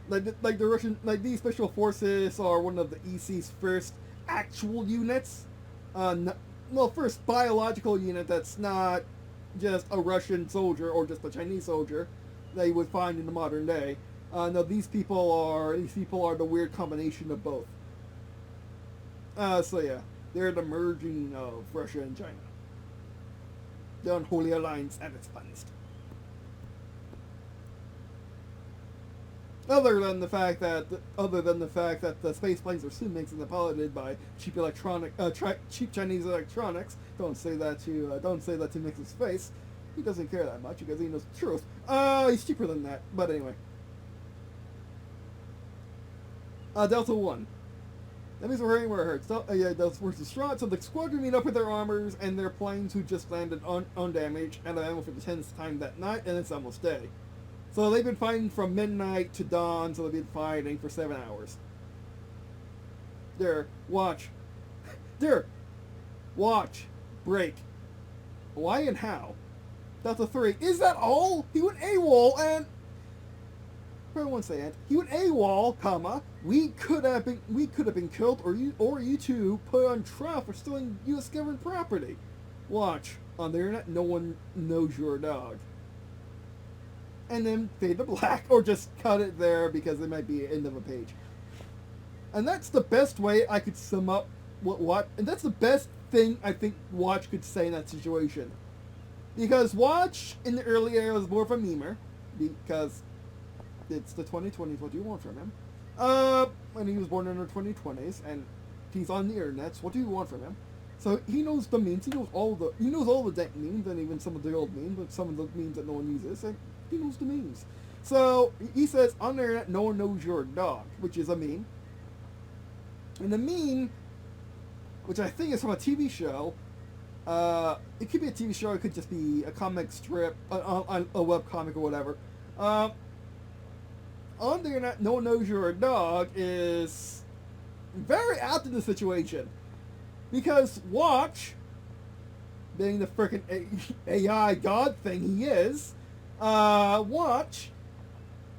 These special forces are one of the EC's first actual units. First biological unit that's not just a Russian soldier or just a Chinese soldier that you would find in the modern day. No, these people are the weird combination of both. So yeah. They're the merging of Russia and China. The unholy alliance at its finest. Other than the fact that the space planes are soon mixed and piloted by cheap Chinese electronics. Don't say that to Nixon's face. He doesn't care that much because he knows the truth. He's cheaper than that. But anyway. Delta 1. That means we're hitting where it hurts. Delta Force is distraught, so the squadron meet up with their armors and their planes who just landed undamaged and ammo for the 10th time that night, and it's almost day. So they've been fighting from midnight to dawn, so they've been fighting for 7 hours. Watch. Break. Why and how? Delta 3. Is that all? He went AWOL and... probably won't say it. He would AWOL, comma, we could have been killed, or you two put on trial for stealing U.S. government property. Watch. On the internet, no one knows you're a dog. And then fade to black, or just cut it there because it might be the end of a page. And that's the best way I could sum up and that's the best thing I think Watch could say in that situation. Because Watch, in the early era, was more of a memer, because it's the 2020s, what do you want from him? When he was born in the 2020s, and he's on the internet, what do you want from him? So he knows the memes, he knows all the dank memes, and even some of the old memes, but some of the memes that no one uses, and he knows the memes. So he says, on the internet, no one knows you're a dog, which is a meme. And the meme, which I think is from a TV show, it could be a TV show, it could just be a comic strip, a web comic or whatever. On the internet, no one knows you're a dog is very apt in the situation. Because Watch, being the frickin' AI god thing he is, Watch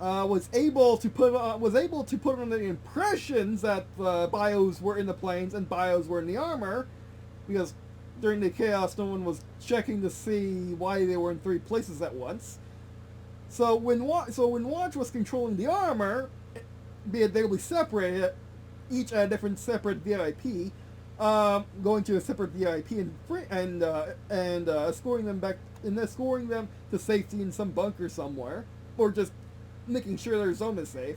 was able to put on the impressions that the bios were in the planes and bios were in the armor, because during the chaos no one was checking to see why they were in 3 places at once. So when Watch was controlling the armor, be it they would be separated, each at a different separate VIP, going to a separate VIP and escorting them to safety in some bunker somewhere, or just making sure their zone is safe.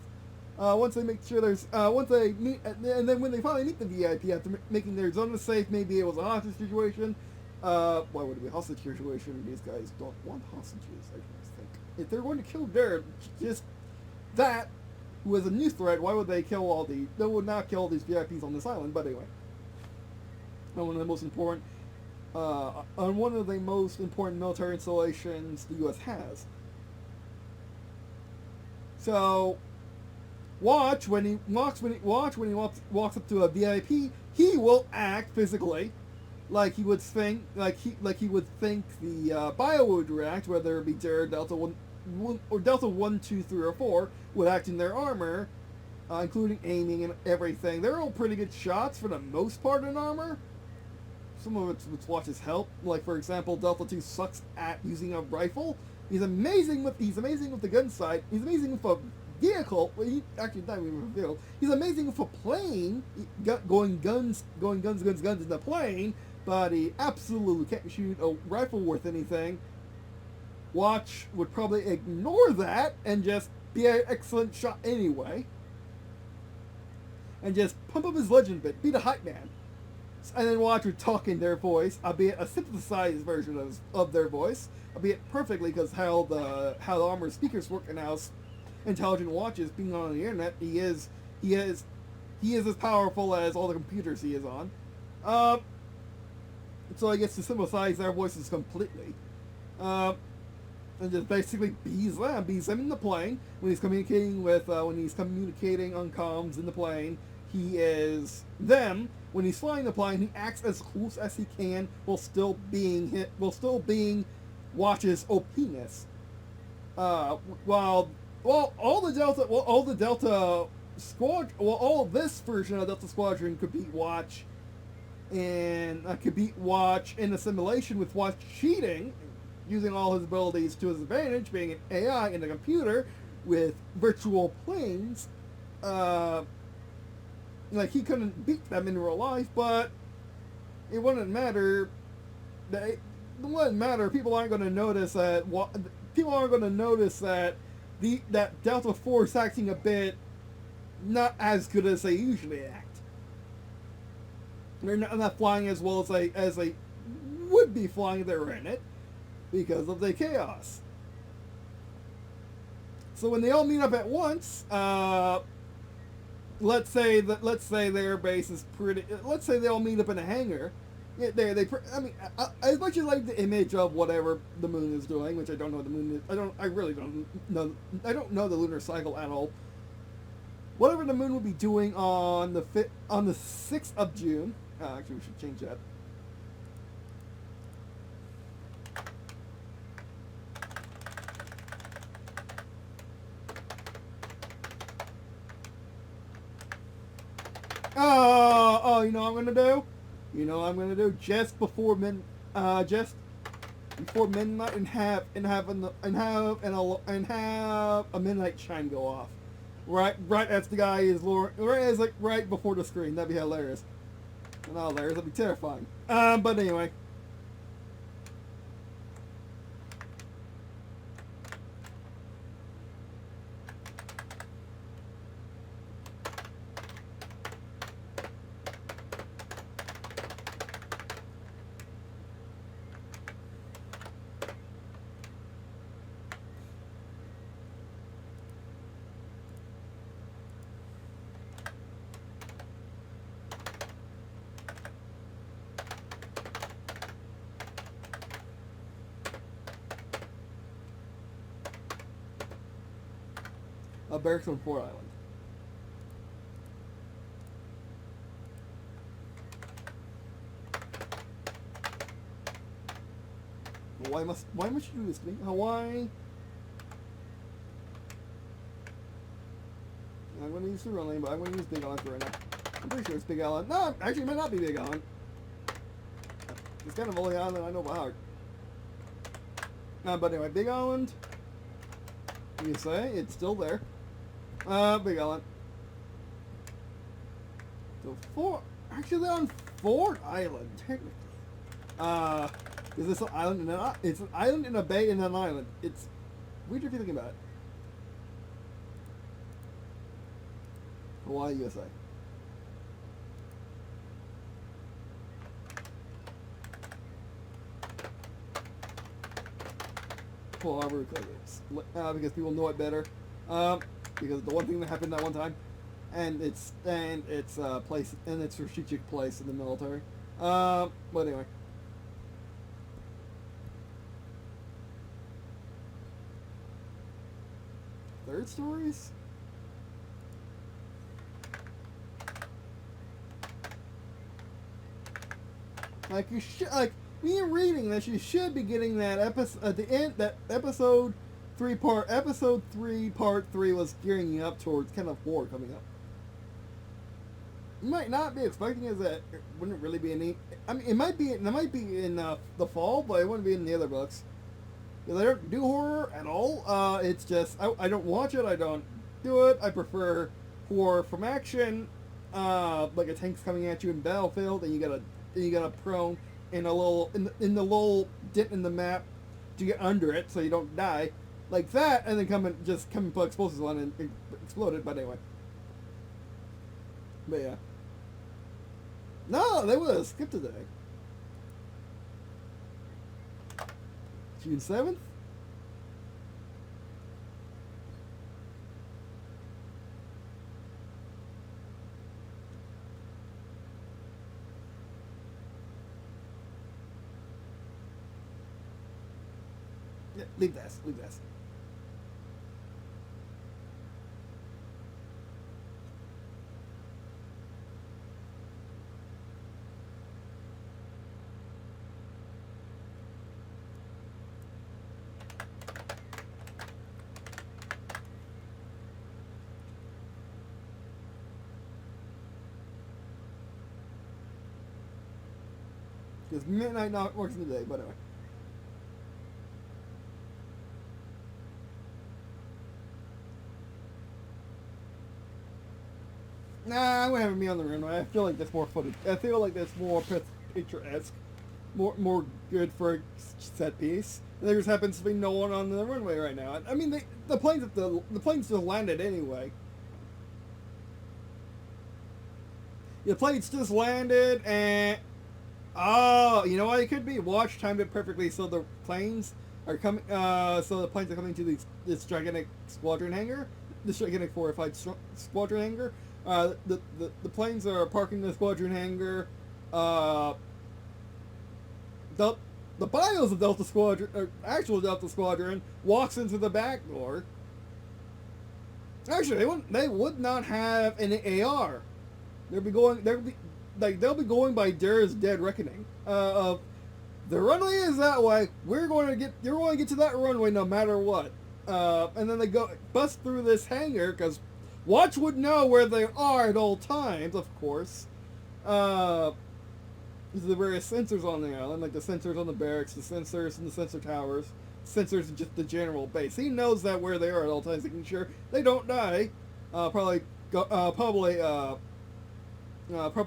Once they meet, and then when they finally meet the VIP after making their zone is safe, maybe it was a hostage situation. Why would it be a hostage situation? These guys don't want hostages, I just think. If they're going to kill just that, who is a new threat, why would they would not kill all these VIPs on this island, but anyway. On one of the most important military installations the U.S. has. So, Watch when he walks up to a VIP, he will act physically like he would think the bio would react, whether it be Delta 1 or Delta 1, 2, 3, or 4 would act in their armor, including aiming and everything. They're all pretty good shots for the most part in armor. Some of it's with Watch's help. Like, for example, Delta 2 sucks at using a rifle. He's amazing with the gun sight. He's amazing with a vehicle. Well, he actually not even with a vehicle. He's amazing with a plane, going guns in the plane, but he absolutely can't shoot a rifle worth anything. Watch would probably ignore that and just be an excellent shot anyway. And just pump up his legend bit, be the hype man. And then Watch would talk in their voice, albeit a synthesized version of their voice, albeit perfectly, because how the armored speakers work and how intelligent Watch is being on the internet. He is as powerful as all the computers he is on. So I guess to synthesize their voices completely, and just basically bees them in the plane when he's communicating on comms in the plane. He is them. When he's flying the plane, he acts as close as he can while still being Watch's OPness. While all this version of Delta Squadron could beat Watch, and could beat Watch in a simulation with Watch cheating, using all his abilities to his advantage, being an AI in a computer with virtual planes. Like, he couldn't beat them in real life, but it wouldn't matter. It wouldn't matter. People aren't going to notice that. People aren't going to notice that that Delta Force acting a bit not as good as they usually act. They're not flying as well as they would be flying if they were in it, because of the chaos. So when they all meet up at once, let's say their base is pretty. Let's say they all meet up in a hangar. Yeah, as much as I like the image of whatever the moon is doing, which I don't know what the moon is. I really don't know. I don't know the lunar cycle at all. Whatever the moon will be doing on the 6th of June. Actually, we should change that. Oh, you know what I'm gonna do? You know what I'm gonna do? Just before just before midnight, and have a midnight chime go off. Right as the guy is right before the screen. That'd be hilarious. Not hilarious. That'd be terrifying. But anyway. Barracks on Fort Island. Why must you do this to me? Hawaii. I'm going to use the run lane, but I'm going to use Big Island for right now. I'm pretty sure it's Big Island. No, actually, it might not be Big Island. It's kind of the only island I know by heart. But anyway, Big Island. You say it's still there. Big Island. So actually they're on Fort Island, technically. Is this an island in it's an island in a bay in an island. It's weird if you think about it. Hawaii, USA. Pearl Harbor, because people know it better. Because the one thing that happened that one time, and it's place and its strategic place in the military. But anyway. Third stories? Like you should, like when you're reading this, you should be getting that episode at the end. That episode 3 part was gearing you up towards kind of 4 coming up. You might not be expecting it, that it wouldn't really be any. I mean, it might be in the fall, but it wouldn't be in the other books. They don't do horror at all. It's just I don't watch it. I don't do it. I prefer horror from action, like a tank's coming at you in Battlefield, and you gotta prone in the little dent in the map to get under it so you don't die, like that, and then come and put explosives on it and explode it. But anyway, but yeah, no, they would have skipped today. June 7th. Yeah, leave this. Because midnight not works in the day, but anyway. Nah, I'm gonna have me on the runway. I feel like that's more footage. I feel like that's more picturesque, more good for a set piece. And there just happens to be no one on the runway right now. I mean, the planes just landed anyway. The planes just landed, and oh, you know what it could be? Watch timed it perfectly so the planes are coming. So the planes are coming to this gigantic squadron hangar, this gigantic fortified squadron hangar. The planes are parking in the squadron hangar. The bios of Delta Squadron, or actual Delta Squadron, walks into the back door. Actually, they would not have an AR. They'll be going by Dur's Dead Reckoning. Of the runway is that way. You're going to get to that runway no matter what. And then they bust through this hangar because Watch would know where they are at all times, of course. There's the various sensors on the island, like the sensors on the barracks, the sensors in the sensor towers, sensors in just the general base. He knows that where they are at all times, making sure they don't die. Probably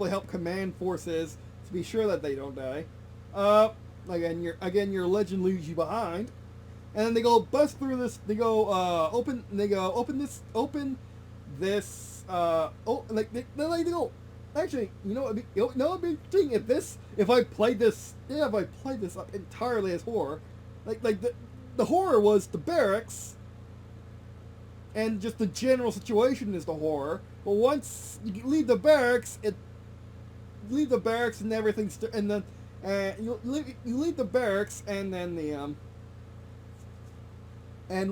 help command forces to be sure that they don't die. Again, your legend leaves you behind, and then they go bust through this. They go open this. They go. Actually, you know, it'd be interesting if I played this up entirely as horror, the horror was the barracks, and just the general situation is the horror. But once you leave the barracks, and everything's and then you leave the barracks, and then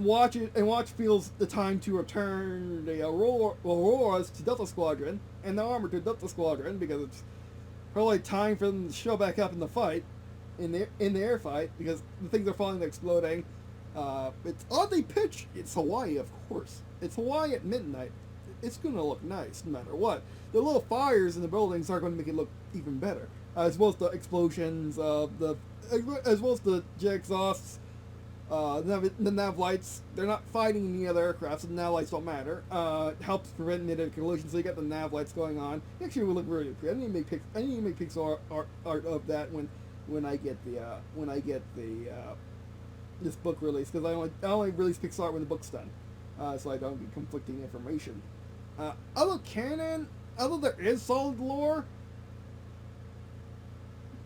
Watch feels the time to return the Auroras to Delta Squadron and the armor to Delta Squadron, because it's probably time for them to show back up in the fight, in the air fight, because the things are falling and exploding. It's oddly pitched. It's Hawaii, of course. It's Hawaii at midnight. It's gonna look nice no matter what. The little fires in the buildings are going to make it look even better, as well as the explosions, as well as the jet exhausts. The nav lights, they're not fighting any other aircraft, so the nav lights don't matter. It helps prevent mid-air collision, so you get the nav lights going on. It actually will look really pretty. I need to make pixel art of that when I get this book released, because I only release pixel art when the book's done, so I don't get conflicting information. Although there is solid lore,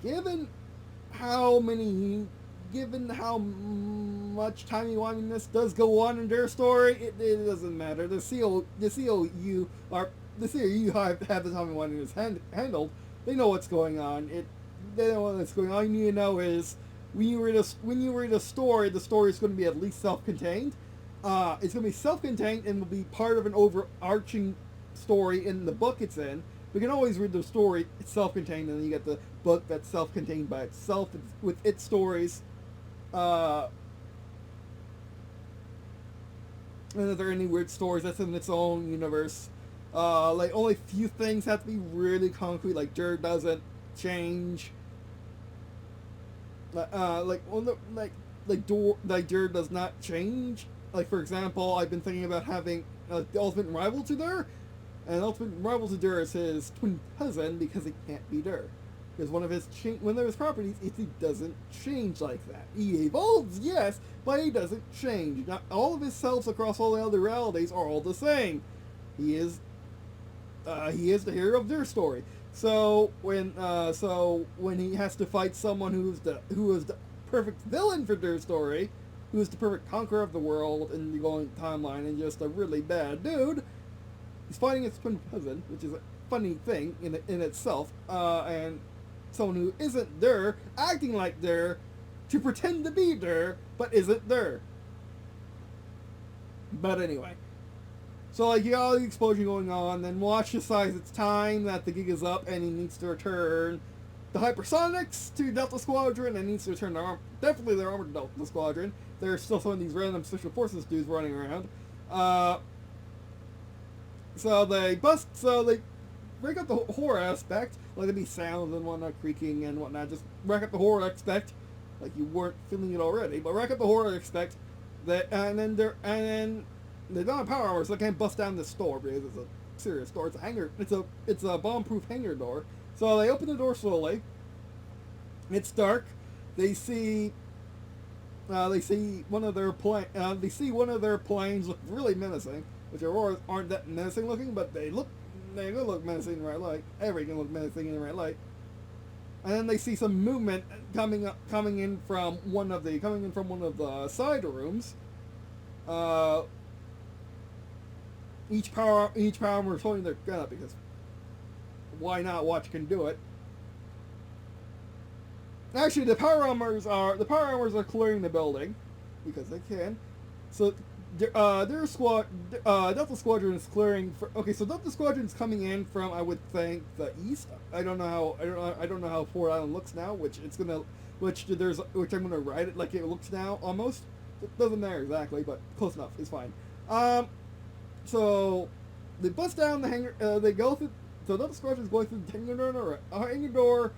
given how much timey-wiminess does go on in their story, it doesn't matter. The COU have the timey-wiminess handled. They know what's going on. They know what's going on. All you need to know is when you read a story, the story is going to be at least self-contained. It's going to be self-contained and will be part of an overarching story in the book it's in. We can always read the story, it's self-contained, and then you get the book that's self-contained by itself with its stories. And if there are any weird stories, that's in its own universe. Only few things have to be really concrete, like Dur doesn't change. Dur does not change. Like, for example, I've been thinking about having the ultimate rival to Dur, and the ultimate rival to Dur is his twin cousin, because he can't be Dur. Because one of his properties is he doesn't change like that. He evolves, yes, but he doesn't change. Not all of his selves across all the other realities are all the same. He is the hero of their story. So when he has to fight someone who is the perfect villain for their story, who is the perfect conqueror of the world in the going timeline, and just a really bad dude, he's fighting his twin cousin, which is a funny thing in itself, and someone who isn't there, acting like there, to pretend to be there, but isn't there. But anyway. So, you got all the explosion going on, then Watch decides it's time that the gig is up, and he needs to return the hypersonics to Delta Squadron, and needs to return definitely their armor to Delta Squadron. There's still some of these random special forces dudes running around. So they break up the horror aspect, like there'd be sounds and whatnot, creaking and whatnot. Just rack up the horror aspect, like you weren't feeling it already. But rack up the horror aspect, and then they don't have power armor, so they can't bust down this door because it's a serious door. It's a hangar. It's a bomb-proof hangar door. So they open the door slowly. It's dark. They see one of their planes look really menacing, which aren't that menacing looking, but they look menacing in the right light. Everything can look menacing in the right light. And then they see some movement coming in from one of the side rooms. Each power armor is holding their gun up, because why not? Watch can do it. Actually, the power armors are clearing the building because they can. So Delta Squadron is clearing. So Delta Squadron is coming in from, I would think, the east. I don't know how Fort Island looks now. Which I'm gonna write it like it looks now It doesn't matter exactly, but close enough. It's fine. So they bust down the hangar. They go through. So Delta Squadron is going through the hangar door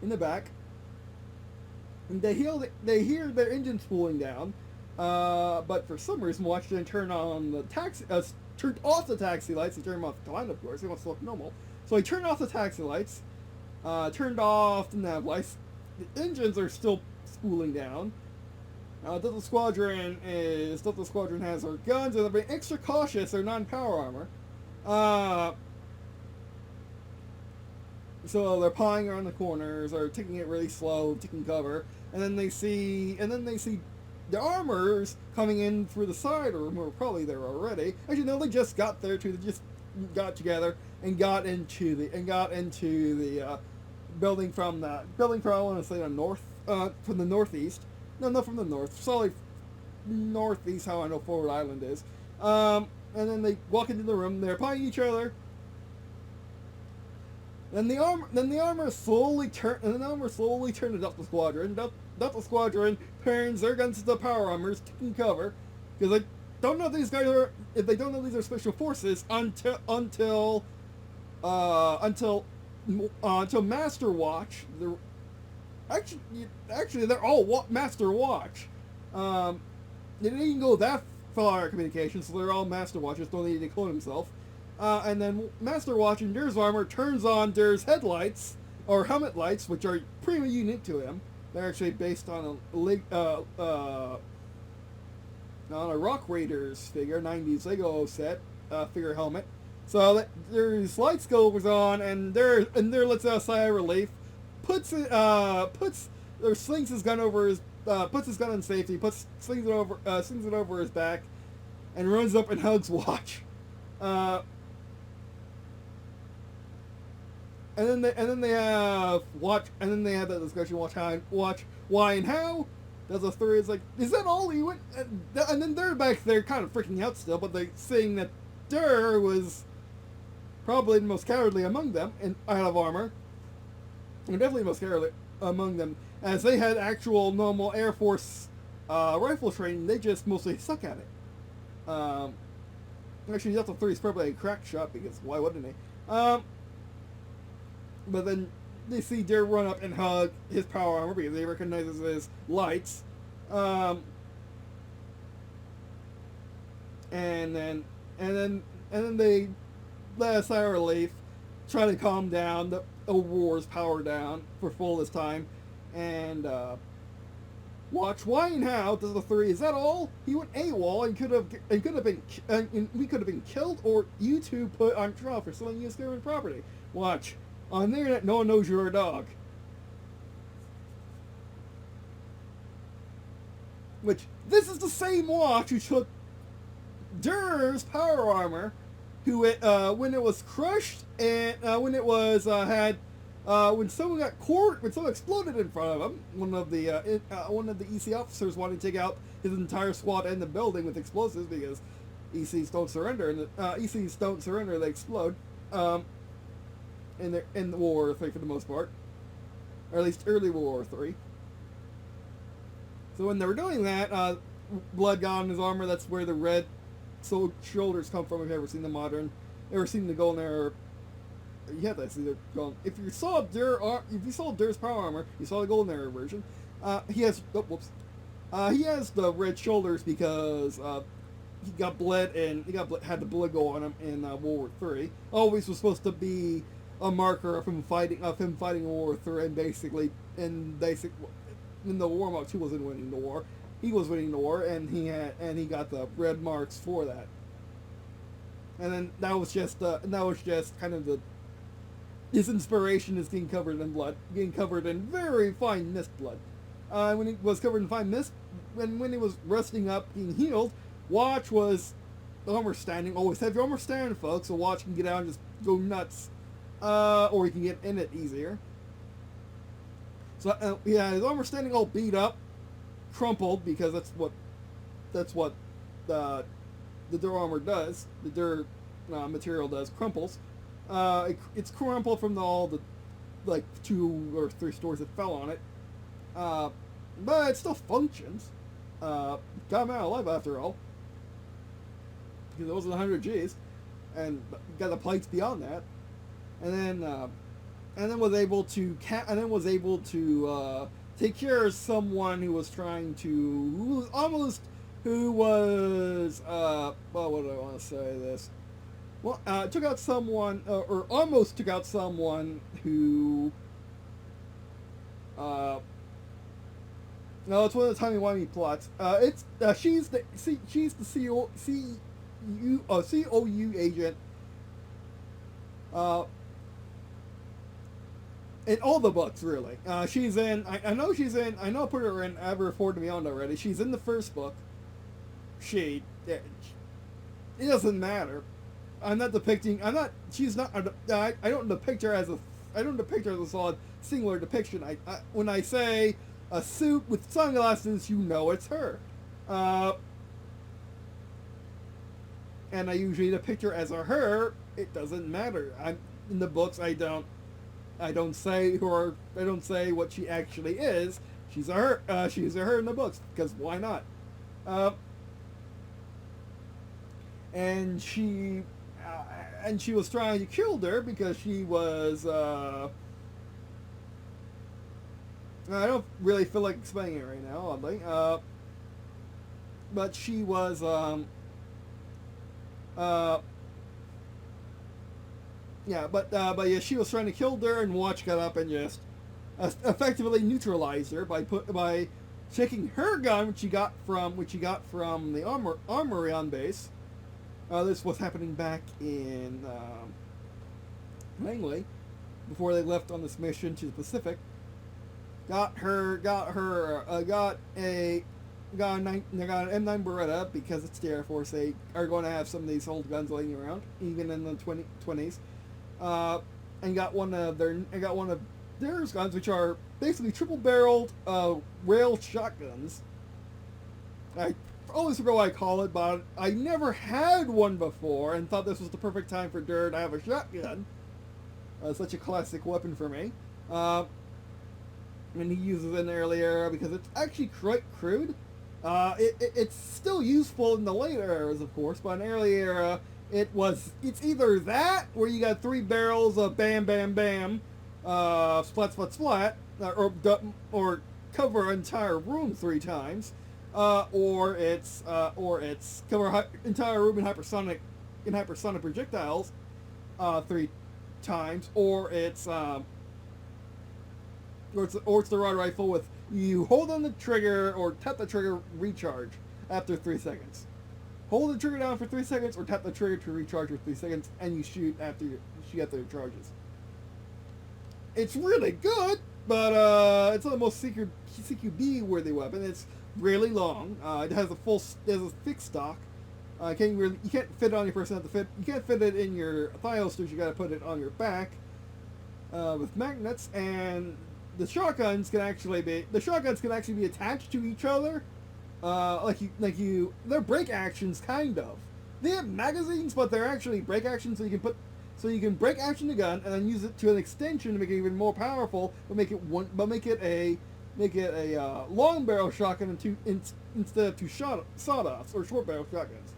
in the back. And they hear their engines cooling down. But for some reason, Watch didn't turn on the taxi. Turned off the taxi lights. He turned them off the line, of course. He wants to look normal. So he turned off the taxi lights. Turned off the nav lights. The engines are still cooling down. Delta Squadron has their guns, and they're being extra cautious. They're non-power armor. So they're pawing around the corners, or taking it really slow, taking cover, and then they see the armors coming in through the side, or were probably there already. Actually, no, they just got there too. They just got together and got into the building from I want to say the north, from the northeast. No, not from the north. Sorry, northeast. How I know Forward Island is. And then they walk into the room. They're pawing each other. Then the armor slowly turn to Delta Squadron. Delta Squadron turns their guns to the power armors, taking cover, because they don't know these guys are. If they don't know these are special forces until Master Watch. Actually, they're all Master Watch. They didn't even go that far communication, so they're all Master Watches. Don't need to clone himself. And then Master Watch in Dur's armor turns on Dur's headlights, or helmet lights, which are pretty unique to him. They're actually based on a Rock Raiders figure, 90s Lego set figure helmet. So Dur's lights goes on, and Dur lets out a sigh of relief, slings his gun over his, puts his gun in safety, slings it over his back, and runs up and hugs Watch. And then they have that discussion. Watch why and how. Delta 3 is like, is that all you went? And then they're back there, kind of freaking out still, but they saying that Dur was probably the most cowardly among them, and out of armor, and definitely the most cowardly among them, as they had actual normal Air Force rifle training. They just mostly suck at it. Actually, Delta 3 is probably a crack shot, because why wouldn't he? But then they see Dur run up and hug his power armor because they recognize his lights. And then they let a sigh of relief, try to calm down the war's power down for full this time, and Watch why and how does the 3? Is that all? He went AWOL and we could have been killed, or you two put on trial for selling U.S. government property. Watch. On the internet, no one knows you're a dog. Which, this is the same Watch who took Dur's power armor, who when it was crushed and when someone exploded in front of him, one of the EC officers wanted to take out his entire squad and the building with explosives because ECs don't surrender, and ECs don't surrender, they explode. In the World War III for the most part, or at least early World War III. So when they were doing that, blood got on his armor. That's where the red shoulders come from. If you've ever seen the Golden Era, you have to see the Golden. If you saw Dur's power armor, you saw the Golden Era version. He has the red shoulders because he got bled and had the blood go on him in World War III. Always was supposed to be a marker of him fighting World War III, and basically in the war marks, he wasn't winning the war. He was winning the war, and he got the red marks for that. And then that was just kind of his inspiration is getting covered in blood, getting covered in very fine mist blood. When he was covered in fine mist, when he was rusting up, being healed, Watch was armor standing. Always have your armor standing, folks, so Watch can get out and just go nuts. Or you can get in it easier. So his armor standing all beat up, crumpled, because that's what the Dur armor does. The Dur material does, crumples. It's crumpled from all the 2 or 3 stores that fell on it. But it still functions. Got him out alive after all, because it wasn't 100 Gs. and got the plates beyond that, and then was able to take care of someone who was well, what do I want to say this? Well, took out someone, or almost took out someone who, no, it's one of the timey-wimey plots. She's the COU agent, in all the books, really. She's in, I know I put her in Ever Afford to Beyond already. She's in the first book. It doesn't matter. I don't depict her as a solid singular depiction. When I say a suit with sunglasses, you know it's her. And I usually depict her as a her. It doesn't matter. In the books, I don't say what she actually is. She's a her. She's a her in the books, because why not? And she was trying to kill her because she was. I don't really feel like explaining it right now, oddly. But she was. Yeah, but yeah, she was trying to kill her, and Watch got up and just effectively neutralized her by taking her gun, which she got from the armory on base. This was happening back in Langley, before they left on this mission to the Pacific. Got an M9 Beretta, because it's the Air Force. They are going to have some of these old guns laying around, even in the 20s. And got one of their guns, which are basically triple-barreled rail shotguns. I always forget what I call it, but I never had one before, and thought this was the perfect time for Dur to have a shotgun. Such a classic weapon for me. And he uses it in the early era because it's actually quite crude. It's still useful in the later eras, of course, but in the early era, it's either that, where you got 3 barrels of bam, bam, bam, splat, splat, splat, or cover an entire room 3 times, or it's cover entire room in hypersonic projectiles 3 times, or it's the rod rifle with you hold on the trigger or tap the trigger, recharge after 3 seconds. Hold the trigger down for 3 seconds or tap the trigger to recharge for 3 seconds, and you shoot after it charges. It's really good, but it's not the most CQB worthy weapon. It's really long. It has a fixed stock. You can't fit it on your person. You can't fit it in your thigh holsters. You got to put it on your back with magnets. And the shotguns can actually be attached to each other. They're break actions, kind of. They have magazines, but they're actually break actions. So you can break action the gun and then use it to an extension to make it even more powerful, but make it a long barrel shotgun instead of 2 sawed-offs or short barrel shotguns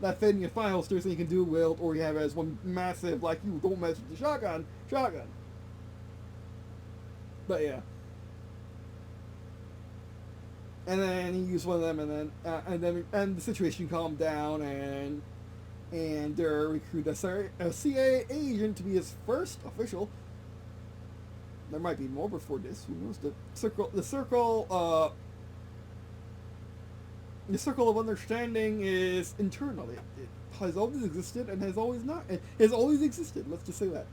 that fit in your thigh holster, so you can do wield, or you have it as one massive, like, you don't mess with the shotgun. But yeah. And then he used one of them, and the situation calmed down, and they recruited a CIA agent to be his first official. There might be more before this. Who knows? The circle of understanding is internal. It has always existed and has always not. It has always existed. Let's just say that.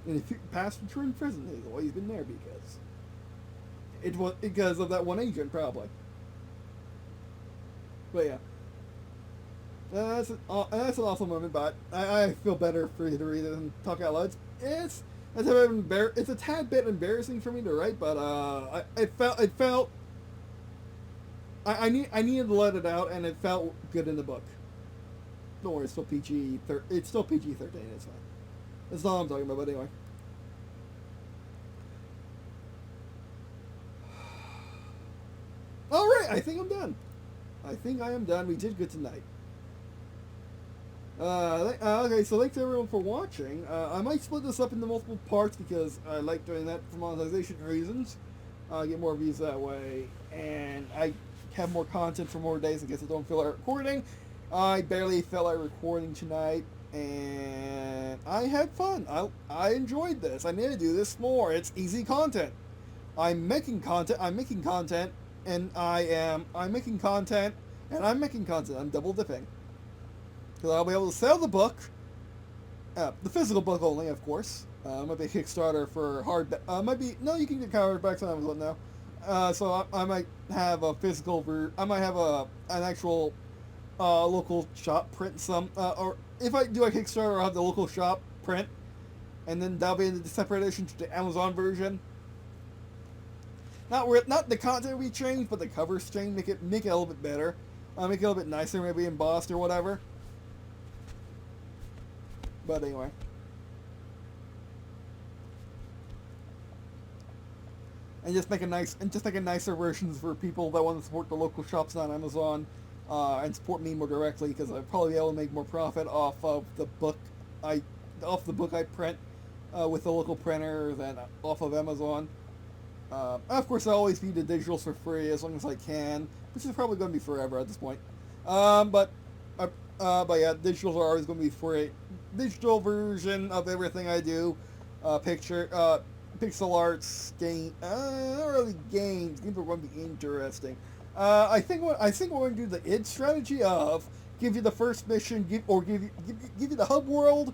And if past, future, and present, it has always been there because of that one agent, probably. But yeah, that's an awesome moment. But I feel better for you to read it and talk out loud. It's a tad bit embarrassing for me to write, but I needed to let it out, and it felt good in the book. Don't worry, it's still PG. It's still PG-13. It's fine. That's all I'm talking about. But anyway. All right, I think I'm done. I think I am done. We did good tonight. Okay, so thanks everyone for watching. I might split this up into multiple parts because I like doing that for monetization reasons. Get more views that way, and I have more content for more days in case I don't feel like recording. I barely felt like recording tonight, and I had fun. I enjoyed this. I need to do this more. It's easy content. I'm making content. I'm making content, and I'm making content, and I'm making content. I'm double dipping. Because I'll be able to sell the book, the physical book only, of course. Might be a Kickstarter for might be, no, you can get hardbacks on Amazon now. So I might have a physical, I might have an actual local shop print some, or if I do a Kickstarter, I'll have the local shop print, and then that'll be in the separate edition to the Amazon version. Not the content we change, but the covers change, make it a little bit better, make it a little bit nicer, maybe embossed or whatever. But anyway. And just make nicer versions for people that want to support the local shops on Amazon, and support me more directly, because I'll probably be able to make more profit off of the book I print with the local printer than off of Amazon. Of course, I'll always feed the digitals for free as long as I can, which is probably going to be forever at this point. But yeah, digitals are always going to be free. Digital version of everything I do, pixel arts, not really games. Games are going to be interesting. I think we're going to do the id strategy of give you the first mission, give you the hub world,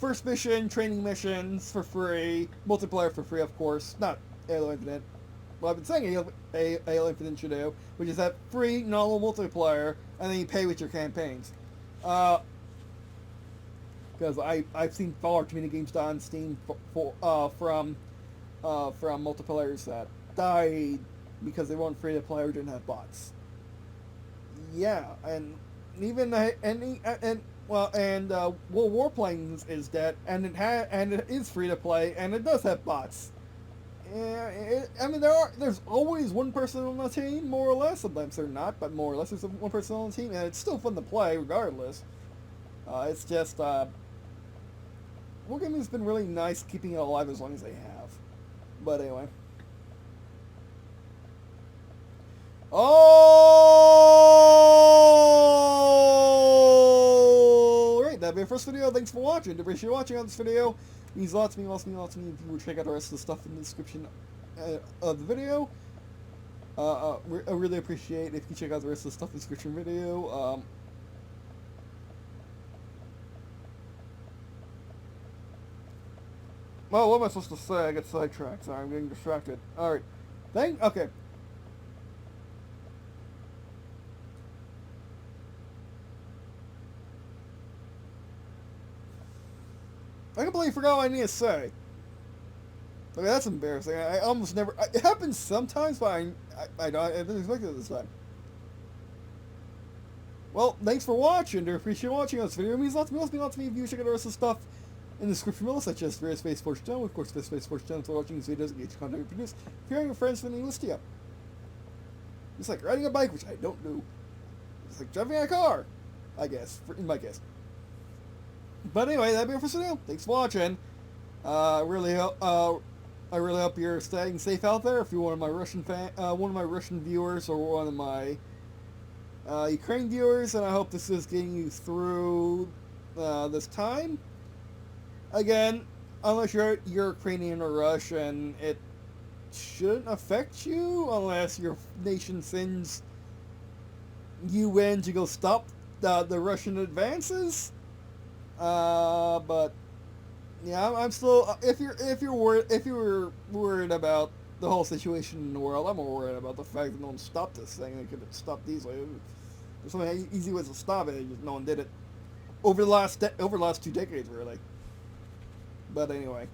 first mission, training missions for free, multiplayer for free, of course, not Halo Infinite. Well, I've been saying Halo Infinite should do, which is that free normal multiplayer, and then you pay with your campaigns. Because I've seen far too many games die on Steam from multiplayers that died because they weren't free to play or didn't have bots. Yeah, and even World Warplanes is dead, and it is free to play, and it does have bots. Yeah, I mean there's always one person on the team, more or less. Sometimes they're not, but more or less there's one person on the team, and it's still fun to play regardless. It's just Wargaming has been really nice keeping it alive as long as they have. But anyway. Alright, that'll be our first video. Thanks for watching. I appreciate you watching on this video. It means lots to me, if you would check out the rest of the stuff in the description of the video. I really appreciate if you check out the rest of the stuff in the description video. Well, what am I supposed to say? I get sidetracked. Sorry, I'm getting distracted. Alright. Okay. I completely forgot what I need to say. Okay, that's embarrassing. I almost never... It happens sometimes, but I didn't expect it this time. Well, thanks for watching. I appreciate watching this video. It means lots to me if you check out the rest of the stuff in the description below, such as various Space Force channel, of course, Space Force channel for watching these videos and each content we produce. Hearing your friends sending lists to you. It's like riding a bike, which I don't do. It's like driving a car, I guess, in my case. But anyway, that'll be it for today. Thanks for watching. I really hope you're staying safe out there. If you're one of my Russian viewers or one of my Ukraine viewers, and I hope this is getting you through this time. Again, unless you're Ukrainian or Russian, it shouldn't affect you unless your nation sends UN to go stop the Russian advances. But yeah, I'm still. If you're worried about the whole situation in the world, I'm more worried about the fact that no one stopped this thing. They could have stopped easily. There's so many easy ways to stop it. Just no one did it over the last 2 decades, really. But anyway.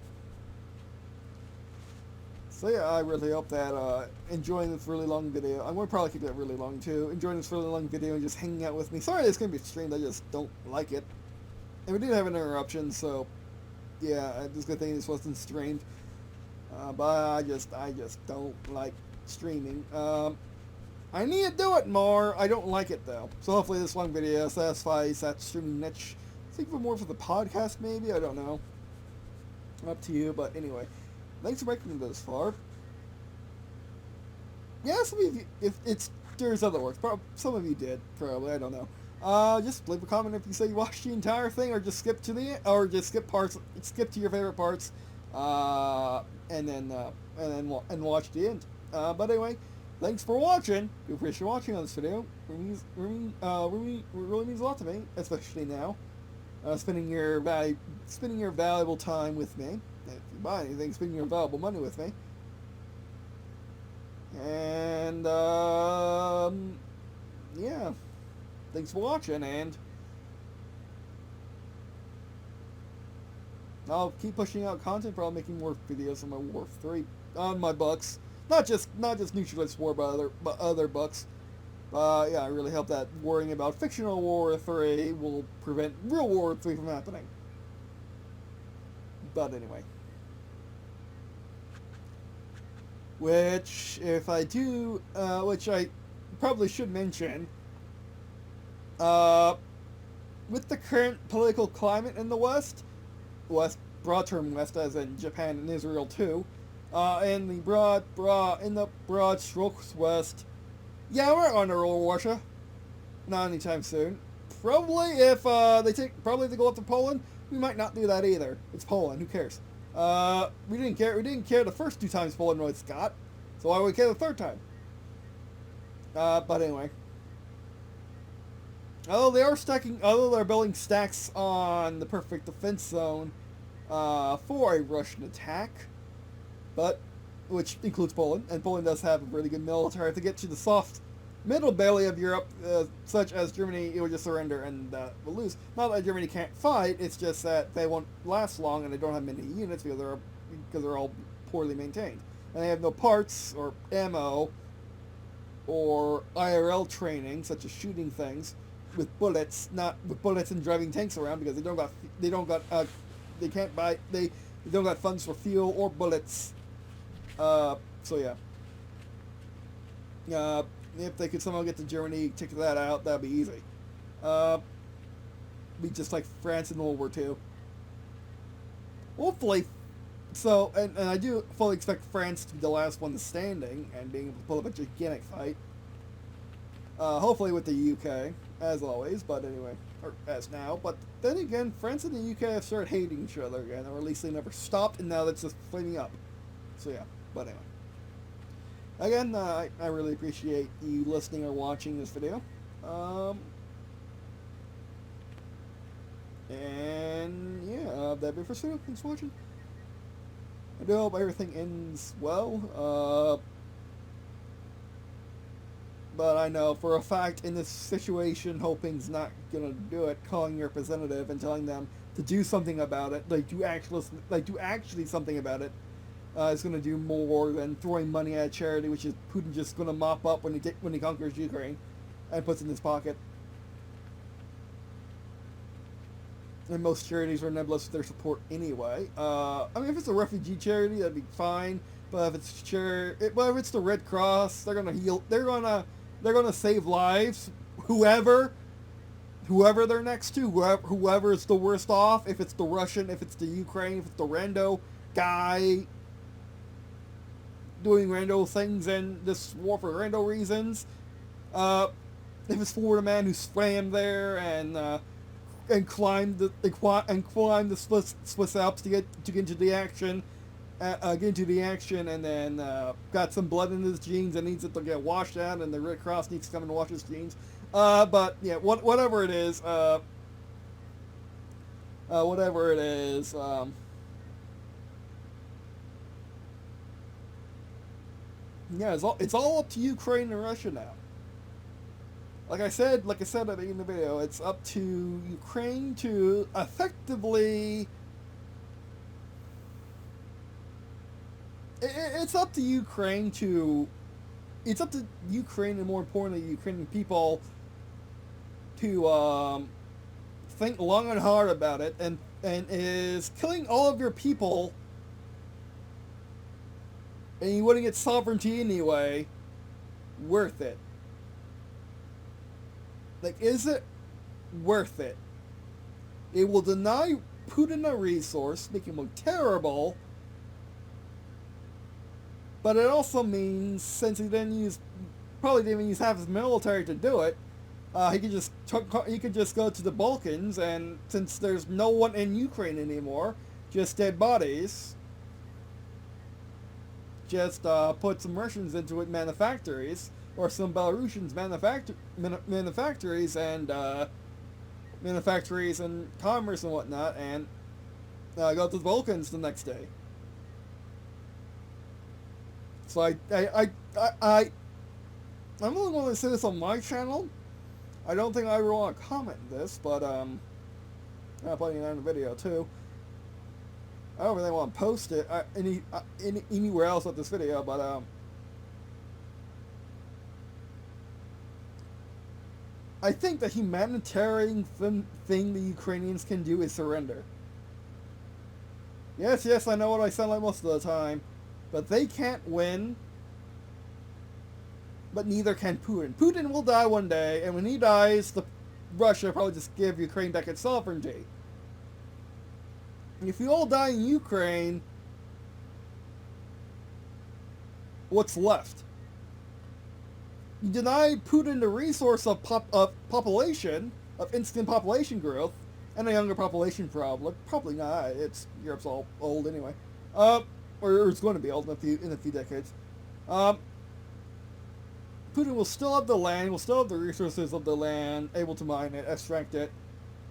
So yeah, I really hope that enjoying this really long video. I'm going to probably keep that really long too. Enjoying this really long video and just hanging out with me. Sorry it's going to be streamed, I just don't like it. And we did have an interruption, so yeah, I'm just good thing this wasn't streamed. But I just don't like streaming. I need to do it more. I don't like it though. So hopefully this long video satisfies that streaming niche. I think for more for the podcast maybe. I don't know. Up to you. But anyway, thanks for making it this far. Yeah, some of you, if there's other works. Some of you did probably. I don't know. Just leave a comment if you say you watched the entire thing, or just skip to parts. Skip to your favorite parts, and then watch the end. But anyway. Thanks for watching. Do appreciate watching on this video. Really means a lot to me, especially now. Spending your valuable time with me. If you buy anything, spending your valuable money with me. And yeah. Thanks for watching, and I'll keep pushing out content. Probably making more videos on my War 3 on my books. Not just Nutrient War, but other books. Yeah, I really hope that worrying about fictional War 3 will prevent real War 3 from happening. But anyway. Which, if I do, which I probably should mention, with the current political climate in the West, broad term West as in Japan and Israel too, in the broad strokes West, yeah, we're on to roll Russia. Not anytime soon. Probably if they go up to Poland, we might not do that either. It's Poland. Who cares? We didn't care. We didn't care the first 2 times Poland was got, so why would we care the 3rd time? But anyway. Although they're building stacks on the perfect defense zone for a Russian attack, which includes Poland, and Poland does have a really good military to get to the soft middle belly of Europe, such as Germany. It would just surrender and will lose. Not that Germany can't fight; it's just that they won't last long, and they don't have many units because they're all poorly maintained, and they have no parts or ammo or IRL training, such as shooting things with bullets, not with bullets and driving tanks around, because they don't got funds for fuel or bullets. So yeah. If they could somehow get to Germany, take that out, that'd be easy. Be just like France in World War II. Hopefully, and I do fully expect France to be the last one standing and being able to pull up a gigantic fight. Hopefully with the UK, as always, but anyway, or as now. But then again, France and the UK have started hating each other again, or at least they never stopped, and now that's just flaming up. So yeah, but anyway. Again, I really appreciate you listening or watching this video. And yeah, that'd be it for this video. Thanks for watching. I do hope everything ends well. But I know for a fact in this situation, hoping's not gonna do it. Calling your representative and telling them to do something about it, do actually something about it, is gonna do more than throwing money at charity, which is Putin just gonna mop up when he conquers Ukraine and puts in his pocket. And most charities are nebulous with their support anyway. I mean, if it's a refugee charity, that'd be fine. But if it's the Red Cross, they're gonna heal. They're gonna save lives. Whoever they're next to, whoever is the worst off. If it's the Russian, if it's the Ukraine, if it's the rando guy doing rando things in this war for rando reasons. If it's for the man who swam there and climbed the Swiss Alps to get into the action, and then got some blood in his jeans and needs it to get washed out, and the Red Cross needs to come and wash his jeans. But yeah, whatever it is, yeah, it's all up to Ukraine and Russia now. Like I said at the beginning of the video, it's up to Ukraine to effectively. It's up to Ukraine and more importantly, Ukrainian people to think long and hard about it, and is killing all of your people, and you wouldn't get sovereignty anyway, worth it? Like, is it worth it? It will deny Putin a resource, make him look terrible, but it also means, since probably didn't use half his military to do it, he could just go to the Balkans, and since there's no one in Ukraine anymore, just dead bodies, just put some Russians into it manufactories, or some Belarusians manufactories and commerce and whatnot, and go to the Balkans the next day. So I'm only going to say this on my channel. I don't think I ever want to comment this, but I'm putting it in the video too. I don't really want to post it anywhere else with this video, but I think the humanitarian thing the Ukrainians can do is surrender. Yes, I know what I sound like most of the time, but they can't win, but neither can Putin. Putin will die one day, and when he dies, Russia will probably just give Ukraine back its sovereignty. If you all die in Ukraine, what's left? You deny Putin the resource of population, of instant population growth, and a younger population problem. Probably not. Europe's all old anyway. Or it's going to be old in a few decades. Putin will still have the land, will still have the resources of the land, able to mine it, extract it,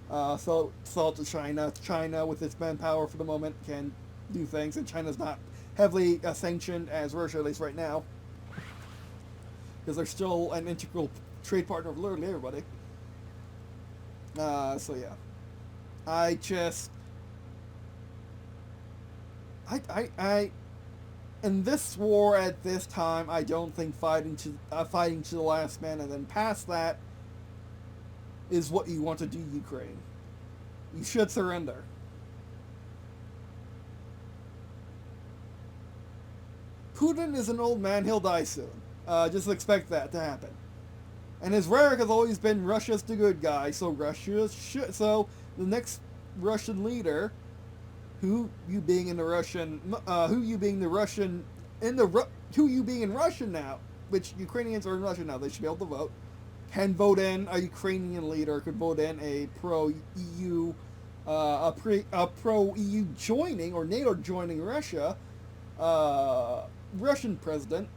sell it to China. China, with its manpower for the moment, can do things, and China's not heavily sanctioned as Russia, at least right now, because they're still an integral trade partner of literally everybody. So yeah. In this war at this time, I don't think fighting to the last man and then past that is what you want to do, Ukraine. You should surrender. Putin is an old man, he'll die soon. Just expect that to happen. And his rhetoric has always been Russia's the good guy, so so the next Russian leader, who you being in Russian now, which Ukrainians are in Russia now, they should be able to vote, can vote in a Ukrainian leader, could vote in a pro-EU, pro-EU joining, or NATO joining Russia, Russian president,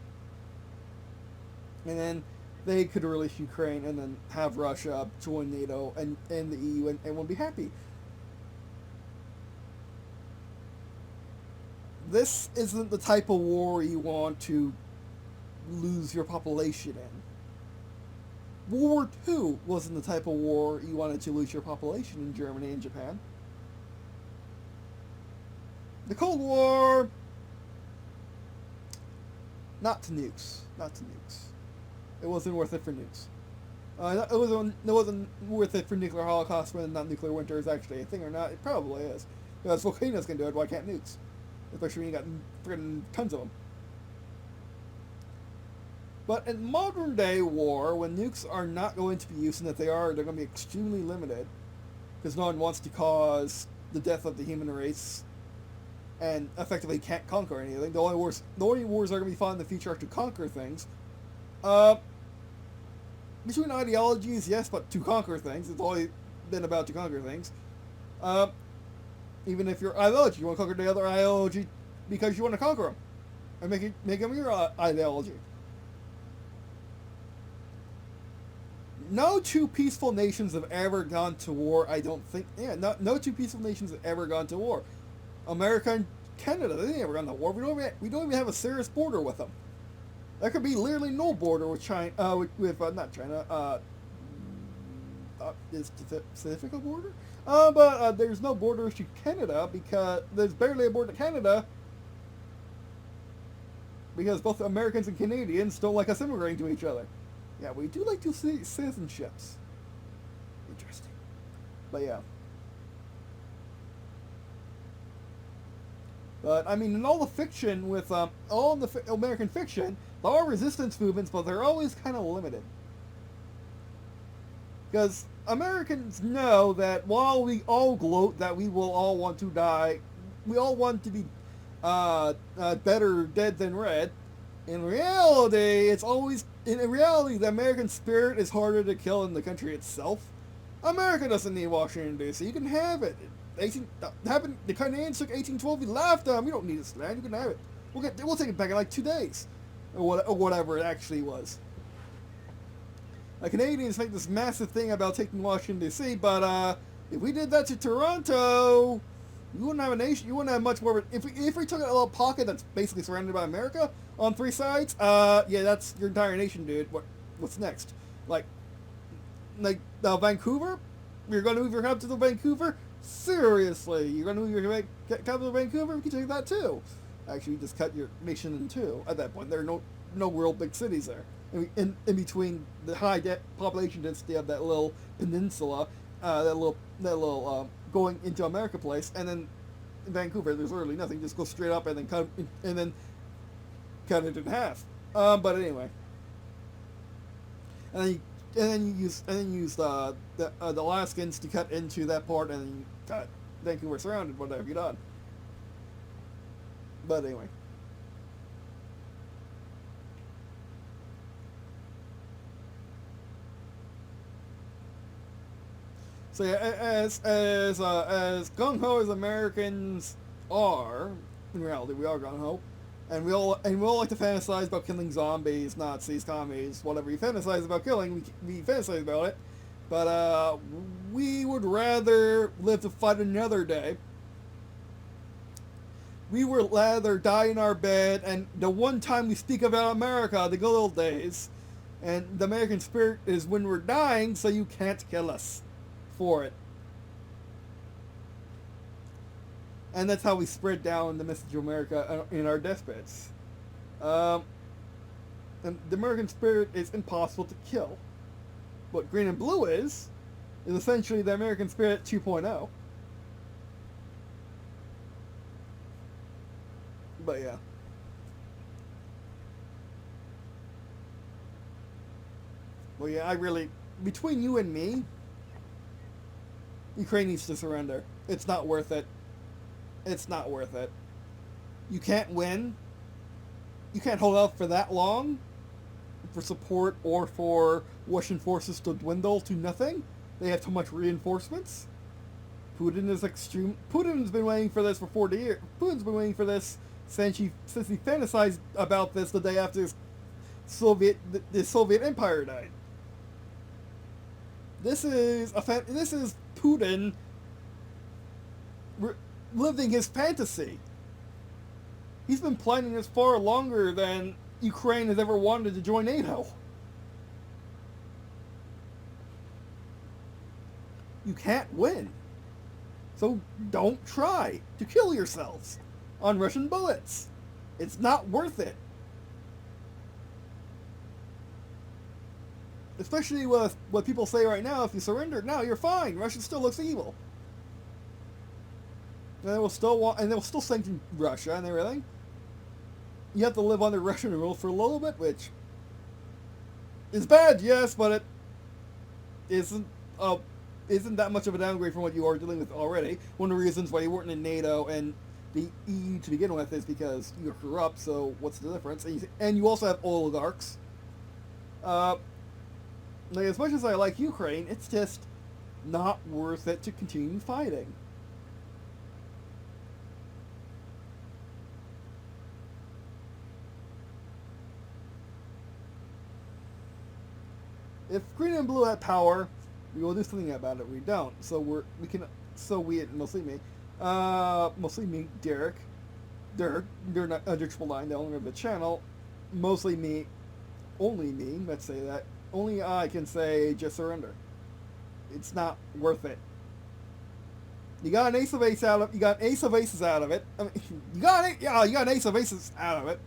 and then they could release Ukraine and then have Russia join NATO and the EU, and everyone be happy. This isn't the type of war you want to lose your population in. World War II wasn't the type of war you wanted to lose your population in Germany and Japan. The Cold War, not to nukes. It wasn't worth it for nukes. It wasn't worth it for nuclear holocaust, whether or not nuclear winter is actually a thing or not. It probably is. Because volcanoes can do it, why can't nukes? Especially when you got friggin' tons of them. But in modern day war, when nukes are not going to be used, and if they are, they're going to be extremely limited, because no one wants to cause the death of the human race, and effectively can't conquer anything. The only wars are going to be fought in the future are to conquer things. Between ideologies, yes, but to conquer things. It's always been about to conquer things. Even if your ideology, you want to conquer the other ideology because you want to conquer them, and make them your ideology. No two peaceful nations have ever gone to war, I don't think. Yeah, no two peaceful nations have ever gone to war. America and Canada, they never gone to war. We don't even have a serious border with them. There could be literally no border with China, not China, is the Pacific a border? But there's no border to Canada, because there's barely a border to Canada, because both Americans and Canadians don't like us immigrating to each other. Yeah, we do like to see citizenships. Interesting. But yeah. But, I mean, in all the fiction, with all the American fiction, there are resistance movements, but they're always kind of limited. Because Americans know that while we all gloat that we will all want to die, we all want to be better dead than red. In reality, the American spirit is harder to kill than the country itself. America doesn't need Washington D.C. You can have it. The Canadians took 1812. We laughed at them. We don't need this land. You can have it. We'll take it back in like 2 days, or whatever it actually was. The Canadians make this massive thing about taking Washington D.C., but if we did that to Toronto, you wouldn't have a nation. You wouldn't have much more. If we took a little pocket that's basically surrounded by America on 3 sides, yeah, that's your entire nation, dude. What's next? Like Vancouver? You're going to move your capital to Vancouver? Seriously, you're going to move your capital to Vancouver? We can take that too. Actually, you just cut your nation in 2 at that point. There are no real big cities there. In between the high population density of that little peninsula, that little going into America place, and then in Vancouver, there's literally nothing. Just go straight up and then cut it in half. But anyway, and then you use the Alaskans to cut into that part, and then you cut Vancouver surrounded. What have you done? But anyway. So yeah, as gung ho as Americans are, in reality we are gung ho, and we all like to fantasize about killing zombies, Nazis, commies, whatever you fantasize about killing, we fantasize about it. But we would rather live to fight another day. We would rather die in our bed, and the one time we speak about America, the good old days, and the American spirit is when we're dying, so you can't kill us for it. And that's how we spread down the message of America in our deathbeds. And the American spirit is impossible to kill. What Green and Blue is essentially the American spirit 2.0. But yeah. Well, yeah, I really, between you and me, Ukraine needs to surrender. It's not worth it. It's not worth it. You can't win. You can't hold out for that long for support or for Russian forces to dwindle to nothing. They have too much reinforcements. Putin is extreme. Putin's been waiting for this for 40 years. Putin's been waiting for this since he fantasized about this the day after the Soviet Empire died. This is Putin living his fantasy. He's been planning this far longer than Ukraine has ever wanted to join NATO. You can't win. So don't try to kill yourselves on Russian bullets. It's not worth it. Especially with what people say right now, if you surrender, no, you're fine. Russia still looks evil. And they will still sanction Russia and everything. You have to live under Russian rule for a little bit, which is bad, yes, but it isn't that much of a downgrade from what you are dealing with already. One of the reasons why you weren't in NATO and the EU to begin with is because you're corrupt, so what's the difference? And you also have oligarchs. Like, as much as I like Ukraine, it's just not worth it to continue fighting. If Green and Blue had power, we will do something about it. We don't, so mostly me, Derek, they're not Triple Nine, the owner of the channel, mostly me, only me. Let's say that. Only I can say just surrender. It's not worth it. You got an ace of aces out of it. I mean, you got an ace of aces out of it.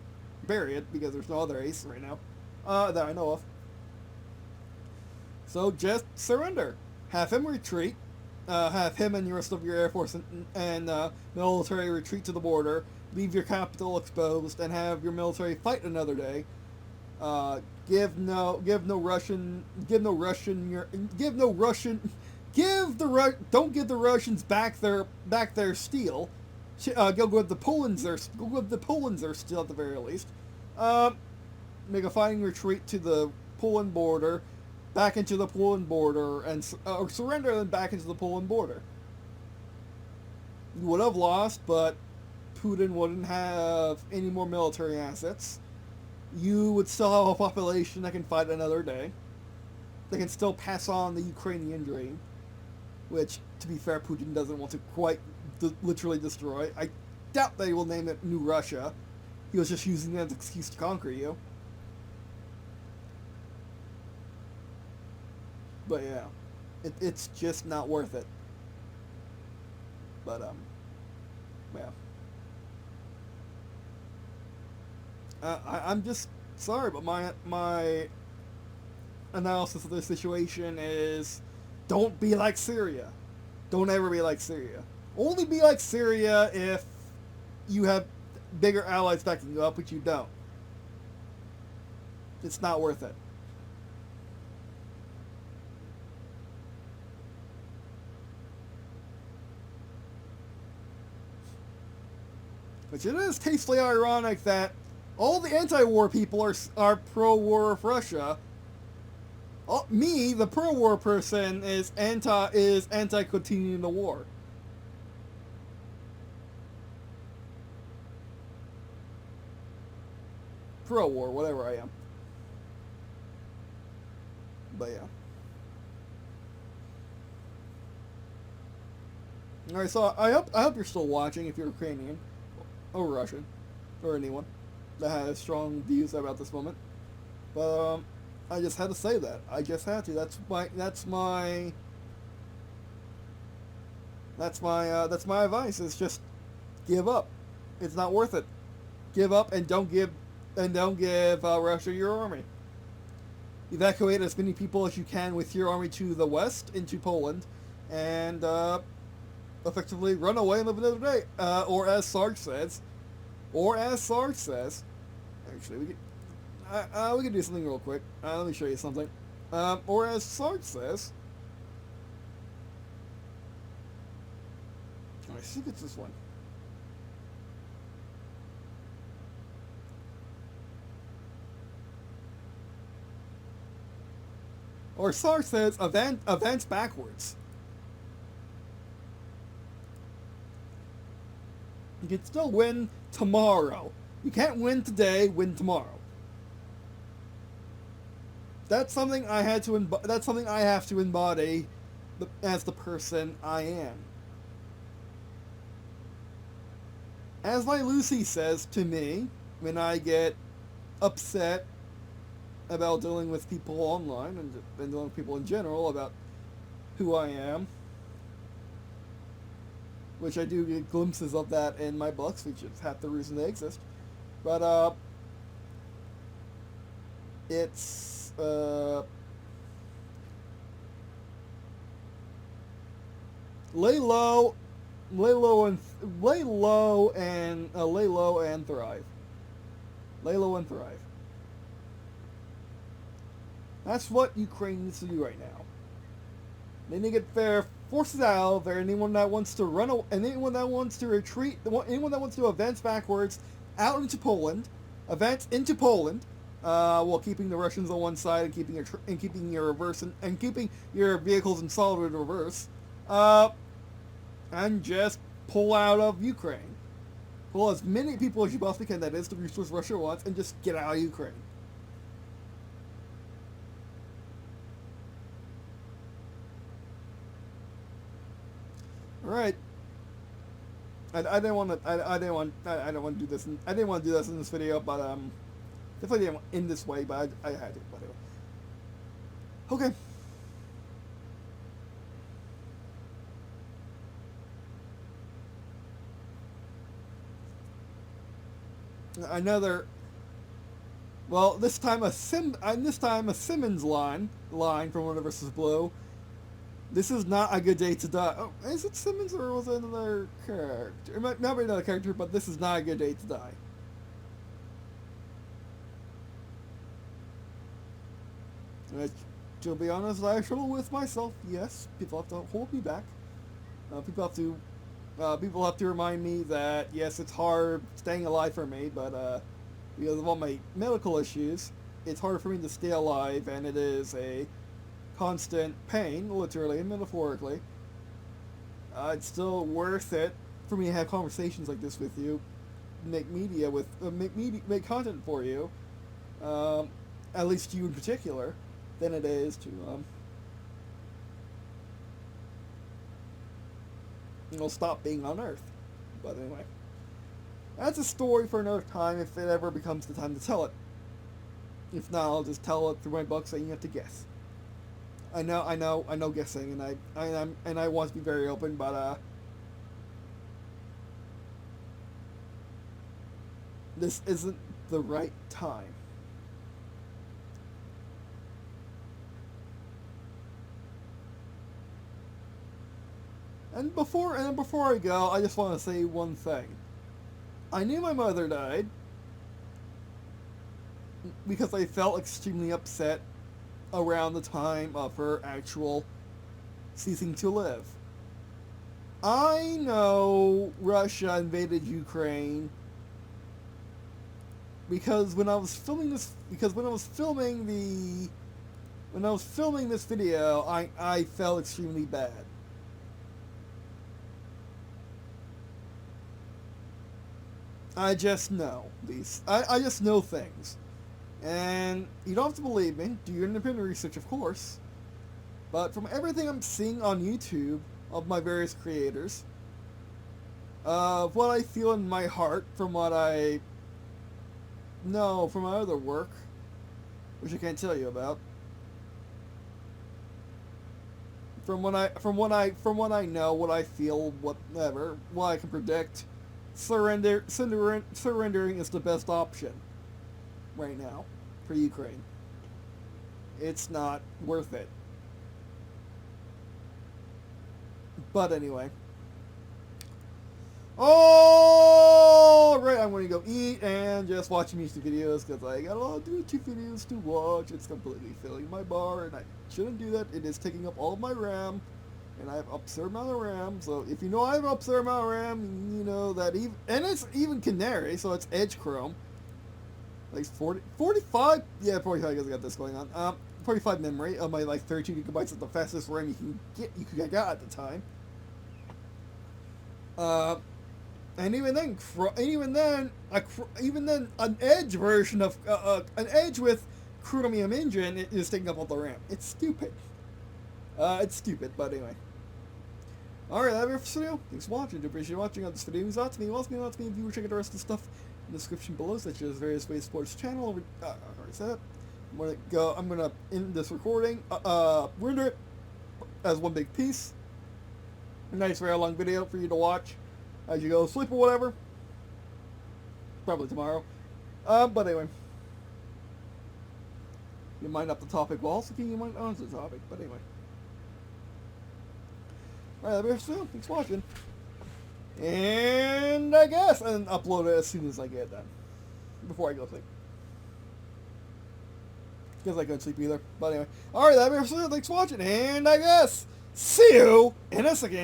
Bury it, because there's no other ace right now that I know of. So just surrender. Have him retreat. Have him and the rest of your Air Force and military retreat to the border. Leave your capital exposed and have your military fight another day. Give no Russian, don't give the Russians back their steel. Go with the Poland's their steel at the very least. Make a fighting retreat to the Poland border, back into the Poland border, and or surrender them back into the Poland border. You would have lost, but Putin wouldn't have any more military assets. You would still have a population that can fight another day. They can still pass on the Ukrainian dream, which, to be fair, Putin doesn't want to quite literally destroy. I doubt they will name it New Russia. He was just using that as an excuse to conquer you. But yeah, it's just not worth it. But yeah. I'm just sorry, but my analysis of this situation is, don't be like Syria. Don't ever be like Syria. Only be like Syria if you have bigger allies backing you up, which you don't. It's not worth it. Which it is tastefully ironic that all the anti-war people are pro-war of Russia. Me, the pro-war person, is anti-continuing the war. Pro-war, whatever I am. But yeah. Alright, so I hope you're still watching if you're Ukrainian or Russian or anyone that has strong views about this moment. But I just had to say that. I just had to. That's my advice. Is just give up. It's not worth it. Give up and don't give Russia your army. Evacuate as many people as you can with your army to the west into Poland, and effectively run away and live another day. Or as Sarge says, actually we can do something real quick. Let me show you something. Or as Sarge says, I think it's this one. Or Sarge says, advance backwards. You can still win tomorrow. You can't win today, win tomorrow. That's something I have to embody as the person I am. As my Lucy says to me when I get upset about dealing with people online and dealing with people in general about who I am, which I do get glimpses of that in my books, which is half the reason they exist. But it's lay low and thrive. Lay low and thrive. That's what Ukraine needs to do right now. They need to get their forces out of there. Anyone that wants to run, and anyone that wants to retreat, anyone that wants to advance backwards out into Poland, while keeping the Russians on one side and keeping your reverse and keeping your vehicles in solid reverse, and just pull out of Ukraine. Pull as many people as you possibly can. That is the resource Russia wants, and just get out of Ukraine. Right. I didn't want to do this. I didn't want to do this in this video, but definitely didn't in this way. But I had to. But anyway. Okay. Another. Well, this time a Simmons line from Wonderdrfaft. This is not a good day to die. Oh, is it Simmons or was it another character? It might not be another character, but this is not a good day to die. Which, to be honest, I struggle with myself. Yes, people have to hold me back. People have to remind me that yes, it's hard staying alive for me, but because of all my medical issues, it's harder for me to stay alive, and it is a constant pain, literally and metaphorically. It's still worth it for me to have conversations like this with you, make content for you, at least you in particular, than it is to stop being on Earth. But anyway, that's a story for another time if it ever becomes the time to tell it. If not, I'll just tell it through my book, so you have to guess. I know guessing, and I want to be very open, but this isn't the right time. And before I go, I just want to say one thing. I knew my mother died because I felt extremely upset around the time of her actual ceasing to live. I know Russia invaded Ukraine because when I was filming this video, I felt extremely bad. I just know these. I just know things. And you don't have to believe me. Do your independent research, of course. But from everything I'm seeing on YouTube of my various creators, what I feel in my heart from what I know from my other work, which I can't tell you about, from what I know, what I feel, whatever, what I can predict, surrendering is the best option right now for Ukraine. It's not worth it. But anyway. Alright, I'm going to go eat and just watch music videos because I got a lot of YouTube videos to watch. It's completely filling my bar and I shouldn't do that. It is taking up all of my RAM. And I have absurd amount of RAM, so if you know I have an absurd amount of RAM, you know that it's even Canary, so it's Edge Chrome. Like 45, yeah, 45 because I got this going on. 45 memory of my like 32 gigabytes is the fastest RAM you could get at the time. And even then, an Edge version of an Edge with Chromium engine is taking up all the RAM. It's stupid. It's stupid, but anyway. Alright, that's it for this video. Thanks for watching. I do appreciate you watching on this video. It means a lot to me. It also means a lot to me if you were checking the rest of the stuff in the description below, such as various ways to support this channel. I already said it. I'm gonna end this recording, render it as one big piece. A nice, very long video for you to watch as you go to sleep or whatever. Probably tomorrow. But anyway. You mind up the topic while also keeping your mind on the topic, but anyway. Alright, that'll be it. Thanks for watching. And I guess, and upload it as soon as I get it done. Before I go to sleep. Because I couldn't sleep either. But anyway. Alright, that'll be it. Thanks for watching. And I guess, see you in a second.